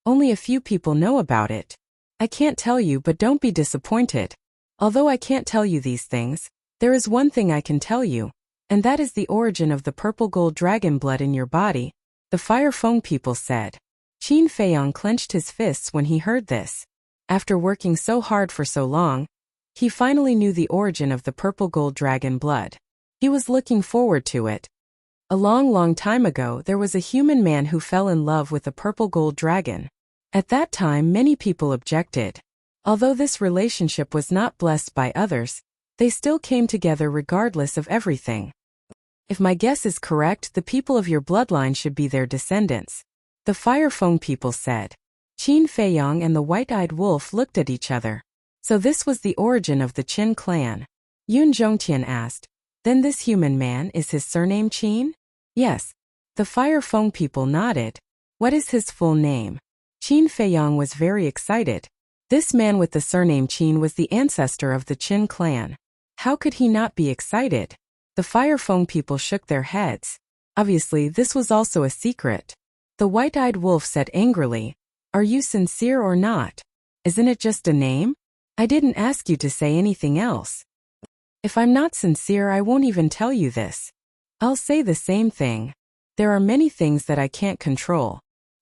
Only a few people know about it. I can't tell you, but don't be disappointed. Although I can't tell you these things, there is one thing I can tell you, and that is the origin of the purple gold dragon blood in your body, the Fire Feng people said. Qin Feiyang clenched his fists when he heard this. After working so hard for so long, he finally knew the origin of the purple gold dragon blood. He was looking forward to it. A long time ago, there was a human man who fell in love with a purple gold dragon. At that time, many people objected. Although this relationship was not blessed by others, they still came together regardless of everything. If my guess is correct, the people of your bloodline should be their descendants, the Fire Feng people said. Qin Feiyang and the white-eyed wolf looked at each other. So this was the origin of the Qin clan? Yun Zhongtian asked. Then this human man, is his surname Qin? Yes. The Fire Feng people nodded. What is his full name? Qin Feiyang was very excited. This man with the surname Qin was the ancestor of the Qin clan. How could he not be excited? The Fire Feng people shook their heads. Obviously, this was also a secret. The white-eyed wolf said angrily, "Are you sincere or not? Isn't it just a name? I didn't ask you to say anything else." If I'm not sincere, I won't even tell you this. I'll say the same thing. There are many things that I can't control.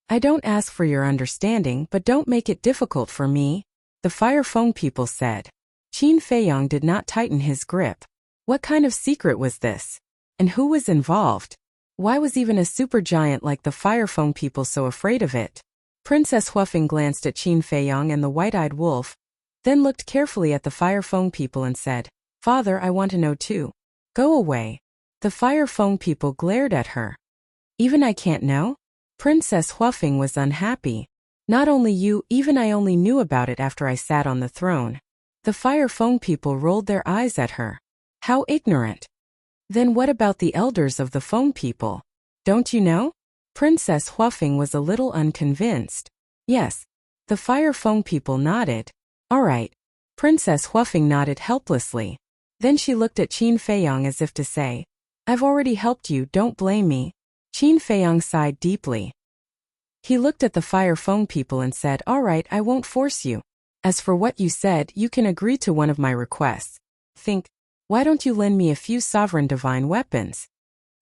I don't ask for your understanding, but don't make it difficult for me, the Fire Feng people said. Qin Feiyang did not tighten his grip. What kind of secret was this? And who was involved? Why was even a supergiant like the Fire Feng people so afraid of it? Princess Huafeng glanced at Qin Feiyang and the white-eyed wolf, then looked carefully at the Fire Feng people and said, "Father, I want to know too." "Go away." The Fire Feng people glared at her. "Even I can't know?" Princess Huafeng was unhappy. "Not only you, even I only knew about it after I sat on the throne." The Fire Feng people rolled their eyes at her. How ignorant. Then what about the elders of the Feng people? Don't you know? Princess Huafeng was a little unconvinced. Yes. The Fire Feng people nodded. All right. Princess Huafeng nodded helplessly. Then she looked at Qin Feiyang as if to say, "I've already helped you, don't blame me." Qin Feiyang sighed deeply. He looked at the Fire Feng people and said, "All right, I won't force you. As for what you said, you can agree to one of my requests. Why don't you lend me a few sovereign divine weapons?"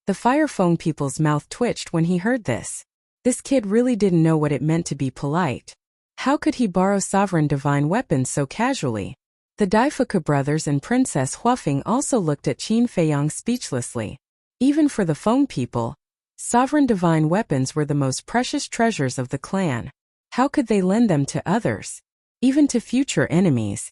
The Fire Feng people's mouth twitched when he heard this. This kid really didn't know what it meant to be polite. How could he borrow sovereign divine weapons so casually? The Daifuke brothers and Princess Huafeng also looked at Qin Feiyang speechlessly. Even for the Feng people, sovereign divine weapons were the most precious treasures of the clan. How could they lend them to others? Even to future enemies?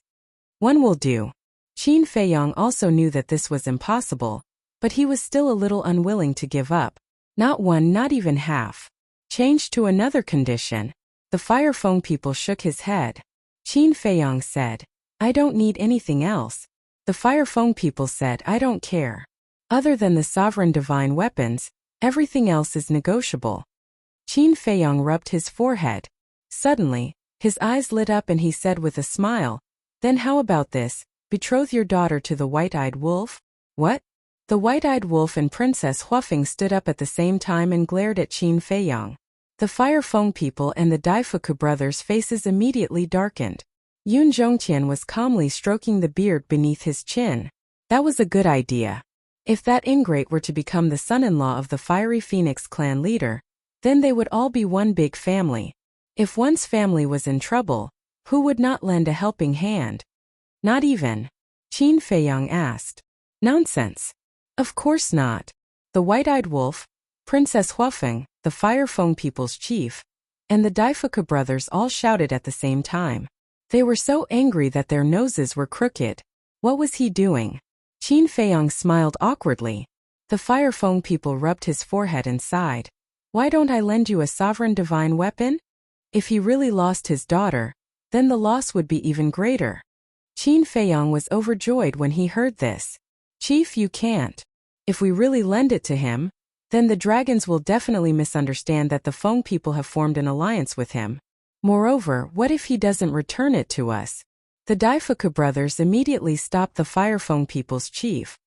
One will do. Qin Feiyang also knew that this was impossible, but he was still a little unwilling to give up. Not one, not even half. Changed to another condition. The Fire Feng people shook his head. Qin Feiyang said, "I don't need anything else." The Fire Feng people said, "I don't care. Other than the sovereign divine weapons, everything else is negotiable." Qin Feiyang rubbed his forehead. Suddenly, his eyes lit up and he said with a smile, "Then how about this? Betroth your daughter to the white-eyed wolf?" "What?" The white-eyed wolf and Princess Huafeng stood up at the same time and glared at Qin Feiyang. The Fire Feng people and the Daifuke brothers' faces immediately darkened. Yun Zhongtian was calmly stroking the beard beneath his chin. That was a good idea. If that ingrate were to become the son-in-law of the Fiery Phoenix clan leader, then they would all be one big family. If one's family was in trouble, who would not lend a helping hand? Not even. Qin Feiyang asked. Nonsense. Of course not. The White-Eyed Wolf, Princess Huafeng, the Fire Feng people's chief, and the Daifuke brothers all shouted at the same time. They were so angry that their noses were crooked. What was he doing? Qin Feiyang smiled awkwardly. The Fire Feng people rubbed his forehead and sighed. Why don't I lend you a sovereign divine weapon? If he really lost his daughter, then the loss would be even greater. Qin Feiyang was overjoyed when he heard this. Chief, you can't. If we really lend it to him, then the dragons will definitely misunderstand that the Feng people have formed an alliance with him. Moreover, what if he doesn't return it to us? The Daifuke brothers immediately stopped the Fire Feng people's chief.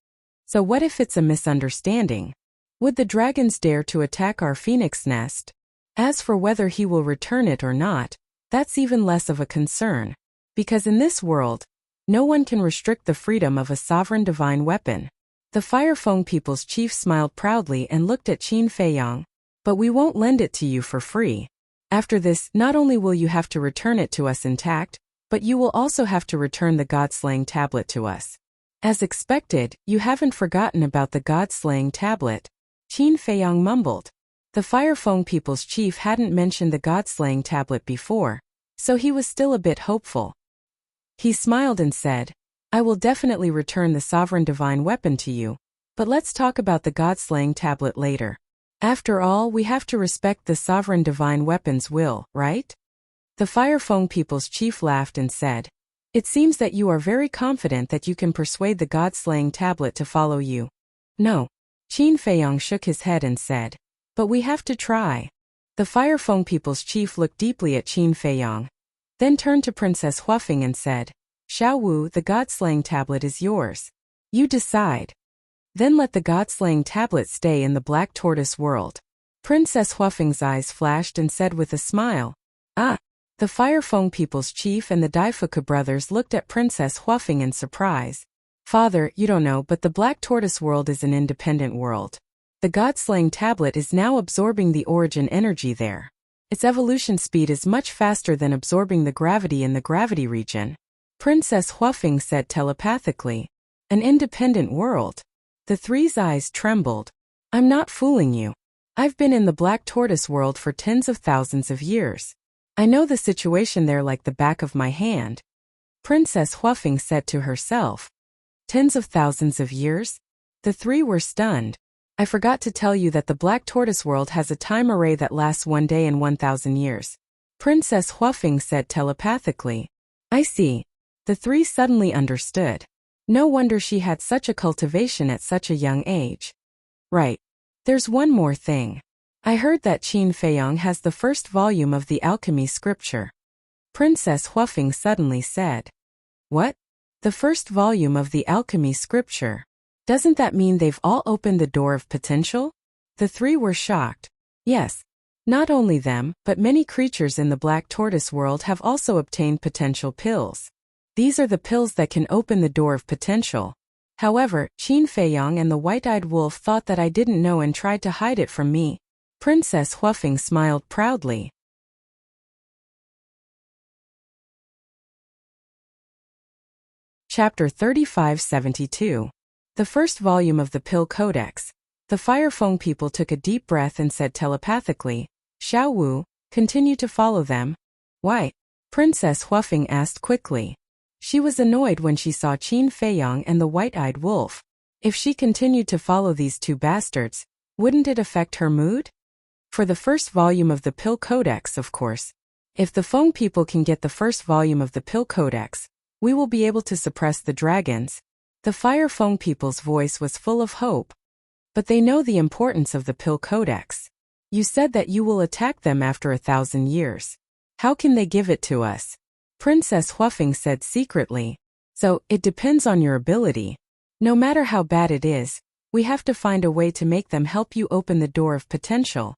So what if it's a misunderstanding? Would the dragons dare to attack our phoenix nest? As for whether he will return it or not, that's even less of a concern. Because in this world, no one can restrict the freedom of a sovereign divine weapon. The Fire Feng people's chief smiled proudly and looked at Qin Feiyang. But we won't lend it to you for free. After this, not only will you have to return it to us intact, but you will also have to return the God-slaying tablet to us. As expected, you haven't forgotten about the God-slaying tablet. Qin Feiyang mumbled. The Fire Feng people's chief hadn't mentioned the God-slaying tablet before, so he was still a bit hopeful. He smiled and said, I will definitely return the sovereign divine weapon to you, but let's talk about the God-slaying tablet later. After all, we have to respect the sovereign divine weapon's will, right? The Fire Feng people's chief laughed and said, It seems that you are very confident that you can persuade the God-slaying tablet to follow you. No. Qin Feiyang shook his head and said, But we have to try. The Fire Feng people's chief looked deeply at Qin Feiyang, then turned to Princess Huafeng and said, Xiao Wu, the God-slaying tablet is yours. You decide. Then let the God-slaying tablet stay in the Black Tortoise world. Princess Huafeng's eyes flashed and said with a smile, Ah! The Fire Feng people's chief and the Daifuke brothers looked at Princess Huafeng in surprise. Father, you don't know, but the Black Tortoise world is an independent world. The God-slaying tablet is now absorbing the origin energy there. Its evolution speed is much faster than absorbing the gravity in the gravity region. Princess Huafeng said telepathically. An independent world. The three's eyes trembled. I'm not fooling you. I've been in the Black Tortoise world for tens of thousands of years. I know the situation there like the back of my hand. Princess Huafeng said to herself. Tens of thousands of years? The three were stunned. I forgot to tell you that the Black Tortoise world has a time array that lasts 1 day and 1,000 years. Princess Huafeng said telepathically. I see. The three suddenly understood. No wonder she had such a cultivation at such a young age. Right. There's one more thing. I heard that Qin Feiyang has the first volume of the alchemy scripture. Princess Huafeng suddenly said. What? The first volume of the alchemy scripture. Doesn't that mean they've all opened the door of potential? The three were shocked. Yes. Not only them, but many creatures in the Black Tortoise world have also obtained potential pills. These are the pills that can open the door of potential. However, Qin Feiyang and the White-Eyed Wolf thought that I didn't know and tried to hide it from me. Princess Huafeng smiled proudly. Chapter 3572. The first volume of the Pill Codex. The Fire Feng people took a deep breath and said telepathically, Xiao Wu, continue to follow them. Why? Princess Huafeng asked quickly. She was annoyed when she saw Qin Feiyang and the White-Eyed Wolf. If she continued to follow these two bastards, wouldn't it affect her mood? For the first volume of the Pill Codex, of course. If the Feng people can get the first volume of the Pill Codex, we will be able to suppress the dragons. The Fire Feng people's voice was full of hope. But they know the importance of the Pill Codex. You said that you will attack them after 1,000 years. How can they give it to us? Princess Huafeng said secretly. So, it depends on your ability. No matter how bad it is, we have to find a way to make them help you open the door of potential.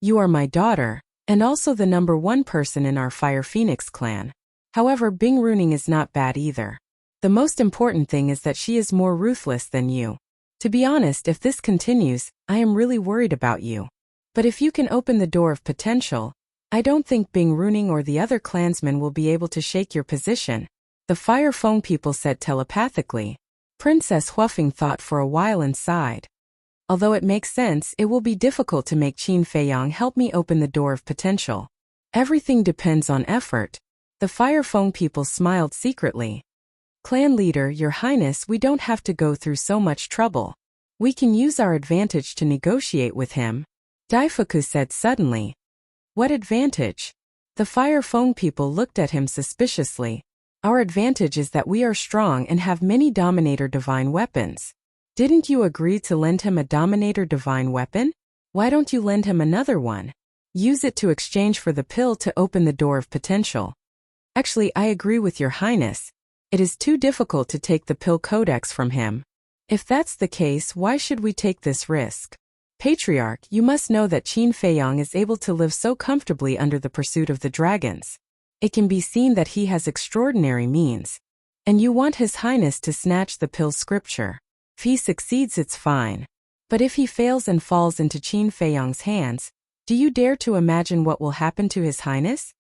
You are my daughter, and also the #1 person in our Fire Phoenix clan. However, Bing Runing is not bad either. The most important thing is that she is more ruthless than you. To be honest, if this continues, I am really worried about you. But if you can open the door of potential, I don't think Bing Runing or the other clansmen will be able to shake your position, the Fire Phone people said telepathically. Princess Huafeng thought for a while and sighed. Although it makes sense, it will be difficult to make Qin Feiyang help me open the door of potential. Everything depends on effort. The Fire Phone people smiled secretly. Clan leader, Your Highness, we don't have to go through so much trouble. We can use our advantage to negotiate with him, Daifuku said suddenly. What advantage? The Fire Phone people looked at him suspiciously. Our advantage is that we are strong and have many Dominator divine weapons. Didn't you agree to lend him a Dominator divine weapon? Why don't you lend him another one? Use it to exchange for the pill to open the door of potential. Actually, I agree with Your Highness. It is too difficult to take the pill codex from him. If that's the case, why should we take this risk? Patriarch, you must know that Qin Feiyang is able to live so comfortably under the pursuit of the dragons. It can be seen that he has extraordinary means. And you want His Highness to snatch the pill's scripture. If he succeeds, it's fine. But if he fails and falls into Qin Feiyang's hands, do you dare to imagine what will happen to His Highness?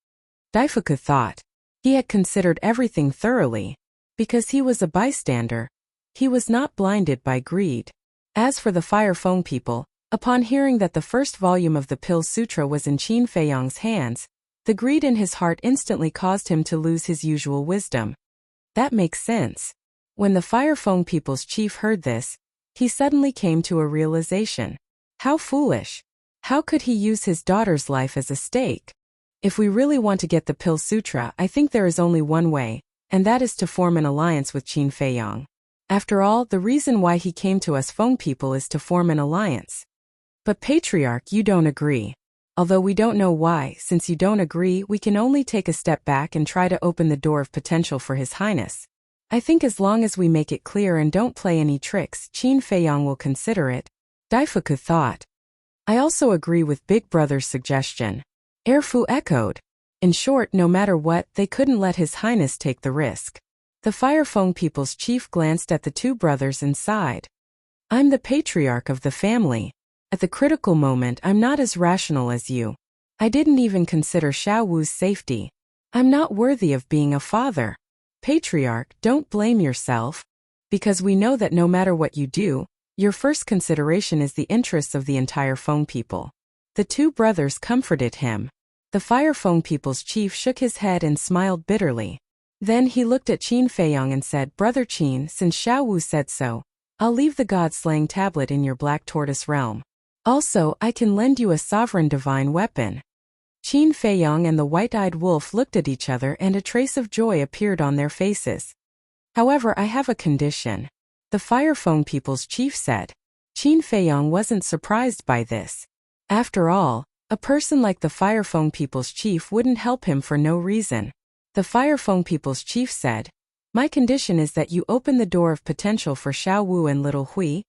Daifuku thought. He had considered everything thoroughly. Because he was a bystander, he was not blinded by greed. As for the Fire Phone people, upon hearing that the first volume of the Pill Sutra was in Qin Feiyang's hands, the greed in his heart instantly caused him to lose his usual wisdom. That makes sense. When the Fire Phone people's chief heard this, he suddenly came to a realization. How foolish. How could he use his daughter's life as a stake? If we really want to get the Pill Sutra, I think there is only one way, and that is to form an alliance with Qin Feiyang. After all, the reason why he came to us phone people is to form an alliance. But Patriarch, you don't agree. Although we don't know why, since you don't agree, we can only take a step back and try to open the door of potential for His Highness. I think as long as we make it clear and don't play any tricks, Qin Feiyang will consider it, Daifuku thought. I also agree with Big Brother's suggestion. Erfu echoed. In short, no matter what, they couldn't let His Highness take the risk. The Fire Phone people's chief glanced at the two brothers and sighed. I'm the patriarch of the family. At the critical moment, I'm not as rational as you. I didn't even consider Xiao Wu's safety. I'm not worthy of being a father. Patriarch, don't blame yourself. Because we know that no matter what you do, your first consideration is the interests of the entire Phone people. The two brothers comforted him. The Fire Phone people's chief shook his head and smiled bitterly. Then he looked at Qin Feiyang and said, Brother Qin, since Xiao Wu said so, I'll leave the God-slaying tablet in your Black Tortoise realm. Also, I can lend you a sovereign divine weapon. Qin Feiyang and the white-eyed wolf looked at each other and a trace of joy appeared on their faces. However, I have a condition. The Fire Phone people's chief said. Qin Feiyang wasn't surprised by this. After all, a person like the Fire Phone people's chief wouldn't help him for no reason. The Fire Phone people's chief said, My condition is that you open the door of potential for Xiao Wu and Little Hui.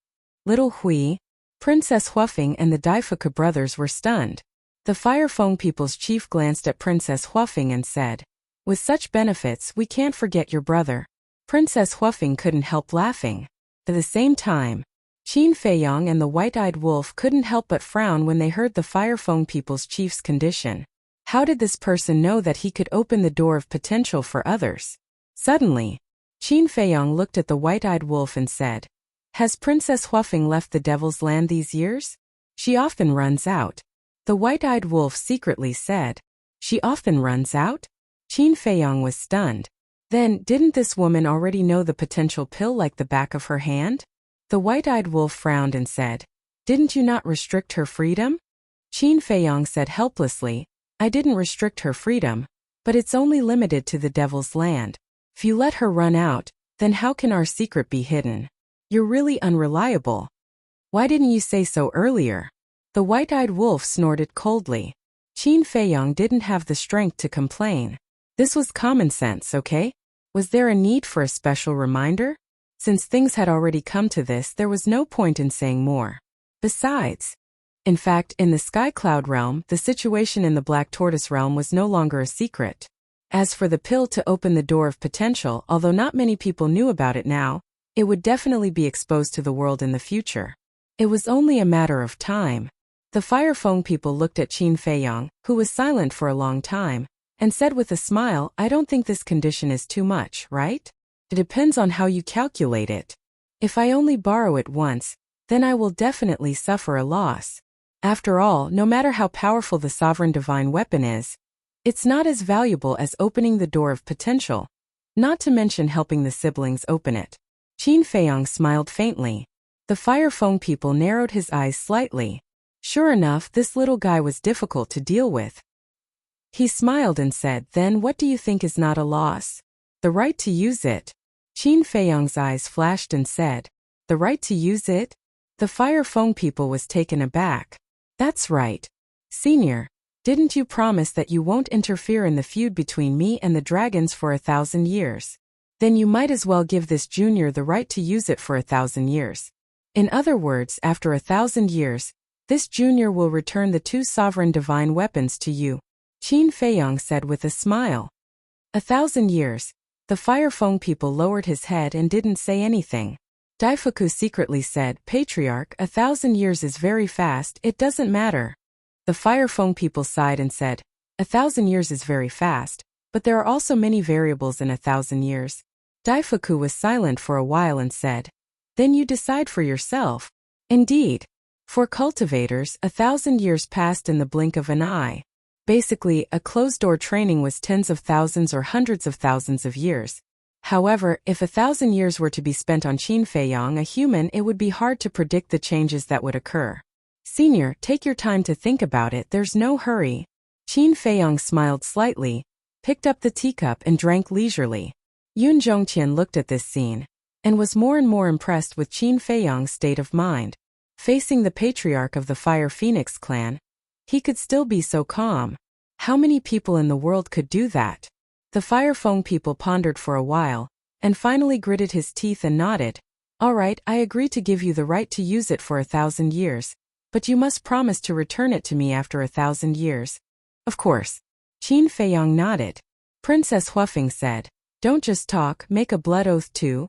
Little Hui? Princess Huafeng and the Daifuku brothers were stunned. The Fire Phone people's chief glanced at Princess Huafeng and said, With such benefits, we can't forget your brother. Princess Huafeng couldn't help laughing. At the same time, Qin Feiyang and the white-eyed wolf couldn't help but frown when they heard the Fire Phone people's chief's condition. How did this person know that he could open the door of potential for others? Suddenly, Qin Feiyang looked at the white-eyed wolf and said, Has Princess Huafeng left the Devil's Land these years? She often runs out. The white-eyed wolf secretly said, She often runs out? Qin Feiyang was stunned. Then, didn't this woman already know the potential pill like the back of her hand? The white-eyed wolf frowned and said, Didn't you not restrict her freedom? Qin Feiyang said helplessly, I didn't restrict her freedom, but it's only limited to the Devil's Land. If you let her run out, then how can our secret be hidden? You're really unreliable. Why didn't you say so earlier? The white-eyed wolf snorted coldly. Qin Feiyang didn't have the strength to complain. This was common sense, okay? Was there a need for a special reminder? Since things had already come to this, there was no point in saying more. Besides, in fact, in the Sky Cloud realm, the situation in the Black Tortoise realm was no longer a secret. As for the pill to open the door of potential, although not many people knew about it now, it would definitely be exposed to the world in the future. It was only a matter of time. The Fire Feng people looked at Qin Feiyang, who was silent for a long time, and said with a smile, I don't think this condition is too much, right? It depends on how you calculate it. If I only borrow it once, then I will definitely suffer a loss. After all, no matter how powerful the sovereign divine weapon is, it's not as valuable as opening the door of potential, not to mention helping the siblings open it. Qin Feiyang smiled faintly. The Fire Feng people narrowed his eyes slightly. Sure enough, this little guy was difficult to deal with. He smiled and said, then what do you think is not a loss? The right to use it. Qin Feiyang's eyes flashed and said, the right to use it? The Fire Feng people was taken aback. That's right. Senior, didn't you promise that you won't interfere in the feud between me and the dragons for 1,000 years? Then you might as well give this junior the right to use it for 1,000 years. In other words, after 1,000 years, this junior will return the 2 sovereign divine weapons to you, Qin Feiyang said with a smile. 1,000 years. The Fire Feng people lowered his head and didn't say anything. Daifuku secretly said, Patriarch, 1,000 years is very fast, it doesn't matter. The Fire Feng people sighed and said, 1,000 years is very fast, but there are also many variables in 1,000 years. Daifuku was silent for a while and said, then you decide for yourself. Indeed. For cultivators, 1,000 years passed in the blink of an eye. Basically, a closed-door training was tens of thousands or hundreds of thousands of years. However, if 1,000 years were to be spent on Qin Feiyang, a human, it would be hard to predict the changes that would occur. Senior, take your time to think about it, there's no hurry. Qin Feiyang smiled slightly, picked up the teacup and drank leisurely. Yun Zhongqian looked at this scene, and was more and more impressed with Qin Feiyang's state of mind. Facing the patriarch of the Fire Phoenix clan, he could still be so calm. How many people in the world could do that? The Fire Feng people pondered for a while, and finally gritted his teeth and nodded. All right, I agree to give you the right to use it for 1,000 years, but you must promise to return it to me after 1,000 years. Of course. Qin Feiyang nodded. Princess Huafeng said, don't just talk, make a blood oath too.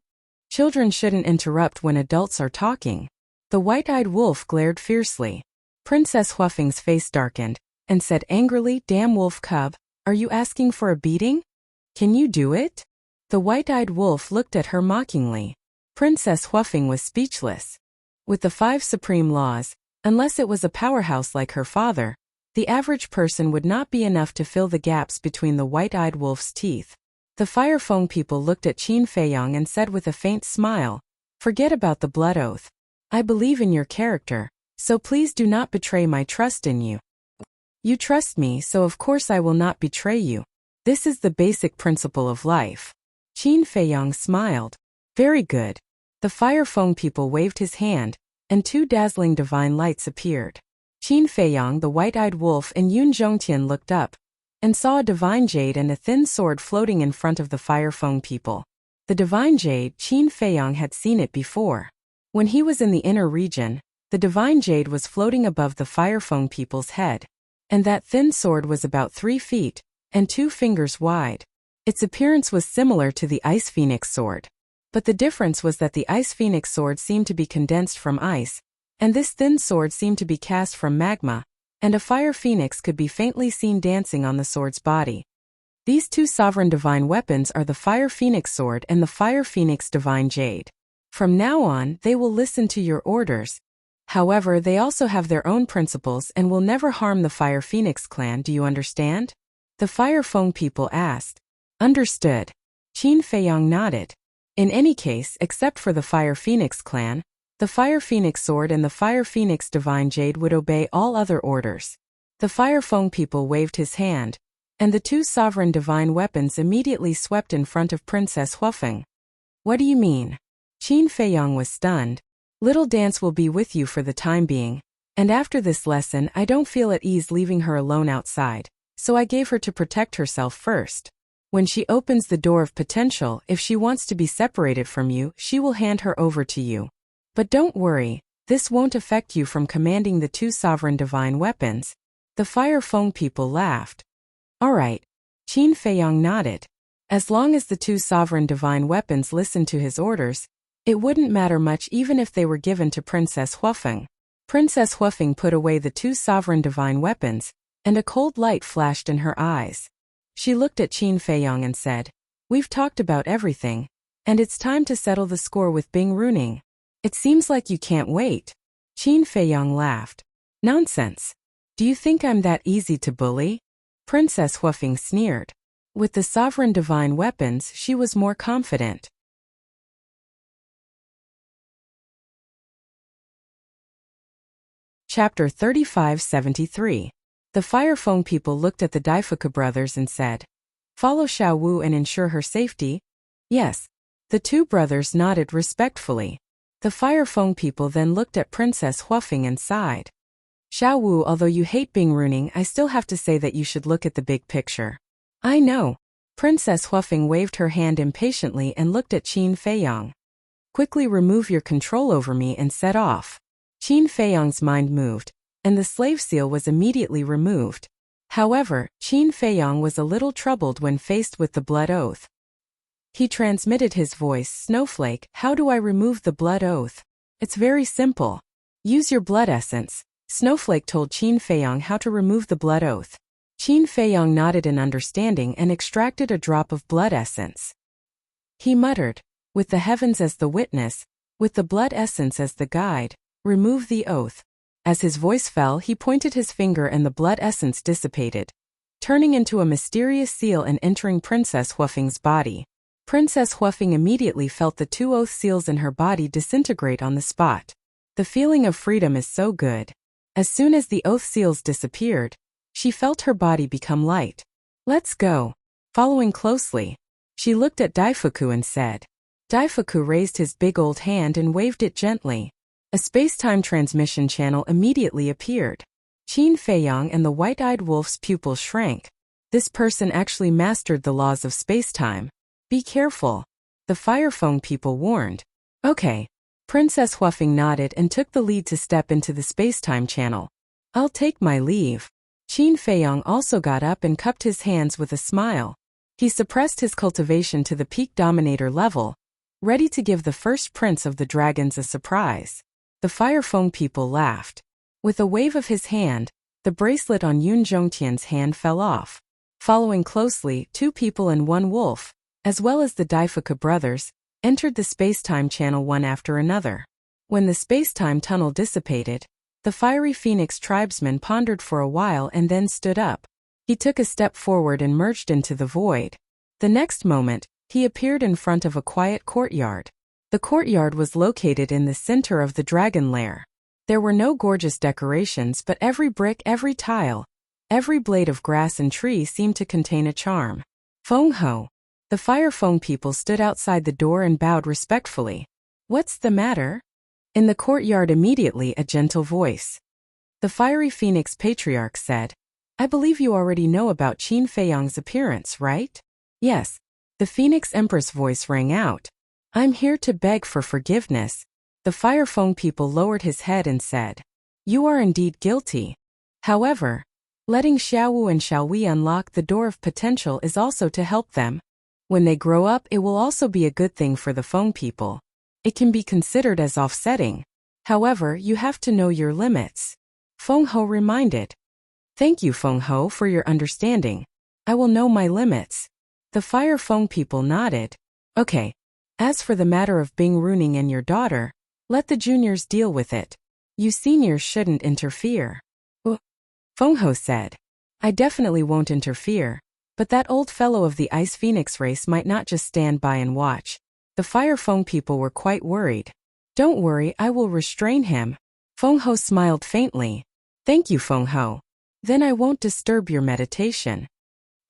Children shouldn't interrupt when adults are talking. The white-eyed wolf glared fiercely. Princess Huafeng's face darkened, and said angrily, damn wolf cub, are you asking for a beating? Can you do it? The white-eyed wolf looked at her mockingly. Princess Huafeng was speechless. With the 5 supreme laws, unless it was a powerhouse like her father, the average person would not be enough to fill the gaps between the white-eyed wolf's teeth. The Fire Feng people looked at Qin Feiyang and said with a faint smile, forget about the blood oath. I believe in your character, so please do not betray my trust in you. You trust me, so of course I will not betray you. This is the basic principle of life. Qin Feiyang smiled. Very good. The Fire Feng people waved his hand, and 2 dazzling divine lights appeared. Qin Feiyang, the white-eyed wolf, and Yun Zhongqian looked up, and saw a divine jade and a thin sword floating in front of the Fire Feng people. The divine jade, Qin Feiyang had seen it before. When he was in the inner region, the divine jade was floating above the Fire Feng people's head, and that thin sword was about 3 feet, and 2 fingers wide. Its appearance was similar to the Ice Phoenix sword. But the difference was that the Ice Phoenix sword seemed to be condensed from ice, and this thin sword seemed to be cast from magma, and a fire phoenix could be faintly seen dancing on the sword's body. These 2 sovereign divine weapons are the Fire Phoenix sword and the Fire Phoenix divine jade. From now on, they will listen to your orders. However, they also have their own principles and will never harm the Fire Phoenix clan, do you understand? The Fire Feng people asked. Understood. Qin Feiyang nodded. In any case, except for the Fire Phoenix clan, the Fire Phoenix sword and the Fire Phoenix divine jade would obey all other orders. The Fire Feng people waved his hand, and the 2 sovereign divine weapons immediately swept in front of Princess Huafeng. What do you mean? Qin Feiyang was stunned. Little Dance will be with you for the time being, and after this lesson I don't feel at ease leaving her alone outside, so I gave her to protect herself first. When she opens the door of potential, if she wants to be separated from you, she will hand her over to you. But don't worry, this won't affect you from commanding the 2 sovereign divine weapons. The Fire Feng people laughed. All right. Qin Feiyang nodded. As long as the 2 sovereign divine weapons listened to his orders, it wouldn't matter much even if they were given to Princess Huafeng. Princess Huafeng put away the two sovereign divine weapons, and a cold light flashed in her eyes. She looked at Qin Feiyang and said, "We've talked about everything, and it's time to settle the score with Bing Runing. It seems like you can't wait." Qin Feiyang laughed. "Nonsense. Do you think I'm that easy to bully?" Princess Huafeng sneered. With the sovereign divine weapons, she was more confident. Chapter 3573. The Firefeng people looked at the Daifuku brothers and said, "Follow Xiao Wu and ensure her safety?" "Yes." The two brothers nodded respectfully. The Firefeng people then looked at Princess Huafeng and sighed. "Xiao Wu, although you hate Bing Runing, I still have to say that you should look at the big picture." "I know." Princess Huafeng waved her hand impatiently and looked at Qin Feiyang. "Quickly remove your control over me and set off." Qin Feiyang's mind moved, and the slave seal was immediately removed. However, Qin Feiyang was a little troubled when faced with the blood oath. He transmitted his voice, "Snowflake, how do I remove the blood oath?" "It's very simple. Use your blood essence." Snowflake told Qin Feiyang how to remove the blood oath. Qin Feiyang nodded in understanding and extracted a drop of blood essence. He muttered, "With the heavens as the witness, with the blood essence as the guide, remove the oath." As his voice fell, he pointed his finger and the blood essence dissipated, turning into a mysterious seal and entering Princess Huafeng's body. Princess Huafeng immediately felt the two oath seals in her body disintegrate on the spot. The feeling of freedom is so good. As soon as the oath seals disappeared, she felt her body become light. "Let's go." Following closely, she looked at Daifuku and said. Daifuku raised his big old hand and waved it gently. A space-time transmission channel immediately appeared. Qin Feiyang and the white-eyed wolf's pupils shrank. This person actually mastered the laws of space-time. "Be careful," the Firefeng people warned. "Okay." Princess Huafeng nodded and took the lead to step into the space-time channel. "I'll take my leave." Qin Feiyang also got up and cupped his hands with a smile. He suppressed his cultivation to the peak dominator level, ready to give the first prince of the dragons a surprise. The Firefeng people laughed. With a wave of his hand, the bracelet on Yun Zhongtian's hand fell off. Following closely, two people and one wolf, as well as the Daifuku brothers, entered the space-time channel one after another. When the space-time tunnel dissipated, the fiery phoenix tribesman pondered for a while and then stood up. He took a step forward and merged into the void. The next moment, he appeared in front of a quiet courtyard. The courtyard was located in the center of the dragon lair. There were no gorgeous decorations, but every brick, every tile, every blade of grass and tree seemed to contain a charm. "Feng Ho." The Firefeng people stood outside the door and bowed respectfully. "What's the matter?" In the courtyard immediately a gentle voice. The fiery phoenix patriarch said, "I believe you already know about Qin Feiyang's appearance, right?" "Yes." The phoenix empress voice rang out. "I'm here to beg for forgiveness." The Firefeng people lowered his head and said, "You are indeed guilty. However, letting Xiaowu and Xiaohui unlock the door of potential is also to help them. When they grow up, it will also be a good thing for the Feng people. It can be considered as offsetting. However, you have to know your limits." Feng Ho reminded. "Thank you, Feng Ho, for your understanding. I will know my limits." The Firefeng people nodded. "Okay. As for the matter of Bing Runing and your daughter, let the juniors deal with it. You seniors shouldn't interfere." Feng Ho said. "I definitely won't interfere. But that old fellow of the Ice Phoenix race might not just stand by and watch." The Firefeng people were quite worried. "Don't worry, I will restrain him." Feng Ho smiled faintly. "Thank you, Feng Ho. Then I won't disturb your meditation."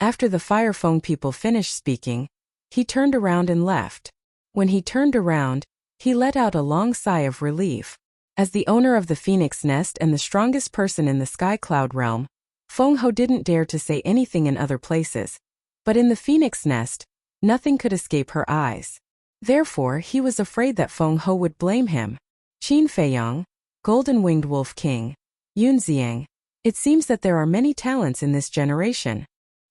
After the Firefeng people finished speaking, he turned around and left. When he turned around, he let out a long sigh of relief. As the owner of the Phoenix Nest and the strongest person in the Sky Cloud realm, Feng Ho didn't dare to say anything in other places. But in the Phoenix Nest, nothing could escape her eyes. Therefore, he was afraid that Feng Ho would blame him. Qin Feiyang, Golden-Winged Wolf King, Yun Xiang. It seems that there are many talents in this generation.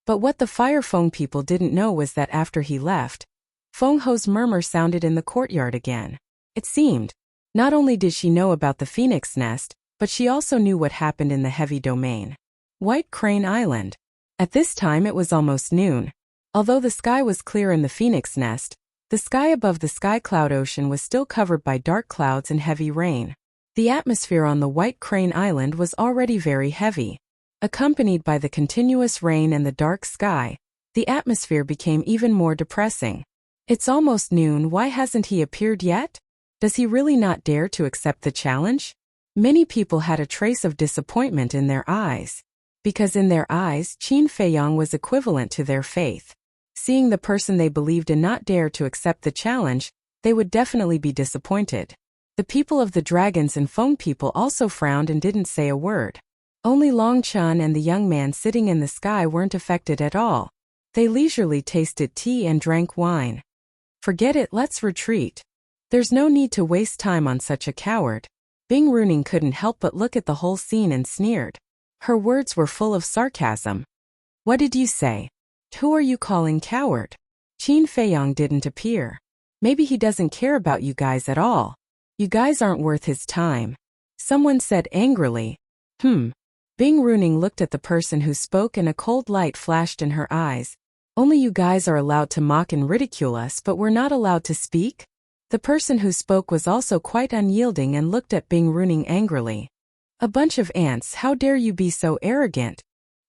But what the Firefeng people didn't know was that after he left, Feng Ho's murmur sounded in the courtyard again. It seemed, not only did she know about the Phoenix Nest, but she also knew what happened in the heavy domain. White Crane Island. At this time it was almost noon. Although the sky was clear in the phoenix nest, the sky above the sky cloud ocean was still covered by dark clouds and heavy rain. The atmosphere on the White Crane Island was already very heavy. Accompanied by the continuous rain and the dark sky, the atmosphere became even more depressing. It's almost noon, why hasn't he appeared yet? Does he really not dare to accept the challenge? Many people had a trace of disappointment in their eyes. Because in their eyes, Qin Feiyang was equivalent to their faith. Seeing the person they believed in not dare to accept the challenge, they would definitely be disappointed. The people of the dragons and Feng people also frowned and didn't say a word. Only Long Chun and the young man sitting in the sky weren't affected at all. They leisurely tasted tea and drank wine. Forget it, let's retreat. There's no need to waste time on such a coward. Bing Runing couldn't help but look at the whole scene and sneered. Her words were full of sarcasm. What did you say? Who are you calling coward? Qin Feiyang didn't appear. Maybe he doesn't care about you guys at all. You guys aren't worth his time. Someone said angrily. Bing Runing looked at the person who spoke and a cold light flashed in her eyes. Only you guys are allowed to mock and ridicule us, but we're not allowed to speak? The person who spoke was also quite unyielding and looked at Bing Runing angrily. A bunch of ants, how dare you be so arrogant?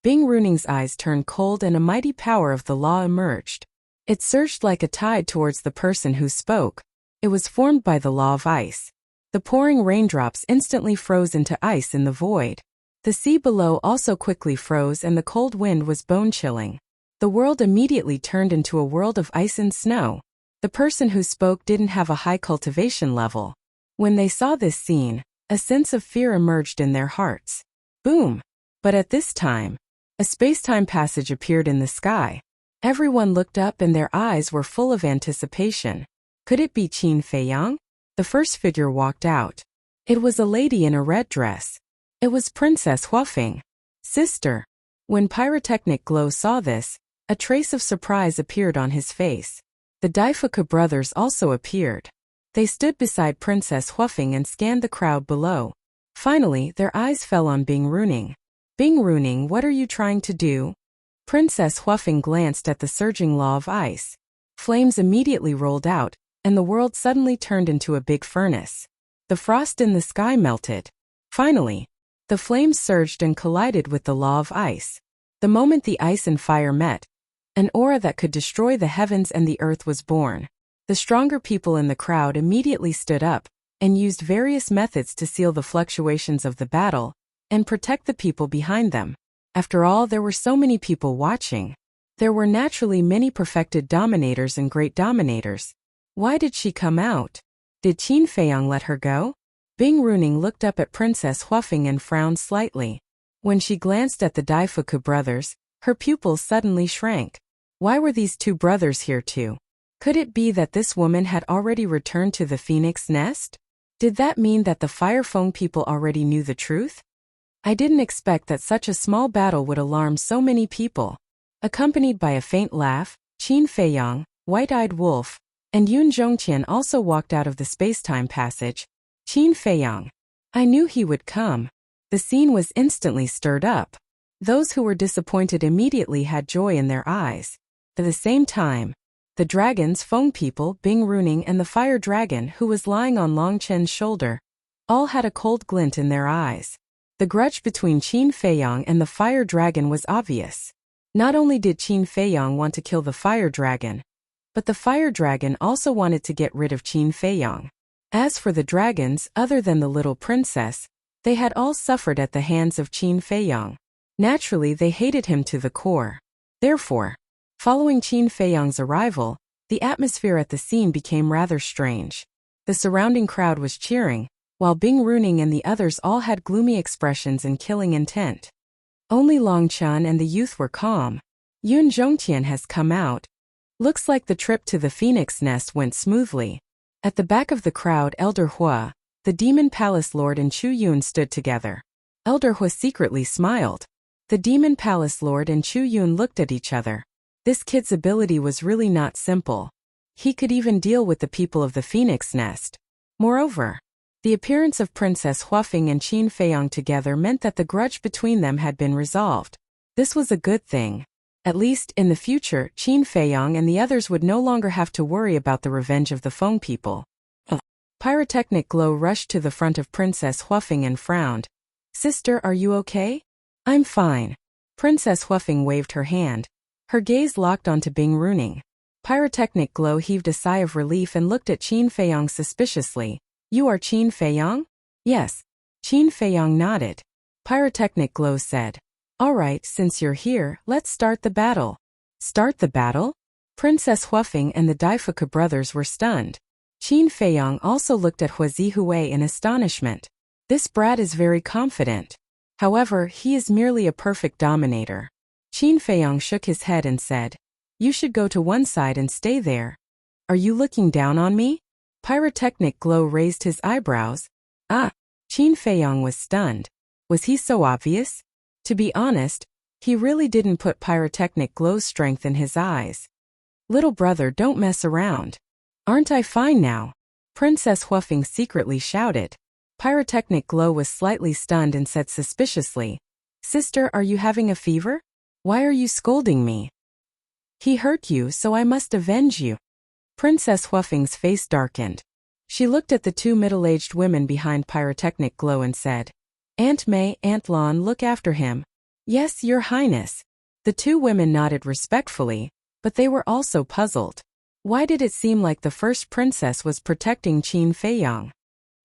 Bing Runing's eyes turned cold and a mighty power of the law emerged. It surged like a tide towards the person who spoke. It was formed by the law of ice. The pouring raindrops instantly froze into ice in the void. The sea below also quickly froze and the cold wind was bone-chilling. The world immediately turned into a world of ice and snow. The person who spoke didn't have a high cultivation level. When they saw this scene, a sense of fear emerged in their hearts. Boom! But at this time, a space-time passage appeared in the sky. Everyone looked up and their eyes were full of anticipation. Could it be Qin Feiyang? The first figure walked out. It was a lady in a red dress. It was Princess Huafeng. Sister. When Pyrotechnic Glow saw this, a trace of surprise appeared on his face. The Daifuku brothers also appeared. They stood beside Princess Huafeng and scanned the crowd below. Finally, their eyes fell on Bing Runing. Bing Runing, what are you trying to do? Princess Huafeng glanced at the surging law of ice. Flames immediately rolled out, and the world suddenly turned into a big furnace. The frost in the sky melted. Finally, the flames surged and collided with the law of ice. The moment the ice and fire met, an aura that could destroy the heavens and the earth was born. The stronger people in the crowd immediately stood up and used various methods to seal the fluctuations of the battle and protect the people behind them. After all, there were so many people watching. There were naturally many perfected dominators and great dominators. Why did she come out? Did Qin Feiyang let her go? Bing Runing looked up at Princess Huafeng and frowned slightly. When she glanced at the Daifuku brothers, her pupils suddenly shrank. Why were these two brothers here too? Could it be that this woman had already returned to the phoenix nest? Did that mean that the Fire Feng people already knew the truth? I didn't expect that such a small battle would alarm so many people. Accompanied by a faint laugh, Qin Feiyang, White-Eyed Wolf, and Yun Zhongqian also walked out of the space-time passage. Qin Feiyang. I knew he would come. The scene was instantly stirred up. Those who were disappointed immediately had joy in their eyes. At the same time, the dragons, Feng people, Bing Runing and the fire dragon who was lying on Long Chen's shoulder, all had a cold glint in their eyes. The grudge between Qin Feiyang and the fire dragon was obvious. Not only did Qin Feiyang want to kill the fire dragon, but the fire dragon also wanted to get rid of Qin Feiyang. As for the dragons, other than the little princess, they had all suffered at the hands of Qin Feiyang. Naturally, they hated him to the core. Therefore, following Qin Feiyang's arrival, the atmosphere at the scene became rather strange. The surrounding crowd was cheering, while Bing Runing and the others all had gloomy expressions and killing intent. Only Long Chun and the youth were calm. Yun Zhongqian has come out. Looks like the trip to the phoenix nest went smoothly. At the back of the crowd, Elder Hua, the Demon Palace Lord and Chu Yun stood together. Elder Hua secretly smiled. The Demon Palace Lord and Chu Yun looked at each other. This kid's ability was really not simple. He could even deal with the people of the phoenix nest. Moreover, The appearance of Princess Huafeng and Qin Feiyang together meant that the grudge between them had been resolved. This was a good thing. At least, in the future, Qin Feiyang and the others would no longer have to worry about the revenge of the Feng people. A pyrotechnic glow rushed to the front of Princess Huafeng and frowned. "Sister, are you okay?" "I'm fine." Princess Huafeng waved her hand. Her gaze locked onto Bing Runing. Pyrotechnic glow heaved a sigh of relief and looked at Qin Feiyang suspiciously. "You are Qin Feiyang?" "Yes." Qin Feiyang nodded. Pyrotechnic glow said, "All right, since you're here, let's start the battle." "Start the battle?" Princess Huafeng and the Daifuka brothers were stunned. Qin Feiyang also looked at Huizihui in astonishment. This brat is very confident. However, he is merely a perfect dominator. Qin Feiyang shook his head and said, "You should go to one side and stay there." "Are you looking down on me?" Pyrotechnic glow raised his eyebrows. "Ah!" Qin Feiyang was stunned. Was he so obvious? To be honest, he really didn't put Pyrotechnic glow's strength in his eyes. "Little brother, don't mess around." "Aren't I fine now?" Princess Huafeng secretly shouted. Pyrotechnic glow was slightly stunned and said suspiciously, "Sister, are you having a fever? Why are you scolding me?" "He hurt you, so I must avenge you." Princess Huafeng's face darkened. She looked at the two middle-aged women behind Pyrotechnic glow and said, "Aunt May, Aunt Lan, look after him." "Yes, Your Highness." The two women nodded respectfully, but they were also puzzled. Why did it seem like the first princess was protecting Qin Feiyang?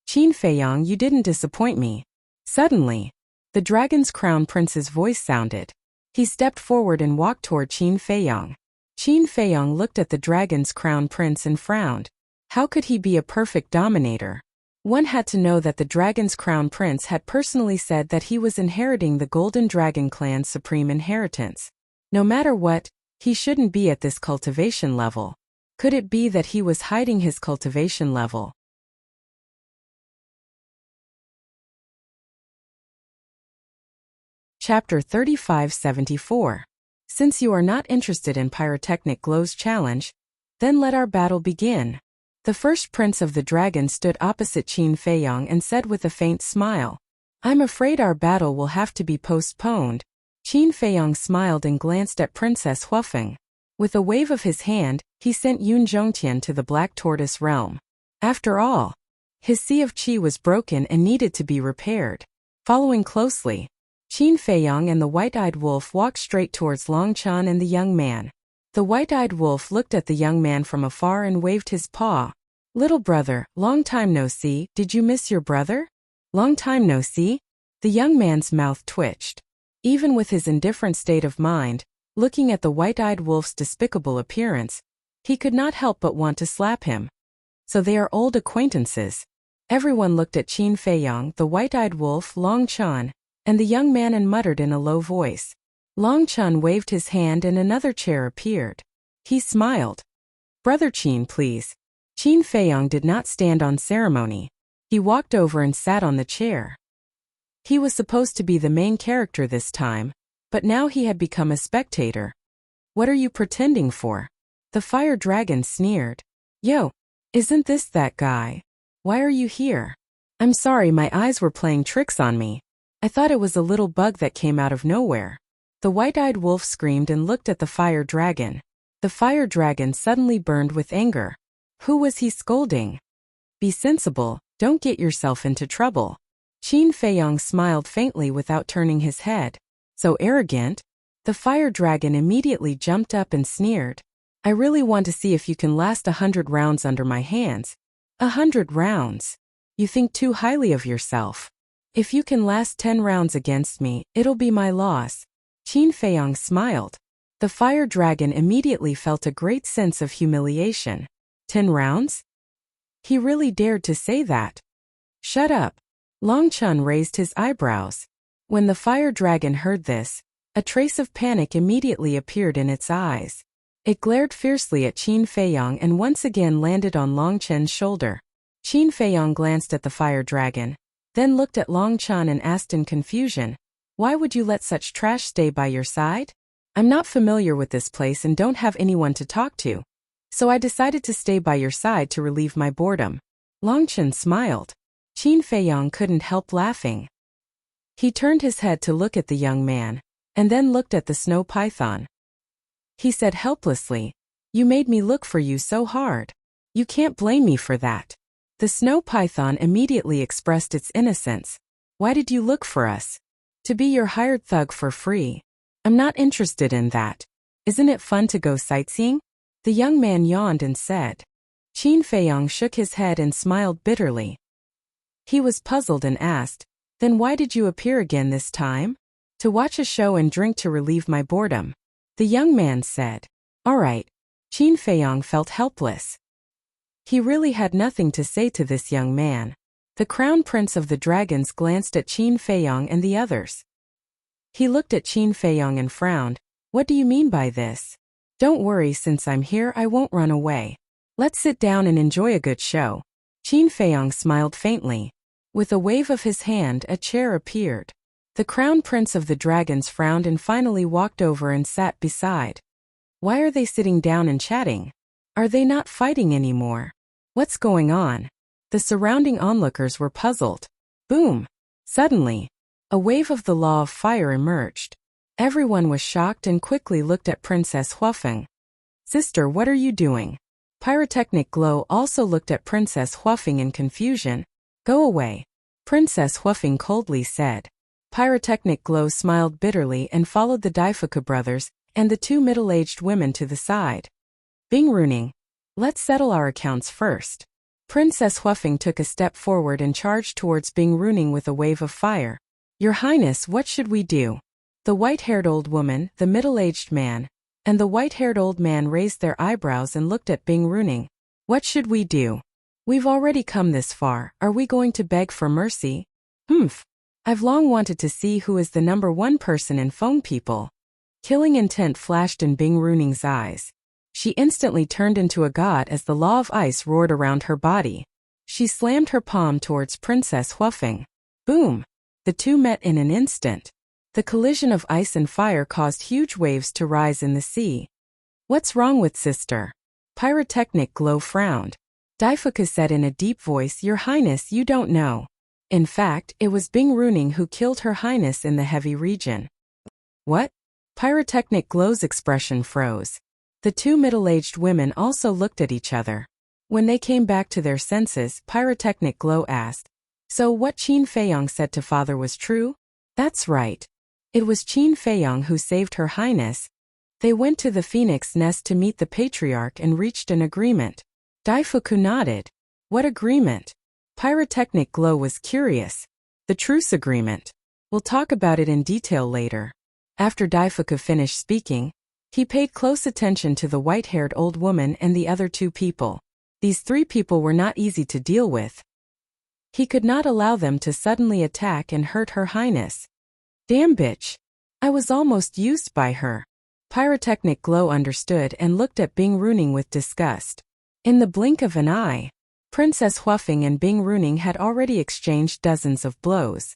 "Qin Feiyang, you didn't disappoint me." Suddenly, the Dragon's Crown Prince's voice sounded. He stepped forward and walked toward Qin Feiyang. Qin Feiyang looked at the Dragon's Crown Prince and frowned. How could he be a perfect dominator? One had to know that the Dragon's Crown Prince had personally said that he was inheriting the Golden Dragon clan's supreme inheritance. No matter what, he shouldn't be at this cultivation level. Could it be that he was hiding his cultivation level? Chapter 3574. Since you are not interested in Pyrotechnic glow's challenge, then let our battle begin. The first prince of the dragon stood opposite Qin Feiyang and said with a faint smile, "I'm afraid our battle will have to be postponed." Qin Feiyang smiled and glanced at Princess Huafeng. With a wave of his hand, he sent Yun Zhongtian to the Black Tortoise realm. After all, his sea of qi was broken and needed to be repaired. Following closely, Qin Feiyang and the white-eyed wolf walked straight towards Long Chan and the young man. The white-eyed wolf looked at the young man from afar and waved his paw. "Little brother, long time no see, did you miss your brother?" "Long time no see?" The young man's mouth twitched. Even with his indifferent state of mind, looking at the white-eyed wolf's despicable appearance, he could not help but want to slap him. So they are old acquaintances. Everyone looked at Qin Feiyang, the white-eyed wolf, Long Chan, and the young man and muttered in a low voice. Long Chan waved his hand and another chair appeared. He smiled. "Brother Qin, please." Qin Feiyang did not stand on ceremony. He walked over and sat on the chair. He was supposed to be the main character this time, but now he had become a spectator. "What are you pretending for?" The fire dragon sneered. "Yo, isn't this that guy? Why are you here?" "I'm sorry, my eyes were playing tricks on me. I thought it was a little bug that came out of nowhere." The white-eyed wolf screamed and looked at the fire dragon. The fire dragon suddenly burned with anger. Who was he scolding? "Be sensible, don't get yourself into trouble." Qin Feiyang smiled faintly without turning his head. "So arrogant?" The fire dragon immediately jumped up and sneered. "I really want to see if you can last 100 rounds under my hands." 100 rounds? You think too highly of yourself. If you can last 10 rounds against me, it'll be my loss." Qin Feiyang smiled. The fire dragon immediately felt a great sense of humiliation. 10 rounds? He really dared to say that. "Shut up." Long Chun raised his eyebrows. When the fire dragon heard this, a trace of panic immediately appeared in its eyes. It glared fiercely at Qin Feiyang and once again landed on Long Chen's shoulder. Qin Feiyang glanced at the fire dragon, then looked at Long Chan and asked in confusion, "Why would you let such trash stay by your side?" "I'm not familiar with this place and don't have anyone to talk to. So I decided to stay by your side to relieve my boredom." Long Chen smiled. Qin Feiyong couldn't help laughing. He turned his head to look at the young man, and then looked at the snow python. He said helplessly, "You made me look for you so hard. You can't blame me for that." The snow python immediately expressed its innocence. "Why did you look for us? To be your hired thug for free. I'm not interested in that. Isn't it fun to go sightseeing?" The young man yawned and said. Qin Feiyong shook his head and smiled bitterly. He was puzzled and asked, "Then why did you appear again this time?" "To watch a show and drink to relieve my boredom," the young man said. "All right." Qin Feiyong felt helpless. He really had nothing to say to this young man. The crown prince of the dragons glanced at Qin Feiyong and the others. He looked at Qin Feiyong and frowned. "What do you mean by this?" "Don't worry, since I'm here I won't run away. Let's sit down and enjoy a good show." Qin Feiyong smiled faintly. With a wave of his hand, a chair appeared. The crown prince of the dragons frowned and finally walked over and sat beside. Why are they sitting down and chatting? Are they not fighting anymore? What's going on? The surrounding onlookers were puzzled. Boom! Suddenly, a wave of the law of fire emerged. Everyone was shocked and quickly looked at Princess Huafeng. "Sister, what are you doing?" Pyrotechnic Glow also looked at Princess Huafeng in confusion. "Go away," Princess Huafeng coldly said. Pyrotechnic Glow smiled bitterly and followed the Daifuku brothers and the two middle-aged women to the side. "Bing Runing, let's settle our accounts first." Princess Huafeng took a step forward and charged towards Bing Runing with a wave of fire. "Your Highness, what should we do?" The white-haired old woman, the middle-aged man, and the white-haired old man raised their eyebrows and looked at Bing Runing. "What should we do? We've already come this far, are we going to beg for mercy?" "Humph. I've long wanted to see who is the number one person in Feng people." Killing intent flashed in Bing Runing's eyes. She instantly turned into a god as the law of ice roared around her body. She slammed her palm towards Princess Huafeng. Boom! The two met in an instant. The collision of ice and fire caused huge waves to rise in the sea. "What's wrong with sister?" Pyrotechnic Glow frowned. Daifuku said in a deep voice, "Your Highness, you don't know. In fact, it was Bing Runing who killed Her Highness in the heavy region." "What?" Pyrotechnic Glow's expression froze. The two middle-aged women also looked at each other. When they came back to their senses, Pyrotechnic Glow asked, "So what Qin Feiyong said to father was true?" "That's right. It was Qin Feiyong who saved Her Highness. They went to the phoenix nest to meet the patriarch and reached an agreement." Daifuku nodded. "What agreement?" Pyrotechnic Glow was curious. "The truce agreement. We'll talk about it in detail later." After Daifuku finished speaking, he paid close attention to the white-haired old woman and the other two people. These three people were not easy to deal with. He could not allow them to suddenly attack and hurt Her Highness. "Damn bitch. I was almost used by her." Pyrotechnic Glow understood and looked at Bing Runing with disgust. In the blink of an eye, Princess Huafeng and Bing Runing had already exchanged dozens of blows.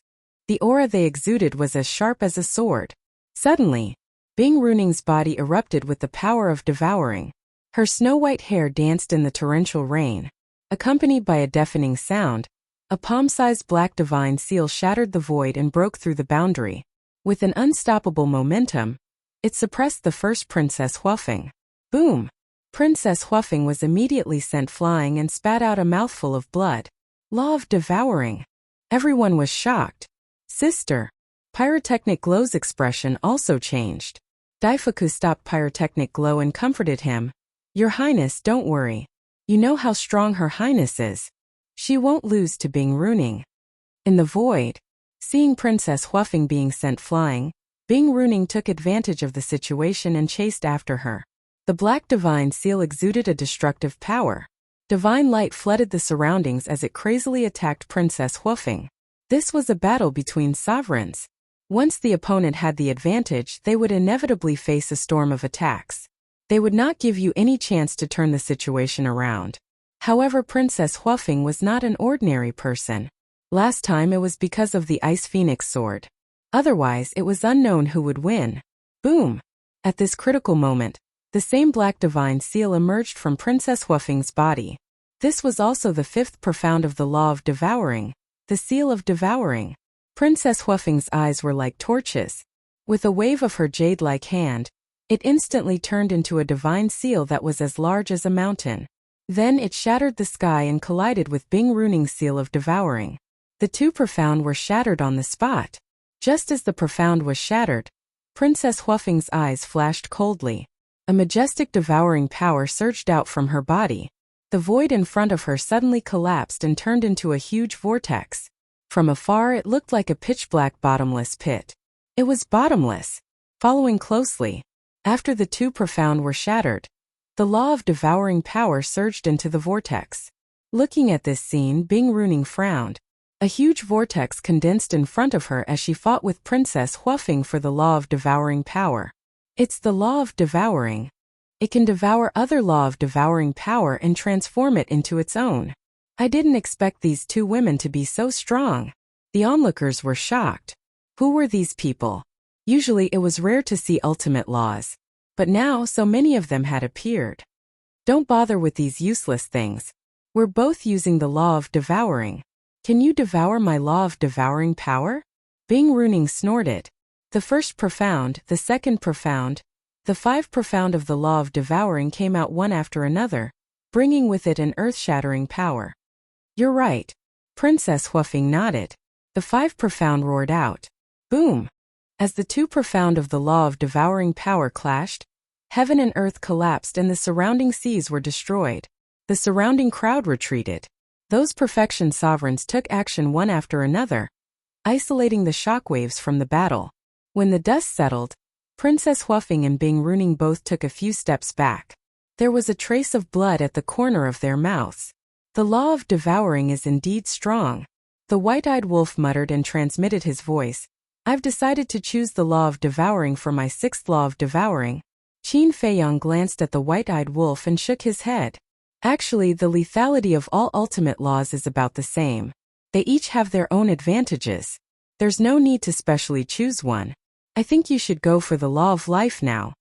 The aura they exuded was as sharp as a sword. Suddenly, Bing Runing's body erupted with the power of devouring. Her snow-white hair danced in the torrential rain. Accompanied by a deafening sound, a palm-sized black divine seal shattered the void and broke through the boundary. With an unstoppable momentum, it suppressed the first Princess Huafeng. Boom! Princess Huafeng was immediately sent flying and spat out a mouthful of blood. Law of devouring. Everyone was shocked. "Sister." Pyrotechnic Glow's expression also changed. Daifuku stopped Pyrotechnic Glow and comforted him. "Your Highness, don't worry. You know how strong Her Highness is. She won't lose to Bing Runing." In the void, seeing Princess Huafeng being sent flying, Bing Runing took advantage of the situation and chased after her. The black divine seal exuded a destructive power. Divine light flooded the surroundings as it crazily attacked Princess Huafeng. This was a battle between sovereigns. Once the opponent had the advantage, they would inevitably face a storm of attacks. They would not give you any chance to turn the situation around. However, Princess Huafeng was not an ordinary person. Last time it was because of the Ice Phoenix sword. Otherwise, it was unknown who would win. Boom! At this critical moment, the same black divine seal emerged from Princess Huafeng's body. This was also the fifth profound of the law of devouring. The seal of devouring. Princess Huafeng's eyes were like torches. With a wave of her jade-like hand, it instantly turned into a divine seal that was as large as a mountain. Then it shattered the sky and collided with Bing Runing's seal of devouring. The two profound were shattered on the spot. Just as the profound was shattered, Princess Huafeng's eyes flashed coldly. A majestic devouring power surged out from her body. The void in front of her suddenly collapsed and turned into a huge vortex. From afar it looked like a pitch-black bottomless pit. It was bottomless. Following closely, after the two profound were shattered, the law of devouring power surged into the vortex. Looking at this scene, Bing Runing frowned. A huge vortex condensed in front of her as she fought with Princess Huafeng for the law of devouring power. It's the law of devouring. It can devour other law of devouring power and transform it into its own. I didn't expect these two women to be so strong. The onlookers were shocked. Who were these people? Usually it was rare to see ultimate laws. But now so many of them had appeared. Don't bother with these useless things. We're both using the law of devouring. Can you devour my law of devouring power? Bing Runing snorted. The first profound, the second profound, the 5 profound of the law of devouring came out one after another, bringing with it an earth-shattering power. You're right. Princess Huafeng nodded. The 5 profound roared out. Boom! As the 2 profound of the law of devouring power clashed, heaven and earth collapsed and the surrounding seas were destroyed. The surrounding crowd retreated. Those perfection sovereigns took action one after another, isolating the shockwaves from the battle. When the dust settled, Princess Huafeng and Bing Runing both took a few steps back. There was a trace of blood at the corner of their mouths. The law of devouring is indeed strong. The white-eyed wolf muttered and transmitted his voice. I've decided to choose the law of devouring for my 6th law of devouring. Qin Feiyang glanced at the white-eyed wolf and shook his head. Actually, the lethality of all ultimate laws is about the same. They each have their own advantages. There's no need to specially choose one. I think you should go for the law of life now.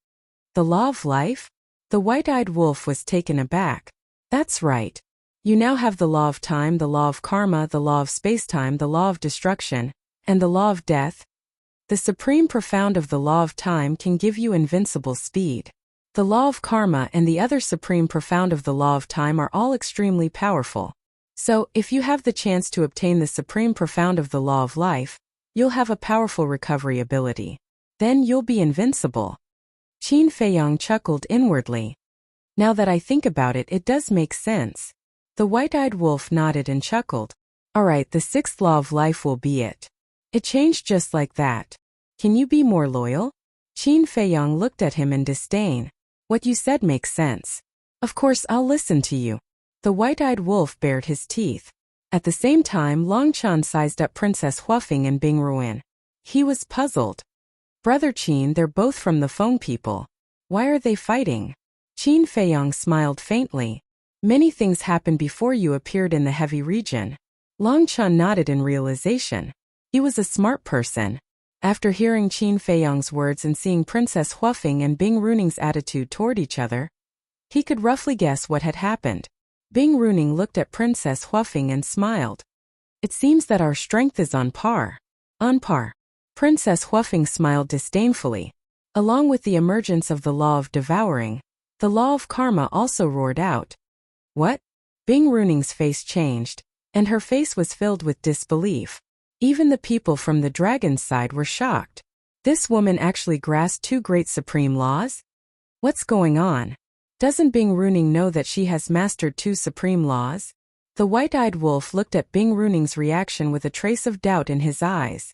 The law of life? The white-eyed wolf was taken aback. That's right. You now have the law of time, the law of karma, the law of spacetime, the law of destruction, and the law of death. The supreme profound of the law of time can give you invincible speed. The law of karma and the other supreme profound of the law of time are all extremely powerful. So, if you have the chance to obtain the supreme profound of the law of life, you'll have a powerful recovery ability. Then you'll be invincible. Qin Feiyang chuckled inwardly. Now that I think about it, it does make sense. The white-eyed wolf nodded and chuckled. Alright, the 6th law of life will be it. It changed just like that. Can you be more loyal? Qin Feiyang looked at him in disdain. What you said makes sense. Of course I'll listen to you. The white-eyed wolf bared his teeth. At the same time, Longchan sized up Princess Huafeng and Bing Ruin. He was puzzled. Brother Qin, they're both from the Feng people. Why are they fighting? Qin Feiyang smiled faintly. Many things happened before you appeared in the heavy region. Longchan nodded in realization. He was a smart person. After hearing Qin Feiyang's words and seeing Princess Huafeng and Bing Runing's attitude toward each other, he could roughly guess what had happened. Bing Runing looked at Princess Huafeng and smiled. It seems that our strength is on par. On par. Princess Huafeng smiled disdainfully. Along with the emergence of the law of devouring, the law of karma also roared out. What? Bing Runing's face changed, and her face was filled with disbelief. Even the people from the dragon's side were shocked. This woman actually grasped 2 great supreme laws? What's going on? Doesn't Bing Runing know that she has mastered 2 supreme laws? The white-eyed wolf looked at Bing Runing's reaction with a trace of doubt in his eyes.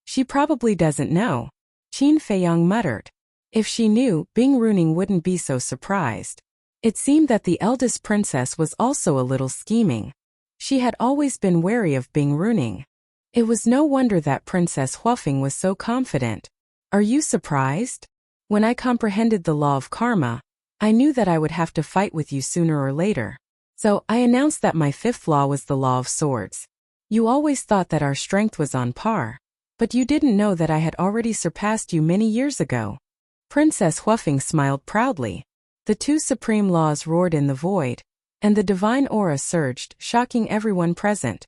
She probably doesn't know. Qin Feiyang muttered. If she knew, Bing Runing wouldn't be so surprised. It seemed that the eldest princess was also a little scheming. She had always been wary of Bing Runing. It was no wonder that Princess Huafeng was so confident. Are you surprised? When I comprehended the law of karma, I knew that I would have to fight with you sooner or later. So, I announced that my 5th law was the law of swords. You always thought that our strength was on par. But you didn't know that I had already surpassed you many years ago. Princess Huafeng smiled proudly. The 2 supreme laws roared in the void, and the divine aura surged, shocking everyone present.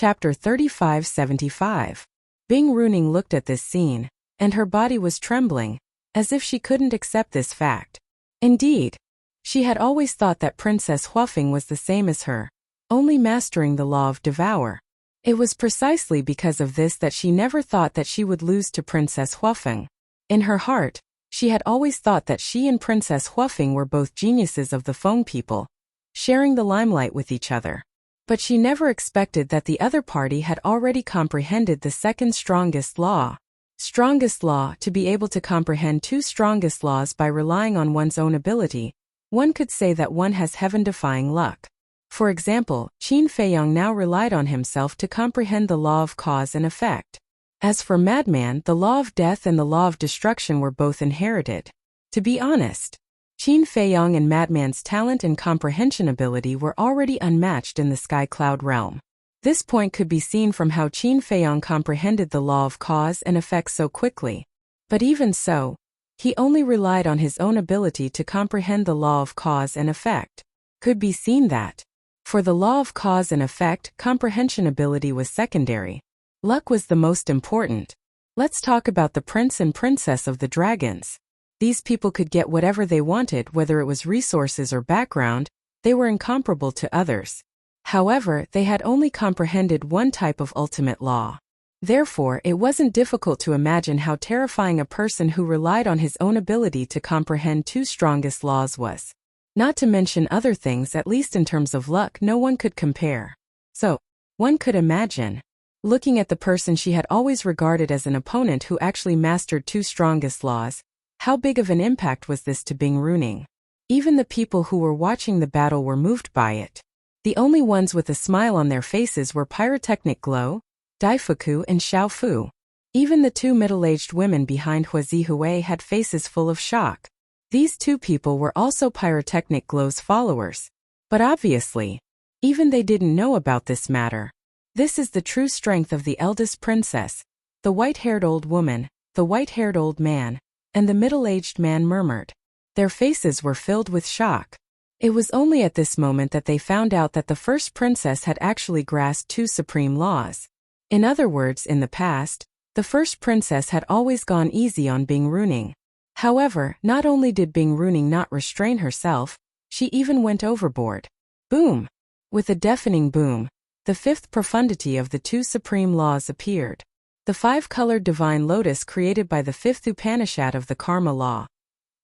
Chapter 3575. Bing Runing looked at this scene, and her body was trembling, as if she couldn't accept this fact. Indeed, she had always thought that Princess Huafeng was the same as her, only mastering the law of devour. It was precisely because of this that she never thought that she would lose to Princess Huafeng. In her heart, she had always thought that she and Princess Huafeng were both geniuses of the Feng people, sharing the limelight with each other. But she never expected that the other party had already comprehended the second strongest law. Strongest law: to be able to comprehend two strongest laws by relying on one's own ability. One could say that one has heaven-defying luck. For example, Qin Feiyang now relied on himself to comprehend the law of cause and effect. As for Madman, the law of death and the law of destruction were both inherited. To be honest, Qin Feiyang and Madman's talent and comprehension ability were already unmatched in the Sky Cloud realm. This point could be seen from how Qin Feiyang comprehended the law of cause and effect so quickly. But even so, he only relied on his own ability to comprehend the law of cause and effect. Could be seen that, for the law of cause and effect, comprehension ability was secondary. Luck was the most important. Let's talk about the prince and princess of the dragons. These people could get whatever they wanted, whether it was resources or background. They were incomparable to others. However, they had only comprehended one type of ultimate law. Therefore, it wasn't difficult to imagine how terrifying a person who relied on his own ability to comprehend two strongest laws was. Not to mention other things, at least in terms of luck, no one could compare. So, one could imagine, looking at the person she had always regarded as an opponent who actually mastered two strongest laws, how big of an impact was this to Bing Runing? Even the people who were watching the battle were moved by it. The only ones with a smile on their faces were Pyrotechnic Glow, Daifuku and Xiaofu. Even the two middle-aged women behind Huazihui had faces full of shock. These two people were also Pyrotechnic Glow's followers. But obviously, even they didn't know about this matter. This is the true strength of the eldest princess. The white-haired old woman, the white-haired old man, and the middle-aged man murmured. Their faces were filled with shock. It was only at this moment that they found out that the first princess had actually grasped two supreme laws. In other words, in the past, the first princess had always gone easy on Bing Runing. However, not only did Bing Runing not restrain herself, she even went overboard. Boom! With a deafening boom, the fifth profundity of the two supreme laws appeared. The five-colored divine lotus created by the fifth Upanishad of the Karma law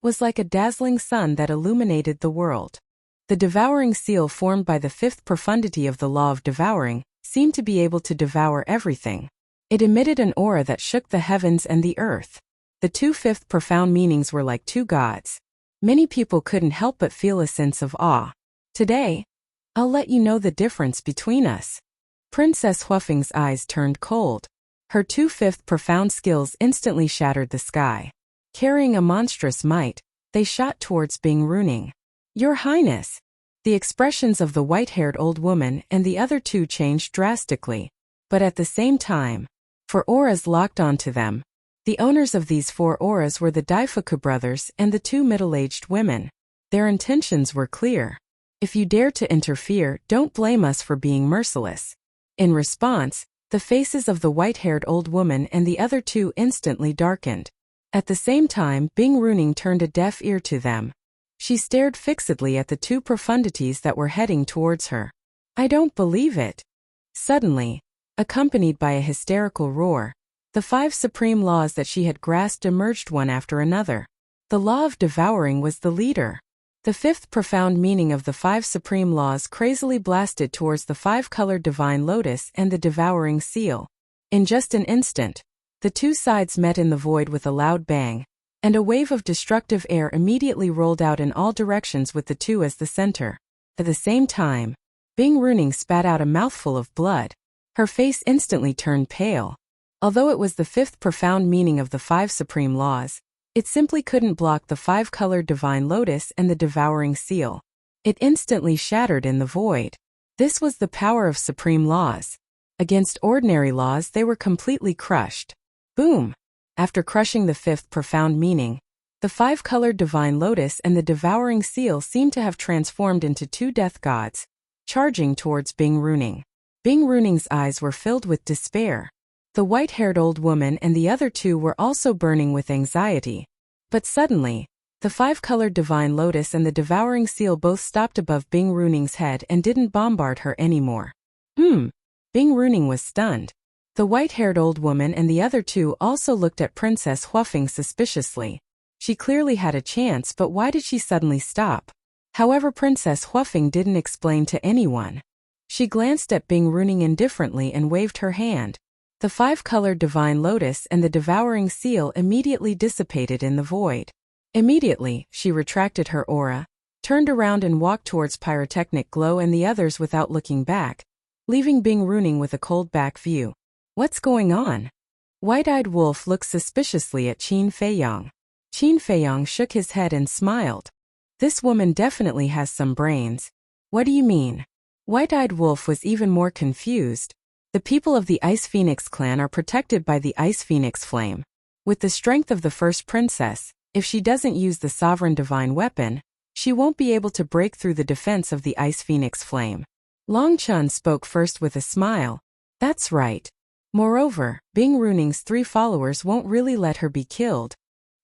was like a dazzling sun that illuminated the world. The devouring seal formed by the fifth profundity of the law of devouring seemed to be able to devour everything. It emitted an aura that shook the heavens and the earth. The two fifth profound meanings were like two gods. Many people couldn't help but feel a sense of awe. Today, I'll let you know the difference between us. Princess Huafeng's eyes turned cold. Her two fifth profound skills instantly shattered the sky. Carrying a monstrous might, they shot towards Bing Runing. Your Highness! The expressions of the white-haired old woman and the other two changed drastically. But at the same time, four auras locked onto them. The owners of these four auras were the Daifuku brothers and the two middle-aged women. Their intentions were clear. If you dare to interfere, don't blame us for being merciless. In response, the faces of the white-haired old woman and the other two instantly darkened. At the same time, Bing Runing turned a deaf ear to them. She stared fixedly at the two profundities that were heading towards her. I don't believe it. Suddenly, accompanied by a hysterical roar, the five supreme laws that she had grasped emerged one after another. The law of devouring was the leader. The fifth profound meaning of the five supreme laws crazily blasted towards the five-colored divine lotus and the devouring seal. In just an instant, the two sides met in the void with a loud bang, and a wave of destructive air immediately rolled out in all directions with the two as the center. At the same time, Bing Runing spat out a mouthful of blood. Her face instantly turned pale. Although it was the fifth profound meaning of the five supreme laws, it simply couldn't block the five-colored divine lotus and the devouring seal. It instantly shattered in the void. This was the power of supreme laws. Against ordinary laws, they were completely crushed. Boom! After crushing the fifth profound meaning, the five-colored divine lotus and the devouring seal seemed to have transformed into two death gods, charging towards Bing Runing. Bing Runing's eyes were filled with despair. The white-haired old woman and the other two were also burning with anxiety. But suddenly, the five-colored divine lotus and the devouring seal both stopped above Bing Runing's head and didn't bombard her anymore. Bing Runing was stunned. The white-haired old woman and the other two also looked at Princess Huafeng suspiciously. She clearly had a chance, but why did she suddenly stop? However, Princess Huafeng didn't explain to anyone. She glanced at Bing Runing indifferently and waved her hand. The five-colored divine lotus and the devouring seal immediately dissipated in the void. Immediately, she retracted her aura, turned around and walked towards Pyrotechnic Glow and the others without looking back, leaving Bing Runing with a cold back view. What's going on? White-eyed Wolf looked suspiciously at Qin Feiyang. Qin Feiyang shook his head and smiled. This woman definitely has some brains. What do you mean? White-eyed Wolf was even more confused. The people of the Ice Phoenix clan are protected by the Ice Phoenix flame. With the strength of the first princess, if she doesn't use the sovereign divine weapon, she won't be able to break through the defense of the Ice Phoenix flame. Long Chun spoke first with a smile. That's right. Moreover, Bing Runing's 3 followers won't really let her be killed.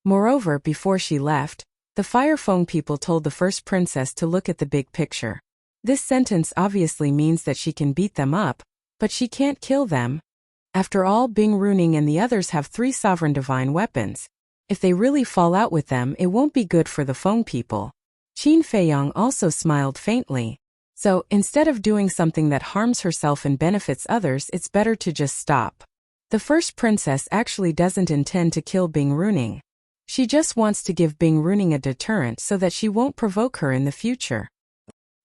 Moreover, before she left, the Fire Feng people told the first princess to look at the big picture. This sentence obviously means that she can beat them up, but she can't kill them. After all, Bing Runing and the others have 3 sovereign divine weapons. If they really fall out with them, it won't be good for the Feng people. Qin Feiyang also smiled faintly. So, instead of doing something that harms herself and benefits others, it's better to just stop. The first princess actually doesn't intend to kill Bing Runing. She just wants to give Bing Runing a deterrent so that she won't provoke her in the future.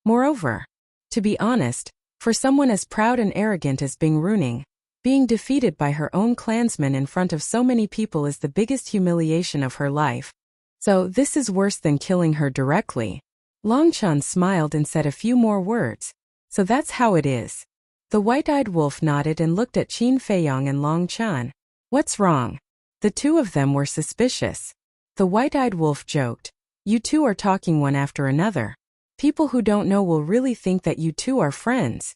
Moreover, to be honest, for someone as proud and arrogant as Bing Runing, being defeated by her own clansmen in front of so many people is the biggest humiliation of her life. So this is worse than killing her directly. Long Chun smiled and said a few more words. So that's how it is. The white-eyed wolf nodded and looked at Qin Feiyang and Long Chun. What's wrong? The two of them were suspicious. The white-eyed wolf joked. You two are talking one after another. People who don't know will really think that you two are friends.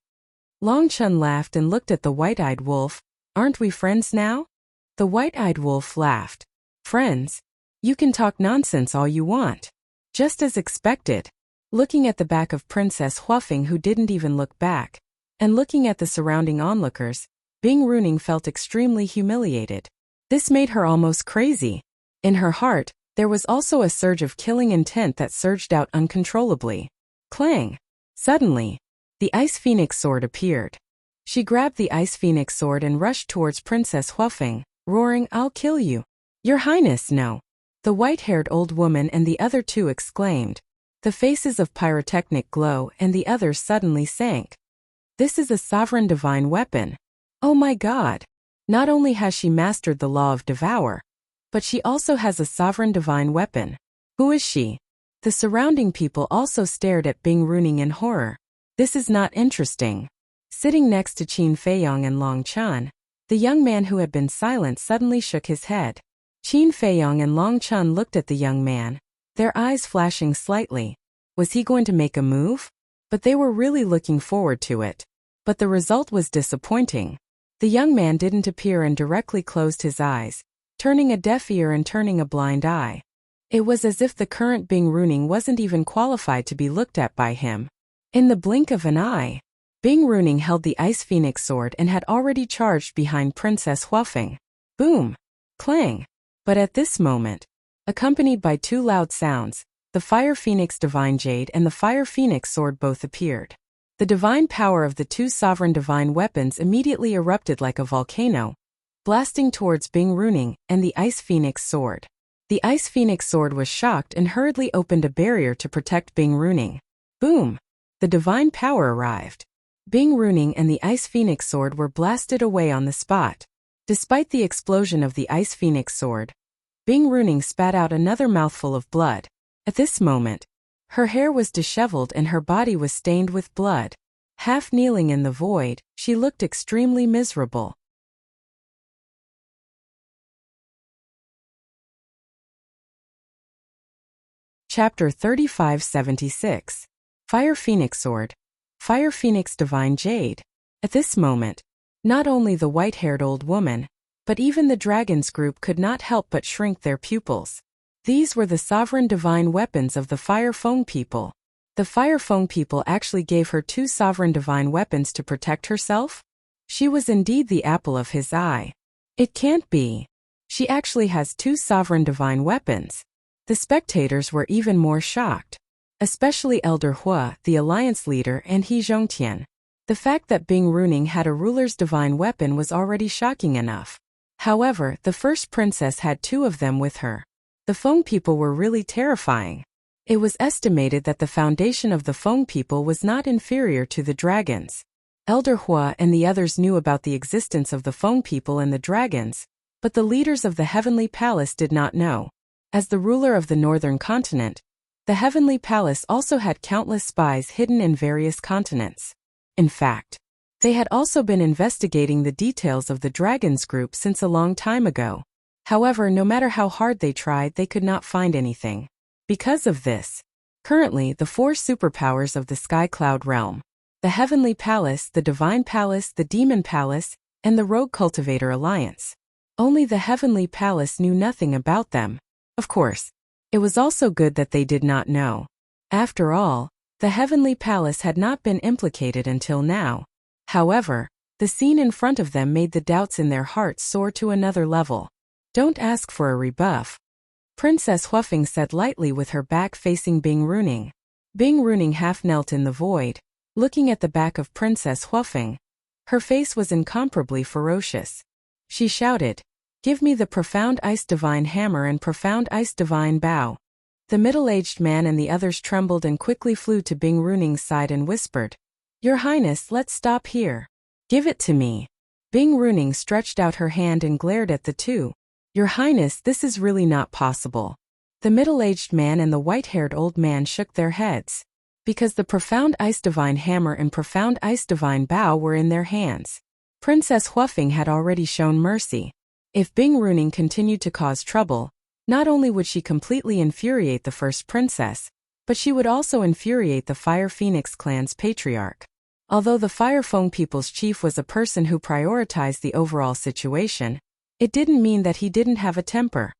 Long Chun laughed and looked at the white-eyed wolf. Aren't we friends now? The white-eyed wolf laughed. Friends? You can talk nonsense all you want. Just as expected. Looking at the back of Princess Huafeng, who didn't even look back, and looking at the surrounding onlookers, Bing Runing felt extremely humiliated. This made her almost crazy. In her heart, there was also a surge of killing intent that surged out uncontrollably. Clang! Suddenly, the Ice Phoenix sword appeared. She grabbed the Ice Phoenix sword and rushed towards Princess Huafeng, roaring, I'll kill you. Your Highness, no. The white-haired old woman and the other two exclaimed. The faces of Pyrotechnic Glow and the others suddenly sank. This is a sovereign divine weapon. Oh my god! Not only has she mastered the law of Devour, but she also has a sovereign divine weapon. Who is she? The surrounding people also stared at Bing Runing in horror. This is not interesting. Sitting next to Qin Feiyang and Long Chun, the young man who had been silent suddenly shook his head. Qin Feiyang and Long Chun looked at the young man, their eyes flashing slightly. Was he going to make a move? But they were really looking forward to it. But the result was disappointing. The young man didn't appear and directly closed his eyes, turning a deaf ear and turning a blind eye. It was as if the current Bing Runing wasn't even qualified to be looked at by him. In the blink of an eye, Bing Runing held the Ice Phoenix sword and had already charged behind Princess Huafeng. Boom! Clang! But at this moment, accompanied by 2 loud sounds, the Fire Phoenix Divine Jade and the Fire Phoenix sword both appeared. The divine power of the 2 sovereign divine weapons immediately erupted like a volcano, blasting towards Bing Runing and the Ice Phoenix sword. The Ice Phoenix sword was shocked and hurriedly opened a barrier to protect Bing Runing. Boom! The divine power arrived. Bing Runing and the Ice Phoenix sword were blasted away on the spot. Despite the explosion of the Ice Phoenix sword, Bing Runing spat out another mouthful of blood. At this moment, her hair was disheveled and her body was stained with blood. Half kneeling in the void, she looked extremely miserable. Chapter 3576. Fire Phoenix Sword. Fire Phoenix Divine Jade. At this moment, not only the white-haired old woman, but even the dragon's group could not help but shrink their pupils. These were the sovereign divine weapons of the Fire Feng people. The Fire Feng people actually gave her 2 sovereign divine weapons to protect herself? She was indeed the apple of his eye. It can't be. She actually has 2 sovereign divine weapons. The spectators were even more shocked, especially Elder Hua, the alliance leader, and He Zhongtian. The fact that Bing Runing had a ruler's divine weapon was already shocking enough. However, the first princess had 2 of them with her. The Feng people were really terrifying. It was estimated that the foundation of the Feng people was not inferior to the dragons. Elder Hua and the others knew about the existence of the Feng people and the dragons, but the leaders of the Heavenly Palace did not know. As the ruler of the northern continent, the Heavenly Palace also had countless spies hidden in various continents. In fact, they had also been investigating the details of the dragons group since a long time ago. However, no matter how hard they tried, they could not find anything. Because of this, currently the 4 superpowers of the Sky Cloud realm, the Heavenly Palace, the Divine Palace, the Demon Palace, and the Rogue Cultivator Alliance. Only the Heavenly Palace knew nothing about them. Of course, it was also good that they did not know. After all, the Heavenly Palace had not been implicated until now. However, the scene in front of them made the doubts in their hearts soar to another level. Don't ask for a rebuff, Princess Huafeng said lightly with her back facing Bing Runing. Bing Runing half knelt in the void, looking at the back of Princess Huafeng. Her face was incomparably ferocious. She shouted, "Give me the Profound Ice Divine Hammer and Profound Ice Divine Bow." The middle-aged man and the others trembled and quickly flew to Bing Runing's side and whispered, "Your Highness, let's stop here. Give it to me." Bing Runing stretched out her hand and glared at the two. "Your Highness, this is really not possible." The middle-aged man and the white-haired old man shook their heads. Because the Profound Ice Divine Hammer and Profound Ice Divine Bow were in their hands. Princess Huafeng had already shown mercy. If Bing Runing continued to cause trouble, not only would she completely infuriate the first princess, but she would also infuriate the Fire Phoenix clan's patriarch. Although the Fire Feng people's chief was a person who prioritized the overall situation, it didn't mean that he didn't have a temper.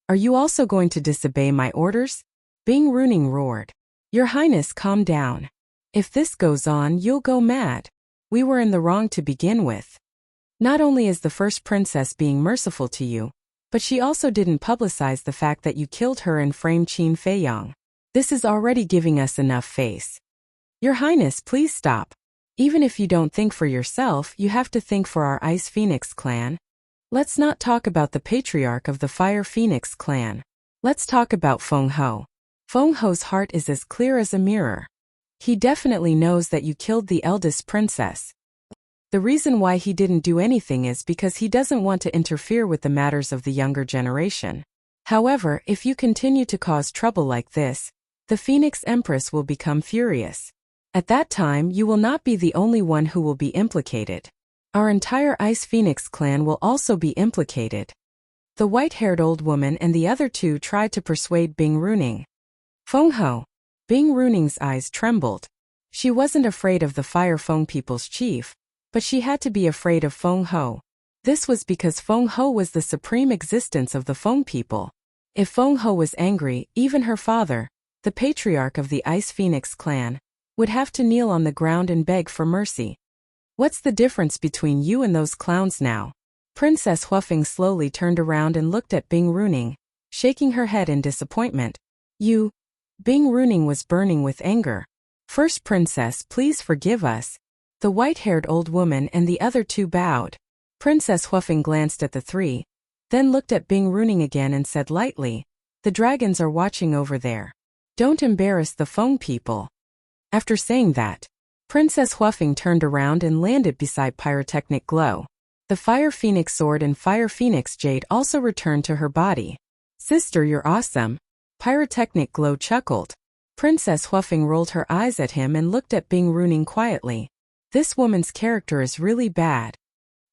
"Are you also going to disobey my orders?" Bing Runing roared. "Your Highness, calm down. If this goes on, you'll go mad. We were in the wrong to begin with. Not only is the first princess being merciful to you, but she also didn't publicize the fact that you killed her and framed Qin Feiyang. This is already giving us enough face. Your Highness, please stop. Even if you don't think for yourself, you have to think for our Ice Phoenix clan. Let's not talk about the patriarch of the Fire Phoenix clan. Let's talk about Feng Ho. Feng Ho's heart is as clear as a mirror. He definitely knows that you killed the eldest princess. The reason why he didn't do anything is because he doesn't want to interfere with the matters of the younger generation. However, if you continue to cause trouble like this, the Phoenix Empress will become furious. At that time, you will not be the only one who will be implicated. Our entire Ice Phoenix clan will also be implicated." The white-haired old woman and the other two tried to persuade Bing Runing. "Feng Ho." Bing Runing's eyes trembled. She wasn't afraid of the Fire Feng people's chief, but she had to be afraid of Feng Ho. This was because Feng Ho was the supreme existence of the Feng people. If Feng Ho was angry, even her father, the patriarch of the Ice Phoenix clan, would have to kneel on the ground and beg for mercy. "What's the difference between you and those clowns now?" Princess Huafeng slowly turned around and looked at Bing Runing, shaking her head in disappointment. "You..." Bing Runing was burning with anger. "First princess, please forgive us." The white-haired old woman and the other two bowed. Princess Huafeng glanced at the three, then looked at Bing Runing again and said lightly, "The dragons are watching over there. Don't embarrass the Feng people." After saying that, Princess Huafeng turned around and landed beside Pyrotechnic Glow. The Fire Phoenix Sword and Fire Phoenix Jade also returned to her body. "Sister, you're awesome." Pyrotechnic Glow chuckled. Princess Huafeng rolled her eyes at him and looked at Bing Runing quietly. "This woman's character is really bad.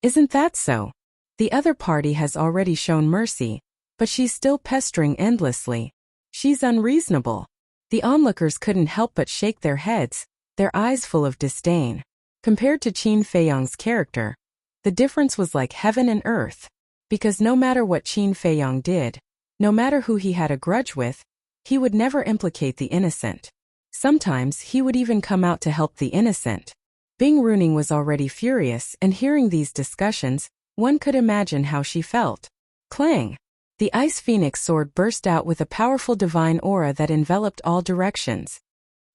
Isn't that so? The other party has already shown mercy, but she's still pestering endlessly. She's unreasonable." The onlookers couldn't help but shake their heads, their eyes full of disdain. Compared to Qin Feiyang's character, the difference was like heaven and earth. Because no matter what Qin Feiyang did, no matter who he had a grudge with, he would never implicate the innocent. Sometimes he would even come out to help the innocent. Bing Runing was already furious, and hearing these discussions, one could imagine how she felt. Clang! The Ice Phoenix sword burst out with a powerful divine aura that enveloped all directions.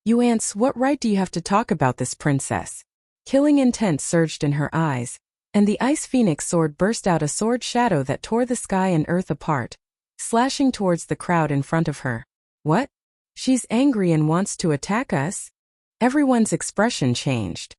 Yuance, what right do you have to talk about this, princess? Killing intent surged in her eyes, and the Ice Phoenix sword burst out a sword shadow that tore the sky and earth apart, slashing towards the crowd in front of her. What? She's angry and wants to attack us? Everyone's expression changed.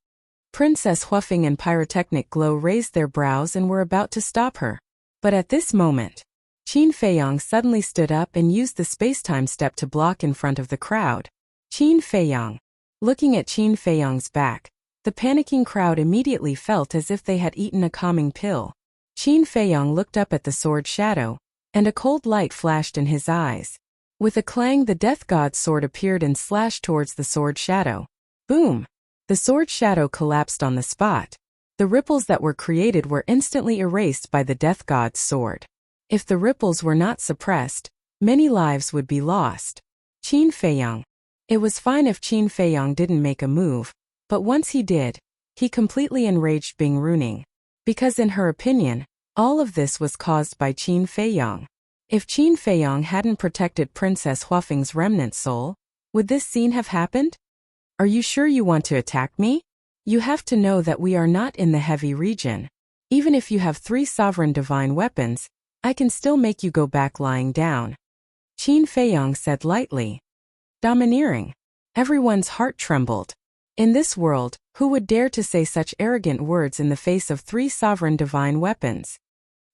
Princess Huafeng and Pyrotechnic Glow raised their brows and were about to stop her. But at this moment, Qin Feiyang suddenly stood up and used the space-time step to block in front of the crowd. Qin Feiyang. Looking at Qin Feiyang's back, the panicking crowd immediately felt as if they had eaten a calming pill. Qin Feiyang looked up at the sword shadow, and a cold light flashed in his eyes. With a clang, the Death God's sword appeared and slashed towards the sword shadow. Boom! The sword shadow collapsed on the spot. The ripples that were created were instantly erased by the Death God's sword. If the ripples were not suppressed, many lives would be lost. Qin Feiyang. It was fine if Qin Feiyang didn't make a move, but once he did, he completely enraged Bing Runing. Because in her opinion, all of this was caused by Qin Feiyang. If Qin Feiyang hadn't protected Princess Huafeng's remnant soul, would this scene have happened? Are you sure you want to attack me? You have to know that we are not in the heavy region. Even if you have 3 sovereign divine weapons, I can still make you go back lying down. Qin Feiyang said lightly. Domineering. Everyone's heart trembled. In this world, who would dare to say such arrogant words in the face of 3 sovereign divine weapons?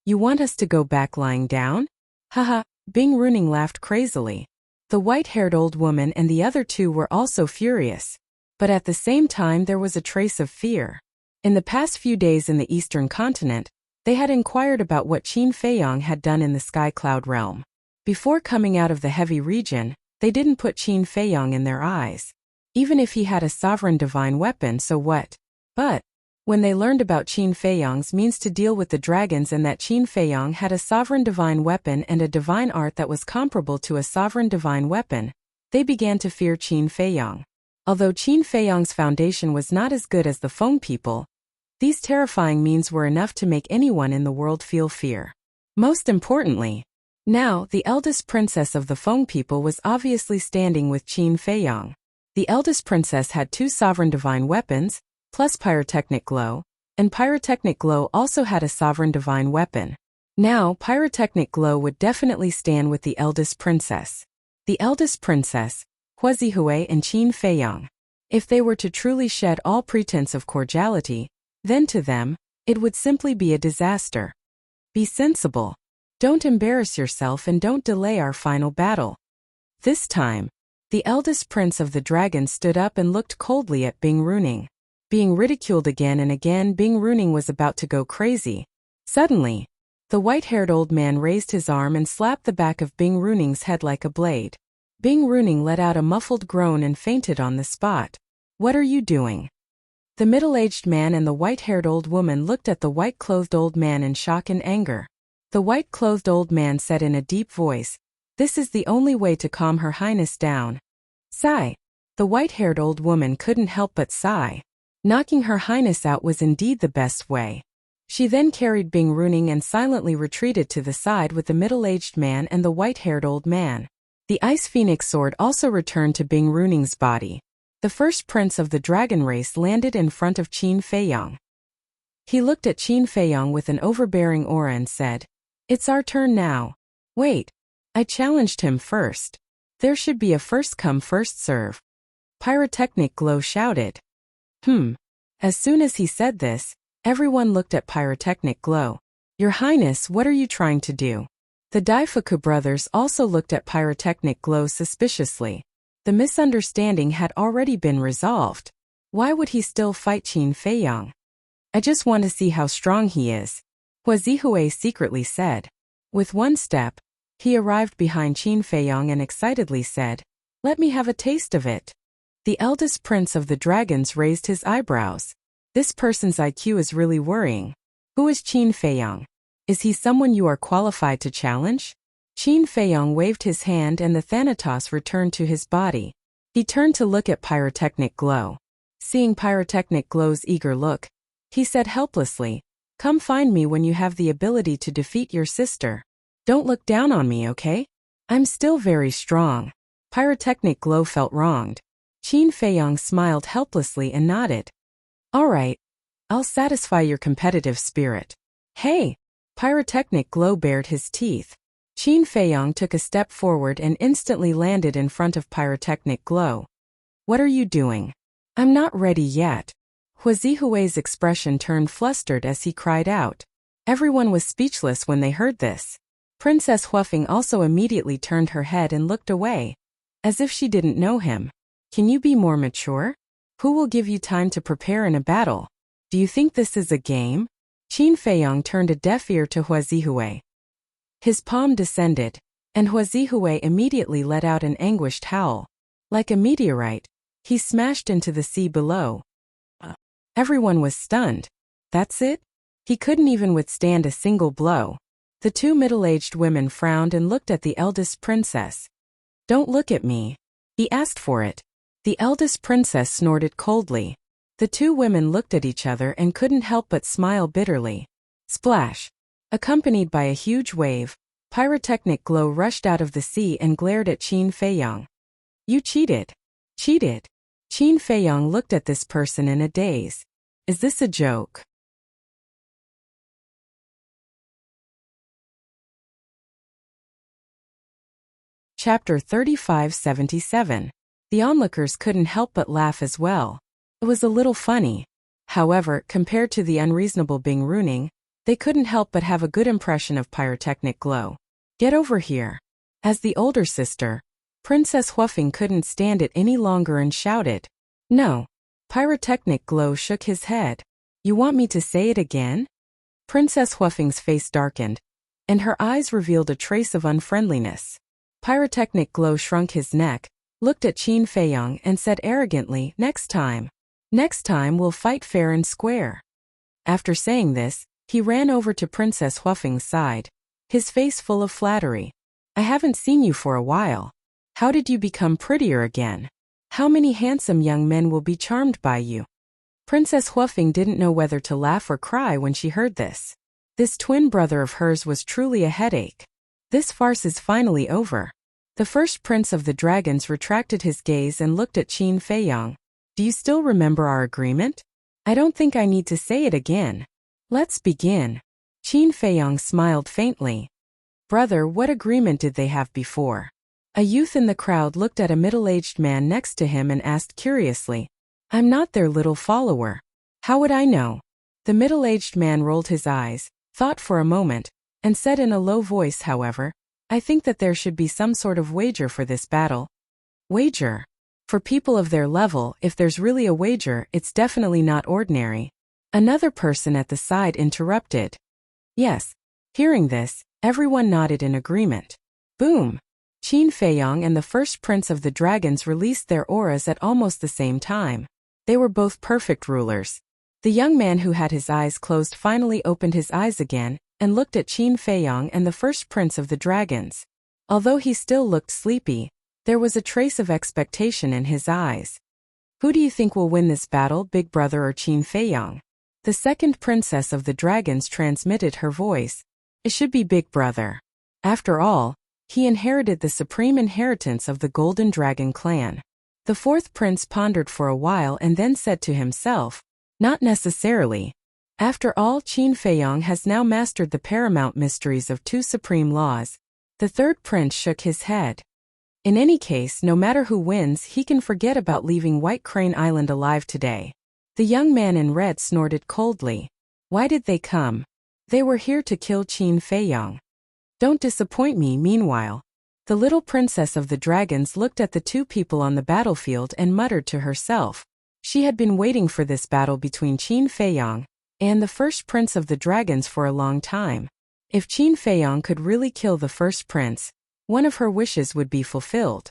You want us to go back lying down? Haha, Bing Runing laughed crazily. The white-haired old woman and the other 2 were also furious. But at the same time there was a trace of fear. In the past few days in the Eastern continent, they had inquired about what Qin Feiyang had done in the Sky Cloud realm. Before coming out of the heavy region, they didn't put Qin Feiyang in their eyes. Even if he had a sovereign divine weapon, so what? But when they learned about Qin Feiyang's means to deal with the dragons and that Qin Feiyang had a sovereign divine weapon and a divine art that was comparable to a sovereign divine weapon, they began to fear Qin Feiyang. Although Qin Feiyang's foundation was not as good as the Feng people, these terrifying means were enough to make anyone in the world feel fear. Most importantly, now the eldest princess of the Feng people was obviously standing with Qin Feiyang. The eldest princess had 2 sovereign divine weapons, plus Pyrotechnic Glow, and Pyrotechnic Glow also had a sovereign divine weapon. Now Pyrotechnic Glow would definitely stand with the eldest princess. The eldest princess, Huazihue and Qin Feiyang. If they were to truly shed all pretense of cordiality, then to them, it would simply be a disaster. Be sensible. Don't embarrass yourself and don't delay our final battle. This time, the eldest prince of the dragon stood up and looked coldly at Bing Runing. Being ridiculed again and again, Bing Runing was about to go crazy. Suddenly, the white-haired old man raised his arm and slapped the back of Bing Runing's head like a blade. Bing Runing let out a muffled groan and fainted on the spot. What are you doing? The middle-aged man and the white-haired old woman looked at the white-clothed old man in shock and anger. The white-clothed old man said in a deep voice, "This is the only way to calm Her Highness down." Sigh. The white-haired old woman couldn't help but sigh. Knocking Her Highness out was indeed the best way. She then carried Bing Runing and silently retreated to the side with the middle-aged man and the white-haired old man. The Ice Phoenix sword also returned to Bing Runing's body. The first prince of the dragon race landed in front of Qin Feiyang. He looked at Qin Feiyang with an overbearing aura and said, "It's our turn now." Wait. I challenged him first. There should be a first-come, first-serve. Pyrotechnic Glow shouted. As soon as he said this, everyone looked at Pyrotechnic Glow. Your Highness, what are you trying to do? The Daifuku brothers also looked at Pyrotechnic Glow suspiciously. The misunderstanding had already been resolved. Why would he still fight Qin Feiyang? I just want to see how strong he is, Huazihue secretly said. With one step, he arrived behind Qin Feiyang and excitedly said, "Let me have a taste of it." The eldest prince of the dragons raised his eyebrows. This person's IQ is really worrying. Who is Qin Feiyang? Is he someone you are qualified to challenge? Qin Feiyang waved his hand and the Thanatos returned to his body. He turned to look at Pyrotechnic Glow. Seeing Pyrotechnic Glow's eager look, he said helplessly, "Come find me when you have the ability to defeat your sister. Don't look down on me, okay? I'm still very strong." Pyrotechnic Glow felt wronged. Qin Feiyang smiled helplessly and nodded. "All right. I'll satisfy your competitive spirit." "Hey!" Pyrotechnic Glow bared his teeth. Qin Feiyang took a step forward and instantly landed in front of Pyrotechnic Glow. "What are you doing?" "I'm not ready yet." Huazihui's expression turned flustered as he cried out. Everyone was speechless when they heard this. Princess Huafeng also immediately turned her head and looked away, as if she didn't know him. "Can you be more mature? Who will give you time to prepare in a battle? Do you think this is a game?" Qin Feiyang turned a deaf ear to Huazihui. His palm descended, and Huazihui immediately let out an anguished howl. Like a meteorite, he smashed into the sea below. Everyone was stunned. That's it? He couldn't even withstand a single blow. The two middle-aged women frowned and looked at the eldest princess. "Don't look at me." He asked for it. The eldest princess snorted coldly. The two women looked at each other and couldn't help but smile bitterly. Splash! Accompanied by a huge wave, Pyrotechnic Glow rushed out of the sea and glared at Qin Feiyang. "You cheated. Cheated." Qin Feiyang looked at this person in a daze. Is this a joke? Chapter 3577. The onlookers couldn't help but laugh as well. It was a little funny. However, compared to the unreasonable Bing Runing, they couldn't help but have a good impression of Pyrotechnic Glow. "Get over here." As the older sister, Princess Huafeng couldn't stand it any longer and shouted, "No." Pyrotechnic Glow shook his head. "You want me to say it again?" Princess Huafeng's face darkened, and her eyes revealed a trace of unfriendliness. Pyrotechnic Glow shrunk his neck, looked at Qin Feiyang and said arrogantly, "Next time. Next time we'll fight fair and square." After saying this, he ran over to Princess Huafeng's side, his face full of flattery. "I haven't seen you for a while. How did you become prettier again? How many handsome young men will be charmed by you?" Princess Huafeng didn't know whether to laugh or cry when she heard this. This twin brother of hers was truly a headache. This farce is finally over. The first prince of the dragons retracted his gaze and looked at Qin Feiyang. "Do you still remember our agreement? I don't think I need to say it again. Let's begin." Qin Feiyang smiled faintly. "Brother, what agreement did they have before?" A youth in the crowd looked at a middle-aged man next to him and asked curiously, "I'm not their little follower. How would I know?" The middle-aged man rolled his eyes, thought for a moment, and said in a low voice, "However, I think that there should be some sort of wager for this battle." "Wager? For people of their level, if there's really a wager, it's definitely not ordinary." Another person at the side interrupted. "Yes." Hearing this, everyone nodded in agreement. Boom! Qin Feiyang and the first prince of the dragons released their auras at almost the same time. They were both perfect rulers. The young man who had his eyes closed finally opened his eyes again and looked at Qin Feiyang and the first prince of the dragons. Although he still looked sleepy, there was a trace of expectation in his eyes. "Who do you think will win this battle, Big Brother or Qin Feiyang?" The second princess of the dragons transmitted her voice. "It should be Big Brother. After all, he inherited the supreme inheritance of the Golden Dragon clan." The fourth prince pondered for a while and then said to himself, "Not necessarily. After all, Qin Feiyang has now mastered the paramount mysteries of two supreme laws." The third prince shook his head. "In any case, no matter who wins, he can forget about leaving White Crane Island alive today." The young man in red snorted coldly. "Why did they come?" "They were here to kill Qin Feiyang." "Don't disappoint me." Meanwhile, the little princess of the dragons looked at the two people on the battlefield and muttered to herself. She had been waiting for this battle between Qin Feiyang and the first prince of the dragons for a long time. If Qin Feiyang could really kill the first prince, one of her wishes would be fulfilled.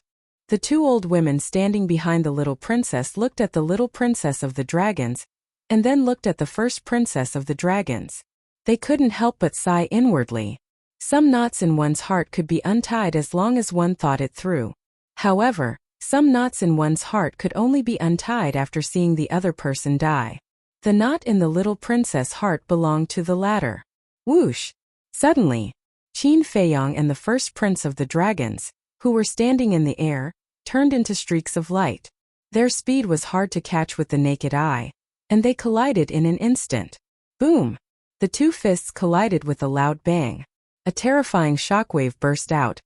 The two old women standing behind the little princess looked at the little princess of the dragons, and then looked at the first princess of the dragons. They couldn't help but sigh inwardly. Some knots in one's heart could be untied as long as one thought it through. However, some knots in one's heart could only be untied after seeing the other person die. The knot in the little princess' heart belonged to the latter. Whoosh! Suddenly, Qin Feiyang and the first prince of the dragons, who were standing in the air, turned into streaks of light. Their speed was hard to catch with the naked eye, and they collided in an instant. Boom! The two fists collided with a loud bang. A terrifying shockwave burst out,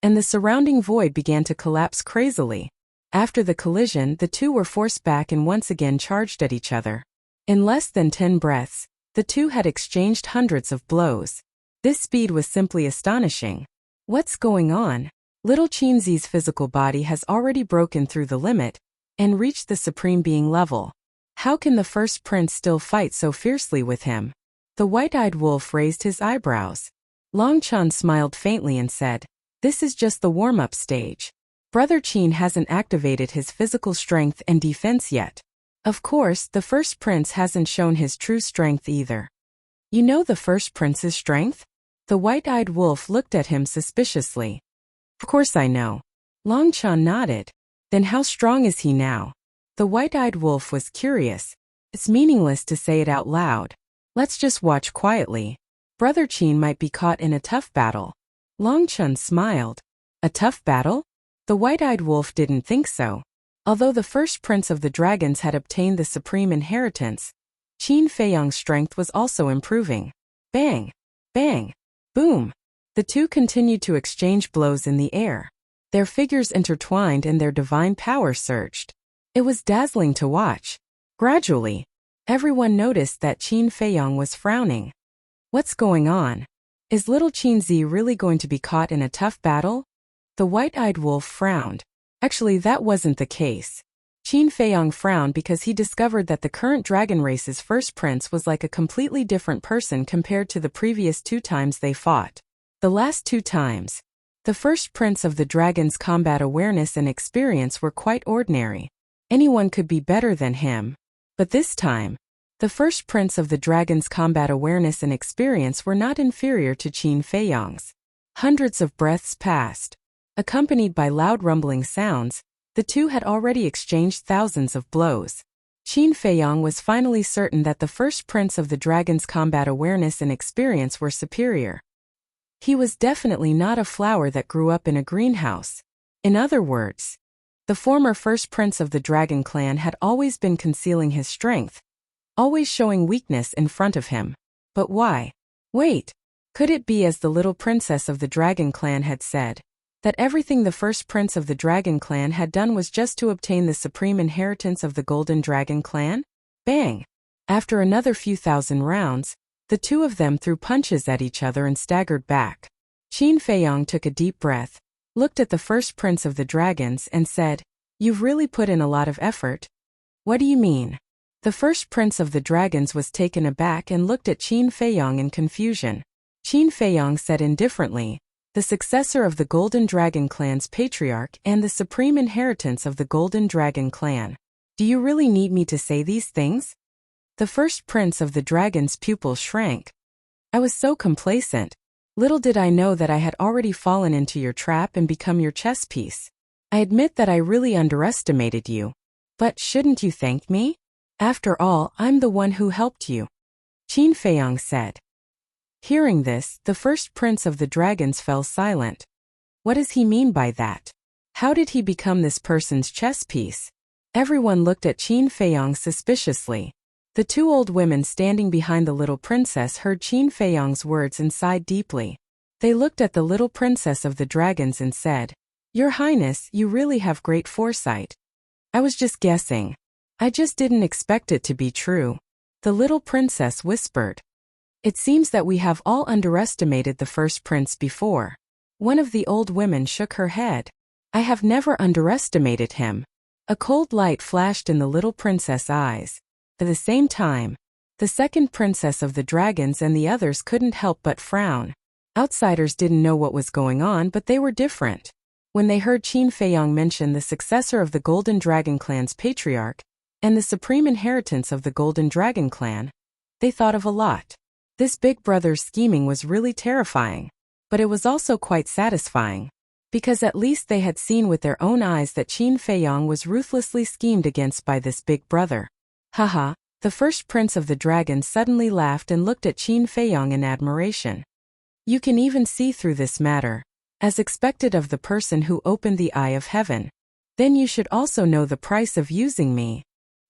and the surrounding void began to collapse crazily. After the collision, the two were forced back and once again charged at each other. In less than 10 breaths, the two had exchanged hundreds of blows. This speed was simply astonishing. What's going on? Little Qinzi's physical body has already broken through the limit and reached the supreme being level. How can the first prince still fight so fiercely with him? The white-eyed wolf raised his eyebrows. Long Chan smiled faintly and said, "This is just the warm-up stage. Brother Qin hasn't activated his physical strength and defense yet. Of course, the first prince hasn't shown his true strength either." "You know the first prince's strength?" The white-eyed wolf looked at him suspiciously. "Of course I know." Long Chan nodded. "Then how strong is he now?" The white-eyed wolf was curious. "It's meaningless to say it out loud. Let's just watch quietly. Brother Qin might be caught in a tough battle." Long Chan smiled. "A tough battle?" The white-eyed wolf didn't think so. Although the first prince of the dragons had obtained the supreme inheritance, Qin Feiyang's strength was also improving. Bang! Bang! Boom! The two continued to exchange blows in the air. Their figures intertwined and their divine power surged. It was dazzling to watch. Gradually, everyone noticed that Qin Feiyang was frowning. What's going on? Is little Qinzi really going to be caught in a tough battle? The white-eyed wolf frowned. Actually, that wasn't the case. Qin Feiyang frowned because he discovered that the current dragon race's first prince was like a completely different person compared to the previous 2 times they fought. The last 2 times, the first prince of the dragon's combat awareness and experience were quite ordinary. Anyone could be better than him. But this time, the first prince of the dragon's combat awareness and experience were not inferior to Qin Feiyang's. Hundreds of breaths passed. Accompanied by loud rumbling sounds, the two had already exchanged thousands of blows. Qin Feiyang was finally certain that the first prince of the dragon's combat awareness and experience were superior. He was definitely not a flower that grew up in a greenhouse. In other words, the former first prince of the dragon clan had always been concealing his strength, always showing weakness in front of him. But why? Wait, could it be, as the little princess of the dragon clan had said, that everything the first prince of the dragon clan had done was just to obtain the supreme inheritance of the golden dragon clan? Bang! After another few thousand rounds, the two of them threw punches at each other and staggered back. Qin Feiyang took a deep breath, looked at the first prince of the dragons and said, "You've really put in a lot of effort." "What do you mean?" The first prince of the dragons was taken aback and looked at Qin Feiyang in confusion. Qin Feiyang said indifferently, "The successor of the Golden Dragon Clan's patriarch and the supreme inheritance of the Golden Dragon Clan. Do you really need me to say these things?" The first prince of the dragon's pupil shrank. "I was so complacent. Little did I know that I had already fallen into your trap and become your chess piece. I admit that I really underestimated you. But shouldn't you thank me? After all, I'm the one who helped you," Qin Feiyang said. Hearing this, the first prince of the dragons fell silent. What does he mean by that? How did he become this person's chess piece? Everyone looked at Qin Feiyang suspiciously. The 2 old women standing behind the little princess heard Qin Feiyang's words and sighed deeply. They looked at the little princess of the dragons and said, "Your Highness, you really have great foresight." "I was just guessing. I just didn't expect it to be true," the little princess whispered. "It seems that we have all underestimated the first prince before." One of the old women shook her head. "I have never underestimated him." A cold light flashed in the little princess' eyes. At the same time, the second princess of the dragons and the others couldn't help but frown. Outsiders didn't know what was going on, but they were different. When they heard Qin Feiyang mention the successor of the Golden Dragon Clan's patriarch and the supreme inheritance of the Golden Dragon clan. They thought of a lot. This big brother's scheming was really terrifying, but it was also quite satisfying, because at least they had seen with their own eyes that Qin Feiyong was ruthlessly schemed against by this big brother. Haha, the first prince of the dragons suddenly laughed and looked at Qin Feiyong in admiration. You can even see through this matter, as expected of the person who opened the eye of heaven. Then you should also know the price of using me.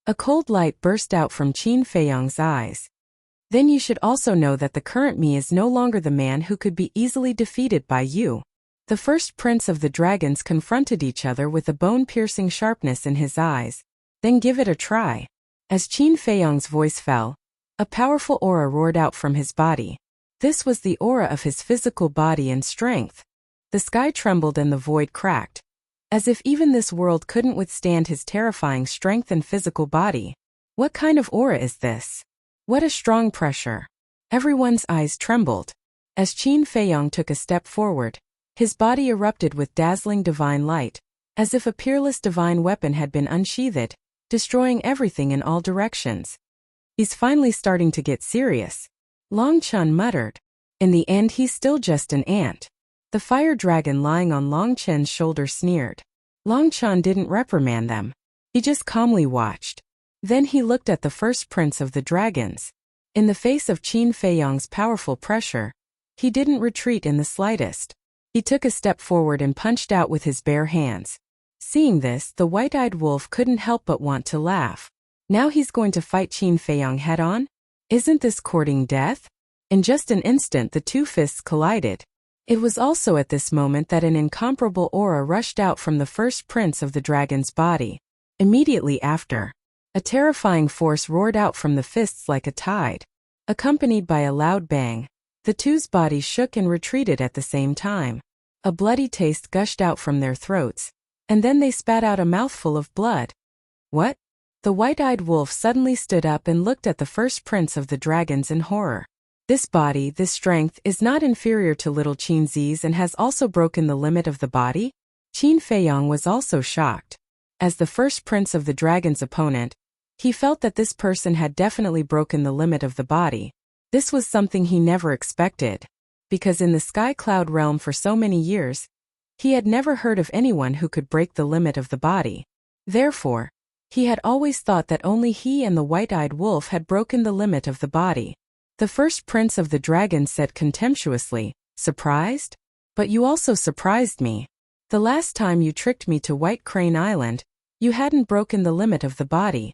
A cold light burst out from Qin Feiyong's eyes. Then you should also know that the current me is no longer the man who could be easily defeated by you. The first prince of the dragons confronted each other with a bone-piercing sharpness in his eyes. Then give it a try. As Qin Feiyong's voice fell, a powerful aura roared out from his body. This was the aura of his physical body and strength. The sky trembled and the void cracked, as if even this world couldn't withstand his terrifying strength and physical body. What kind of aura is this? What a strong pressure. Everyone's eyes trembled. As Qin Feiyong took a step forward, his body erupted with dazzling divine light, as if a peerless divine weapon had been unsheathed, destroying everything in all directions. He's finally starting to get serious, Long Chun muttered. In the end, he's still just an ant. The fire dragon lying on Long Chen's shoulder sneered. Long Chun didn't reprimand them. He just calmly watched. Then he looked at the first prince of the dragons. In the face of Qin Feiyong's powerful pressure, he didn't retreat in the slightest. He took a step forward and punched out with his bare hands. Seeing this, the white-eyed wolf couldn't help but want to laugh. Now he's going to fight Qin Feiyong head-on? Isn't this courting death? In just an instant, the two fists collided. It was also at this moment that an incomparable aura rushed out from the first prince of the dragon's body. Immediately after, a terrifying force roared out from the fists like a tide. Accompanied by a loud bang, the two's bodies shook and retreated at the same time. A bloody taste gushed out from their throats, and then they spat out a mouthful of blood. What? The white-eyed wolf suddenly stood up and looked at the first prince of the dragons in horror. This body, this strength, is not inferior to little Qin Zi's and has also broken the limit of the body? Qin Feiyong was also shocked. As the first prince of the dragon's opponent, he felt that this person had definitely broken the limit of the body. This was something he never expected, because in the sky cloud realm for so many years, he had never heard of anyone who could break the limit of the body. Therefore, he had always thought that only he and the white-eyed wolf had broken the limit of the body. The first prince of the dragons said contemptuously, "Surprised? But you also surprised me. The last time you tricked me to White Crane Island, you hadn't broken the limit of the body."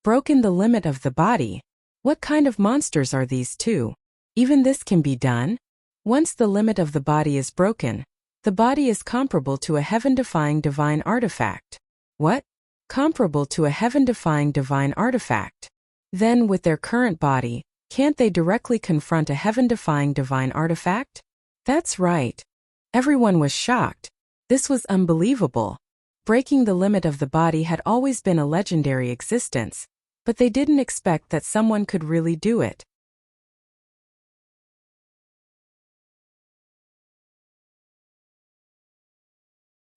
Broken the limit of the body? What kind of monsters are these two? Even this can be done? Once the limit of the body is broken, the body is comparable to a heaven-defying divine artifact. What? Comparable to a heaven-defying divine artifact? Then, with their current body, can't they directly confront a heaven-defying divine artifact? That's right. Everyone was shocked. This was unbelievable. Breaking the limit of the body had always been a legendary existence, but they didn't expect that someone could really do it.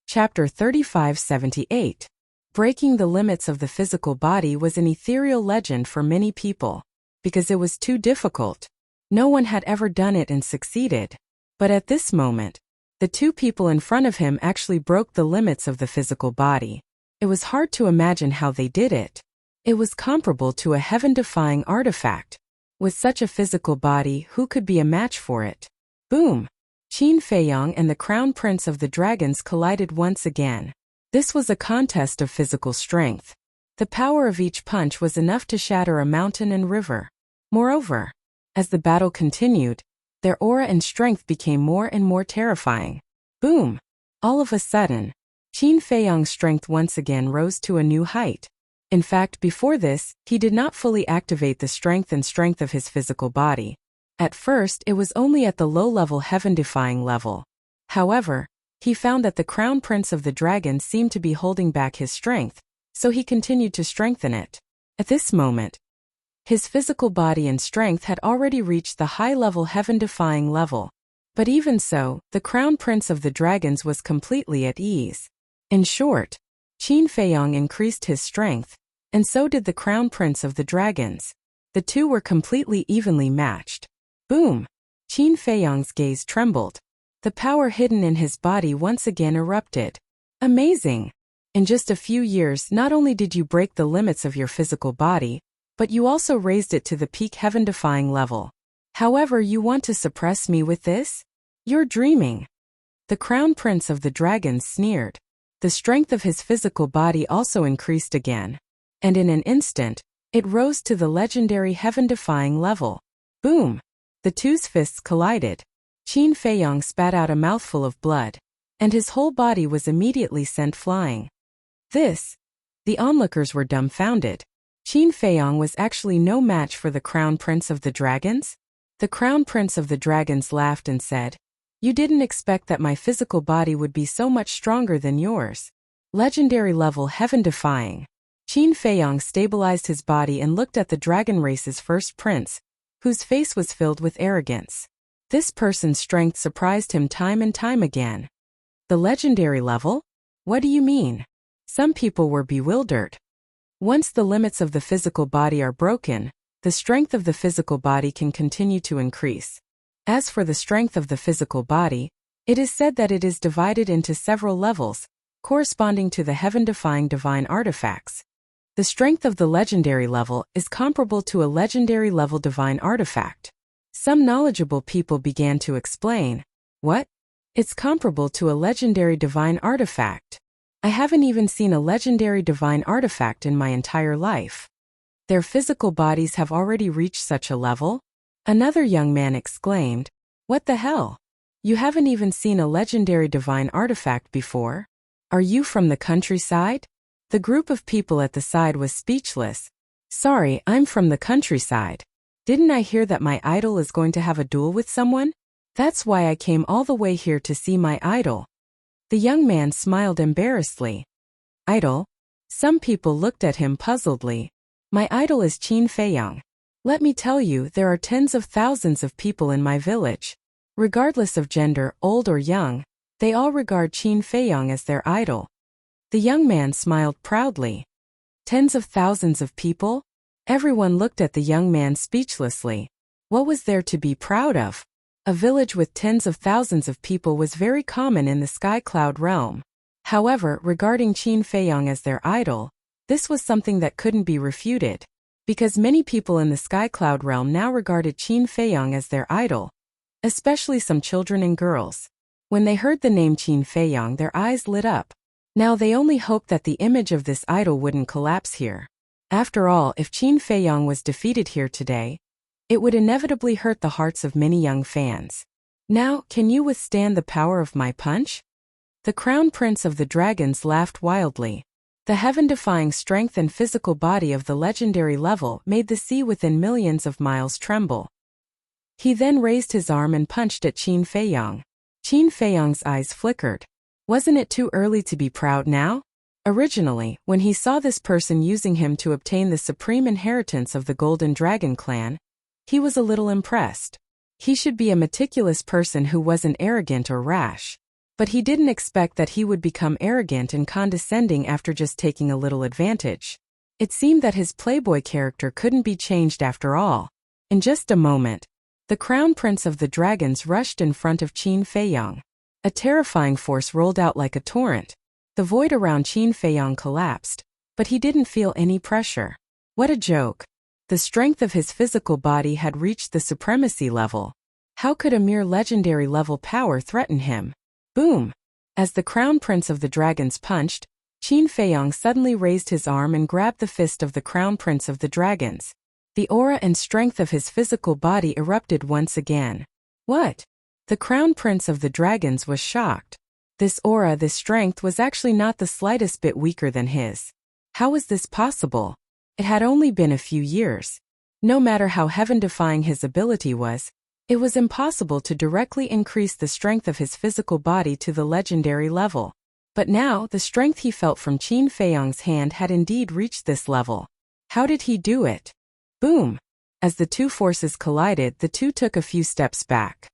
Chapter 3578. Breaking the limits of the physical body was an ethereal legend for many people, because it was too difficult. No one had ever done it and succeeded. But at this moment, the two people in front of him actually broke the limits of the physical body. It was hard to imagine how they did it. It was comparable to a heaven-defying artifact. With such a physical body, who could be a match for it? Boom! Qin Feiyong and the crown prince of the dragons collided once again. This was a contest of physical strength. The power of each punch was enough to shatter a mountain and river. Moreover, as the battle continued, their aura and strength became more and more terrifying. Boom! All of a sudden, Qin Feiyong's strength once again rose to a new height. In fact, before this, he did not fully activate the strength of his physical body. At first, it was only at the low-level heaven-defying level. However, he found that the crown prince of the dragons seemed to be holding back his strength, so he continued to strengthen it. At this moment, his physical body and strength had already reached the high-level heaven-defying level. But even so, the crown prince of the dragons was completely at ease. In short, Qin Feiyong increased his strength, and so did the crown prince of the dragons. The two were completely evenly matched. Boom! Qin Feiyang's gaze trembled. The power hidden in his body once again erupted. Amazing! In just a few years, not only did you break the limits of your physical body, but you also raised it to the peak heaven-defying level. However, you want to suppress me with this? You're dreaming. The crown prince of the dragons sneered. The strength of his physical body also increased again. And in an instant, it rose to the legendary heaven-defying level. Boom! The two's fists collided. Qin Feiyang spat out a mouthful of blood, and his whole body was immediately sent flying. The onlookers were dumbfounded. Qin Feiyang was actually no match for the crown prince of the dragons? The crown prince of the dragons laughed and said, "You didn't expect that my physical body would be so much stronger than yours. Legendary level heaven-defying." Qin Feiyang stabilized his body and looked at the dragon race's first prince, whose face was filled with arrogance. This person's strength surprised him time and time again. The legendary level? What do you mean? Some people were bewildered. Once the limits of the physical body are broken, the strength of the physical body can continue to increase. As for the strength of the physical body, it is said that it is divided into several levels, corresponding to the heaven-defying divine artifacts. The strength of the legendary level is comparable to a legendary level divine artifact. Some knowledgeable people began to explain, "What? It's comparable to a legendary divine artifact? I haven't even seen a legendary divine artifact in my entire life. Their physical bodies have already reached such a level?" Another young man exclaimed, "What the hell? You haven't even seen a legendary divine artifact before? Are you from the countryside?" The group of people at the side was speechless. "Sorry, I'm from the countryside. Didn't I hear that my idol is going to have a duel with someone? That's why I came all the way here to see my idol." The young man smiled embarrassedly. "Idol?" Some people looked at him puzzledly. "My idol is Qin Feiyang. Let me tell you, there are tens of thousands of people in my village. Regardless of gender, old or young, they all regard Qin Feiyang as their idol." The young man smiled proudly. Tens of thousands of people? Everyone looked at the young man speechlessly. What was there to be proud of? A village with tens of thousands of people was very common in the Sky Cloud realm. However, regarding Qin Feiyang as their idol, this was something that couldn't be refuted, because many people in the Sky Cloud realm now regarded Qin Feiyang as their idol, especially some children and girls. When they heard the name Qin Feiyang, their eyes lit up. Now they only hoped that the image of this idol wouldn't collapse here. After all, if Qin Feiyang was defeated here today, it would inevitably hurt the hearts of many young fans. "Now, can you withstand the power of my punch?" The crown prince of the dragons laughed wildly. The heaven-defying strength and physical body of the legendary level made the sea within millions of miles tremble. He then raised his arm and punched at Qin Feiyang. Qin Feiyang's eyes flickered. Wasn't it too early to be proud now? Originally, when he saw this person using him to obtain the supreme inheritance of the Golden Dragon clan, he was a little impressed. He should be a meticulous person who wasn't arrogant or rash. But he didn't expect that he would become arrogant and condescending after just taking a little advantage. It seemed that his playboy character couldn't be changed after all. In just a moment, the crown prince of the dragons rushed in front of Qin Feiyang. A terrifying force rolled out like a torrent. The void around Qin Feiyang collapsed, but he didn't feel any pressure. What a joke. The strength of his physical body had reached the supremacy level. How could a mere legendary level power threaten him? Boom! As the crown prince of the dragons punched, Qin Feiyang suddenly raised his arm and grabbed the fist of the crown prince of the dragons. The aura and strength of his physical body erupted once again. What? The crown prince of the dragons was shocked. This aura, this strength was actually not the slightest bit weaker than his. How was this possible? It had only been a few years. No matter how heaven-defying his ability was, it was impossible to directly increase the strength of his physical body to the legendary level. But now, the strength he felt from Qin Feiyang's hand had indeed reached this level. How did he do it? Boom! As the two forces collided, the two took a few steps back.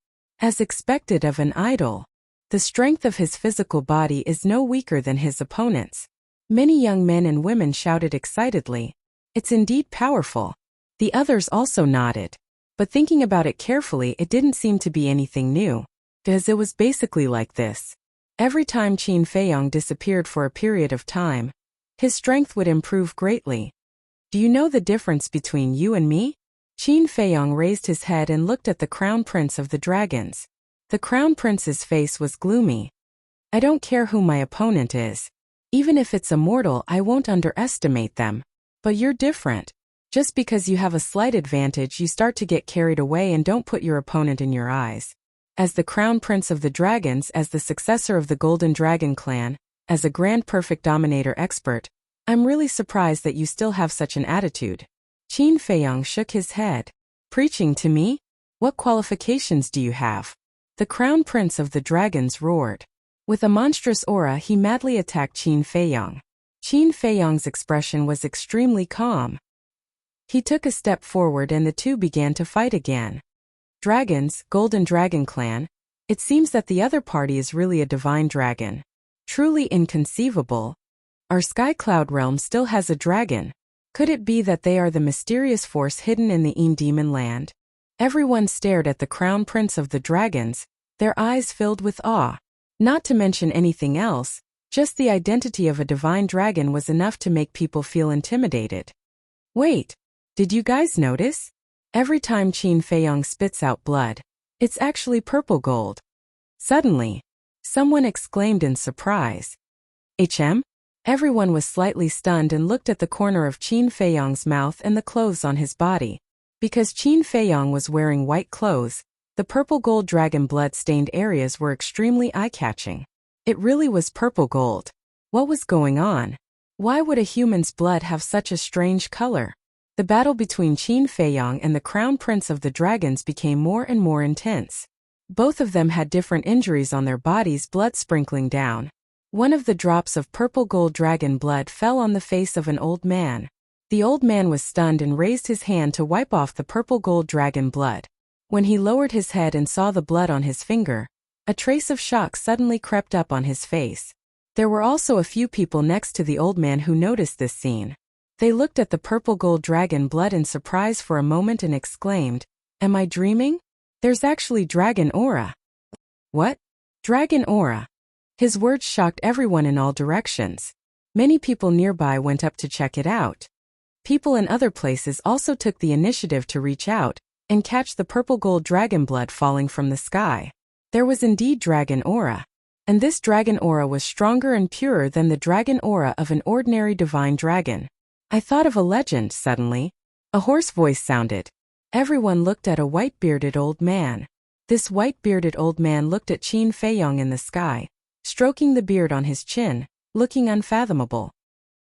As expected of an idol, the strength of his physical body is no weaker than his opponent's. Many young men and women shouted excitedly, "It's indeed powerful." The others also nodded. But thinking about it carefully, it didn't seem to be anything new. Because it was basically like this. Every time Qin Feiyong disappeared for a period of time, his strength would improve greatly. "Do you know the difference between you and me?" Qin Feiyong raised his head and looked at the Crown Prince of the Dragons. The Crown Prince's face was gloomy. "I don't care who my opponent is. Even if it's a mortal, I won't underestimate them. But you're different. Just because you have a slight advantage, you start to get carried away and don't put your opponent in your eyes." As the Crown Prince of the Dragons, as the successor of the Golden Dragon clan, as a Grand Perfect Dominator expert, I'm really surprised that you still have such an attitude. Qin Feiyong shook his head. "Preaching to me? What qualifications do you have?" The Crown Prince of the Dragons roared. With a monstrous aura, he madly attacked Qin Feiyong. Qin Feiyong's expression was extremely calm. He took a step forward and the two began to fight again. Dragons, Golden Dragon Clan. It seems that the other party is really a divine dragon. Truly inconceivable. Our Sky Cloud realm still has a dragon. Could it be that they are the mysterious force hidden in the Demon land? Everyone stared at the Crown Prince of the Dragons, their eyes filled with awe. Not to mention anything else, just the identity of a divine dragon was enough to make people feel intimidated. Wait, did you guys notice? Every time Qin Feiyong spits out blood, it's actually purple gold. Suddenly, someone exclaimed in surprise. "HM?" Everyone was slightly stunned and looked at the corner of Qin Feiyong's mouth and the clothes on his body. Because Qin Feiyong was wearing white clothes, the purple gold dragon blood-stained areas were extremely eye-catching. It really was purple gold. What was going on? Why would a human's blood have such a strange color? The battle between Qin Feiyong and the Crown Prince of the Dragons became more and more intense. Both of them had different injuries on their bodies, blood sprinkling down. One of the drops of purple gold dragon blood fell on the face of an old man. The old man was stunned and raised his hand to wipe off the purple gold dragon blood. When he lowered his head and saw the blood on his finger, a trace of shock suddenly crept up on his face. There were also a few people next to the old man who noticed this scene. They looked at the purple gold dragon blood in surprise for a moment and exclaimed, "Am I dreaming? There's actually dragon aura." "What? Dragon aura?" His words shocked everyone in all directions. Many people nearby went up to check it out. People in other places also took the initiative to reach out and catch the purple gold dragon blood falling from the sky. There was indeed dragon aura. And this dragon aura was stronger and purer than the dragon aura of an ordinary divine dragon. I thought of a legend suddenly. A hoarse voice sounded. Everyone looked at a white-bearded old man. This white-bearded old man looked at Qin Feiyong in the sky, stroking the beard on his chin, looking unfathomable.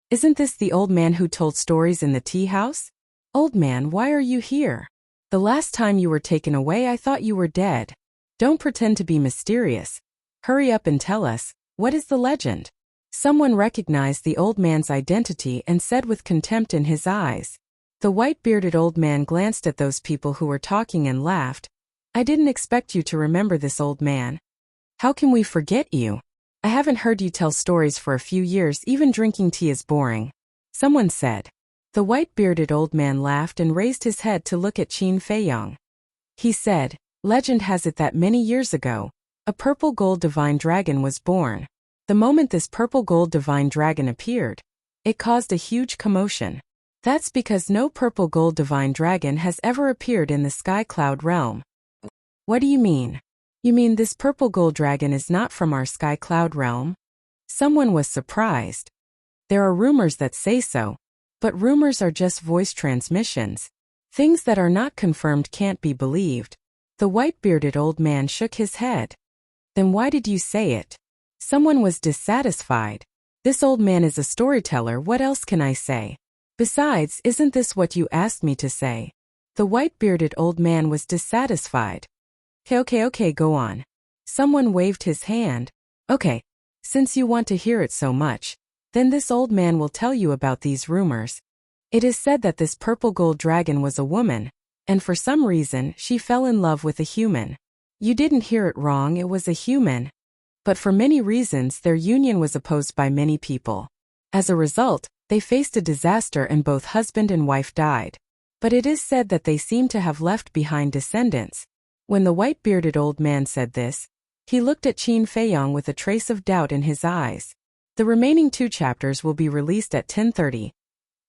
"Isn't this the old man who told stories in the tea house? Old man, why are you here? The last time you were taken away, I thought you were dead. Don't pretend to be mysterious. Hurry up and tell us, what is the legend?" Someone recognized the old man's identity and said with contempt in his eyes. The white-bearded old man glanced at those people who were talking and laughed. "I didn't expect you to remember this, old man. How can we forget you? I haven't heard you tell stories for a few years. Even drinking tea is boring," someone said. The white-bearded old man laughed and raised his head to look at Qin Feiyong. He said, "Legend has it that many years ago, a purple gold divine dragon was born. The moment this purple gold divine dragon appeared, it caused a huge commotion. That's because no purple gold divine dragon has ever appeared in the Sky Cloud realm." "What do you mean? You mean this purple gold dragon is not from our Sky Cloud realm?" Someone was surprised. "There are rumors that say so, but rumors are just voice transmissions. Things that are not confirmed can't be believed." The white-bearded old man shook his head. "Then why did you say it?" Someone was dissatisfied. "This old man is a storyteller, what else can I say? Besides, isn't this what you asked me to say?" The white-bearded old man was dissatisfied. Okay, go on." Someone waved his hand. "Okay, since you want to hear it so much, then this old man will tell you about these rumors. It is said that this purple gold dragon was a woman, and for some reason, she fell in love with a human. You didn't hear it wrong, it was a human. But for many reasons, their union was opposed by many people. As a result, they faced a disaster and both husband and wife died. But it is said that they seem to have left behind descendants. When the white-bearded old man said this, he looked at Qin Feiyong with a trace of doubt in his eyes. The remaining 2 chapters will be released at 10:30.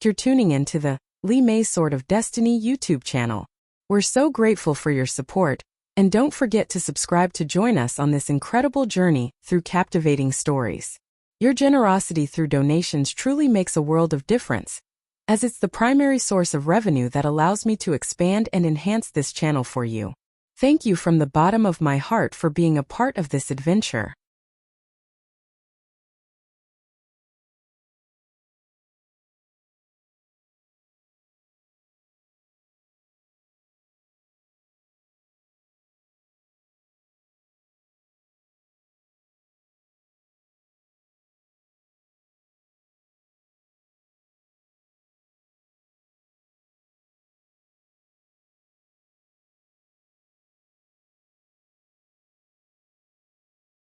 You're tuning in to the Li Mei Sword of Destiny YouTube channel. We're so grateful for your support, and don't forget to subscribe to join us on this incredible journey through captivating stories. Your generosity through donations truly makes a world of difference, as it's the primary source of revenue that allows me to expand and enhance this channel for you. Thank you from the bottom of my heart for being a part of this adventure.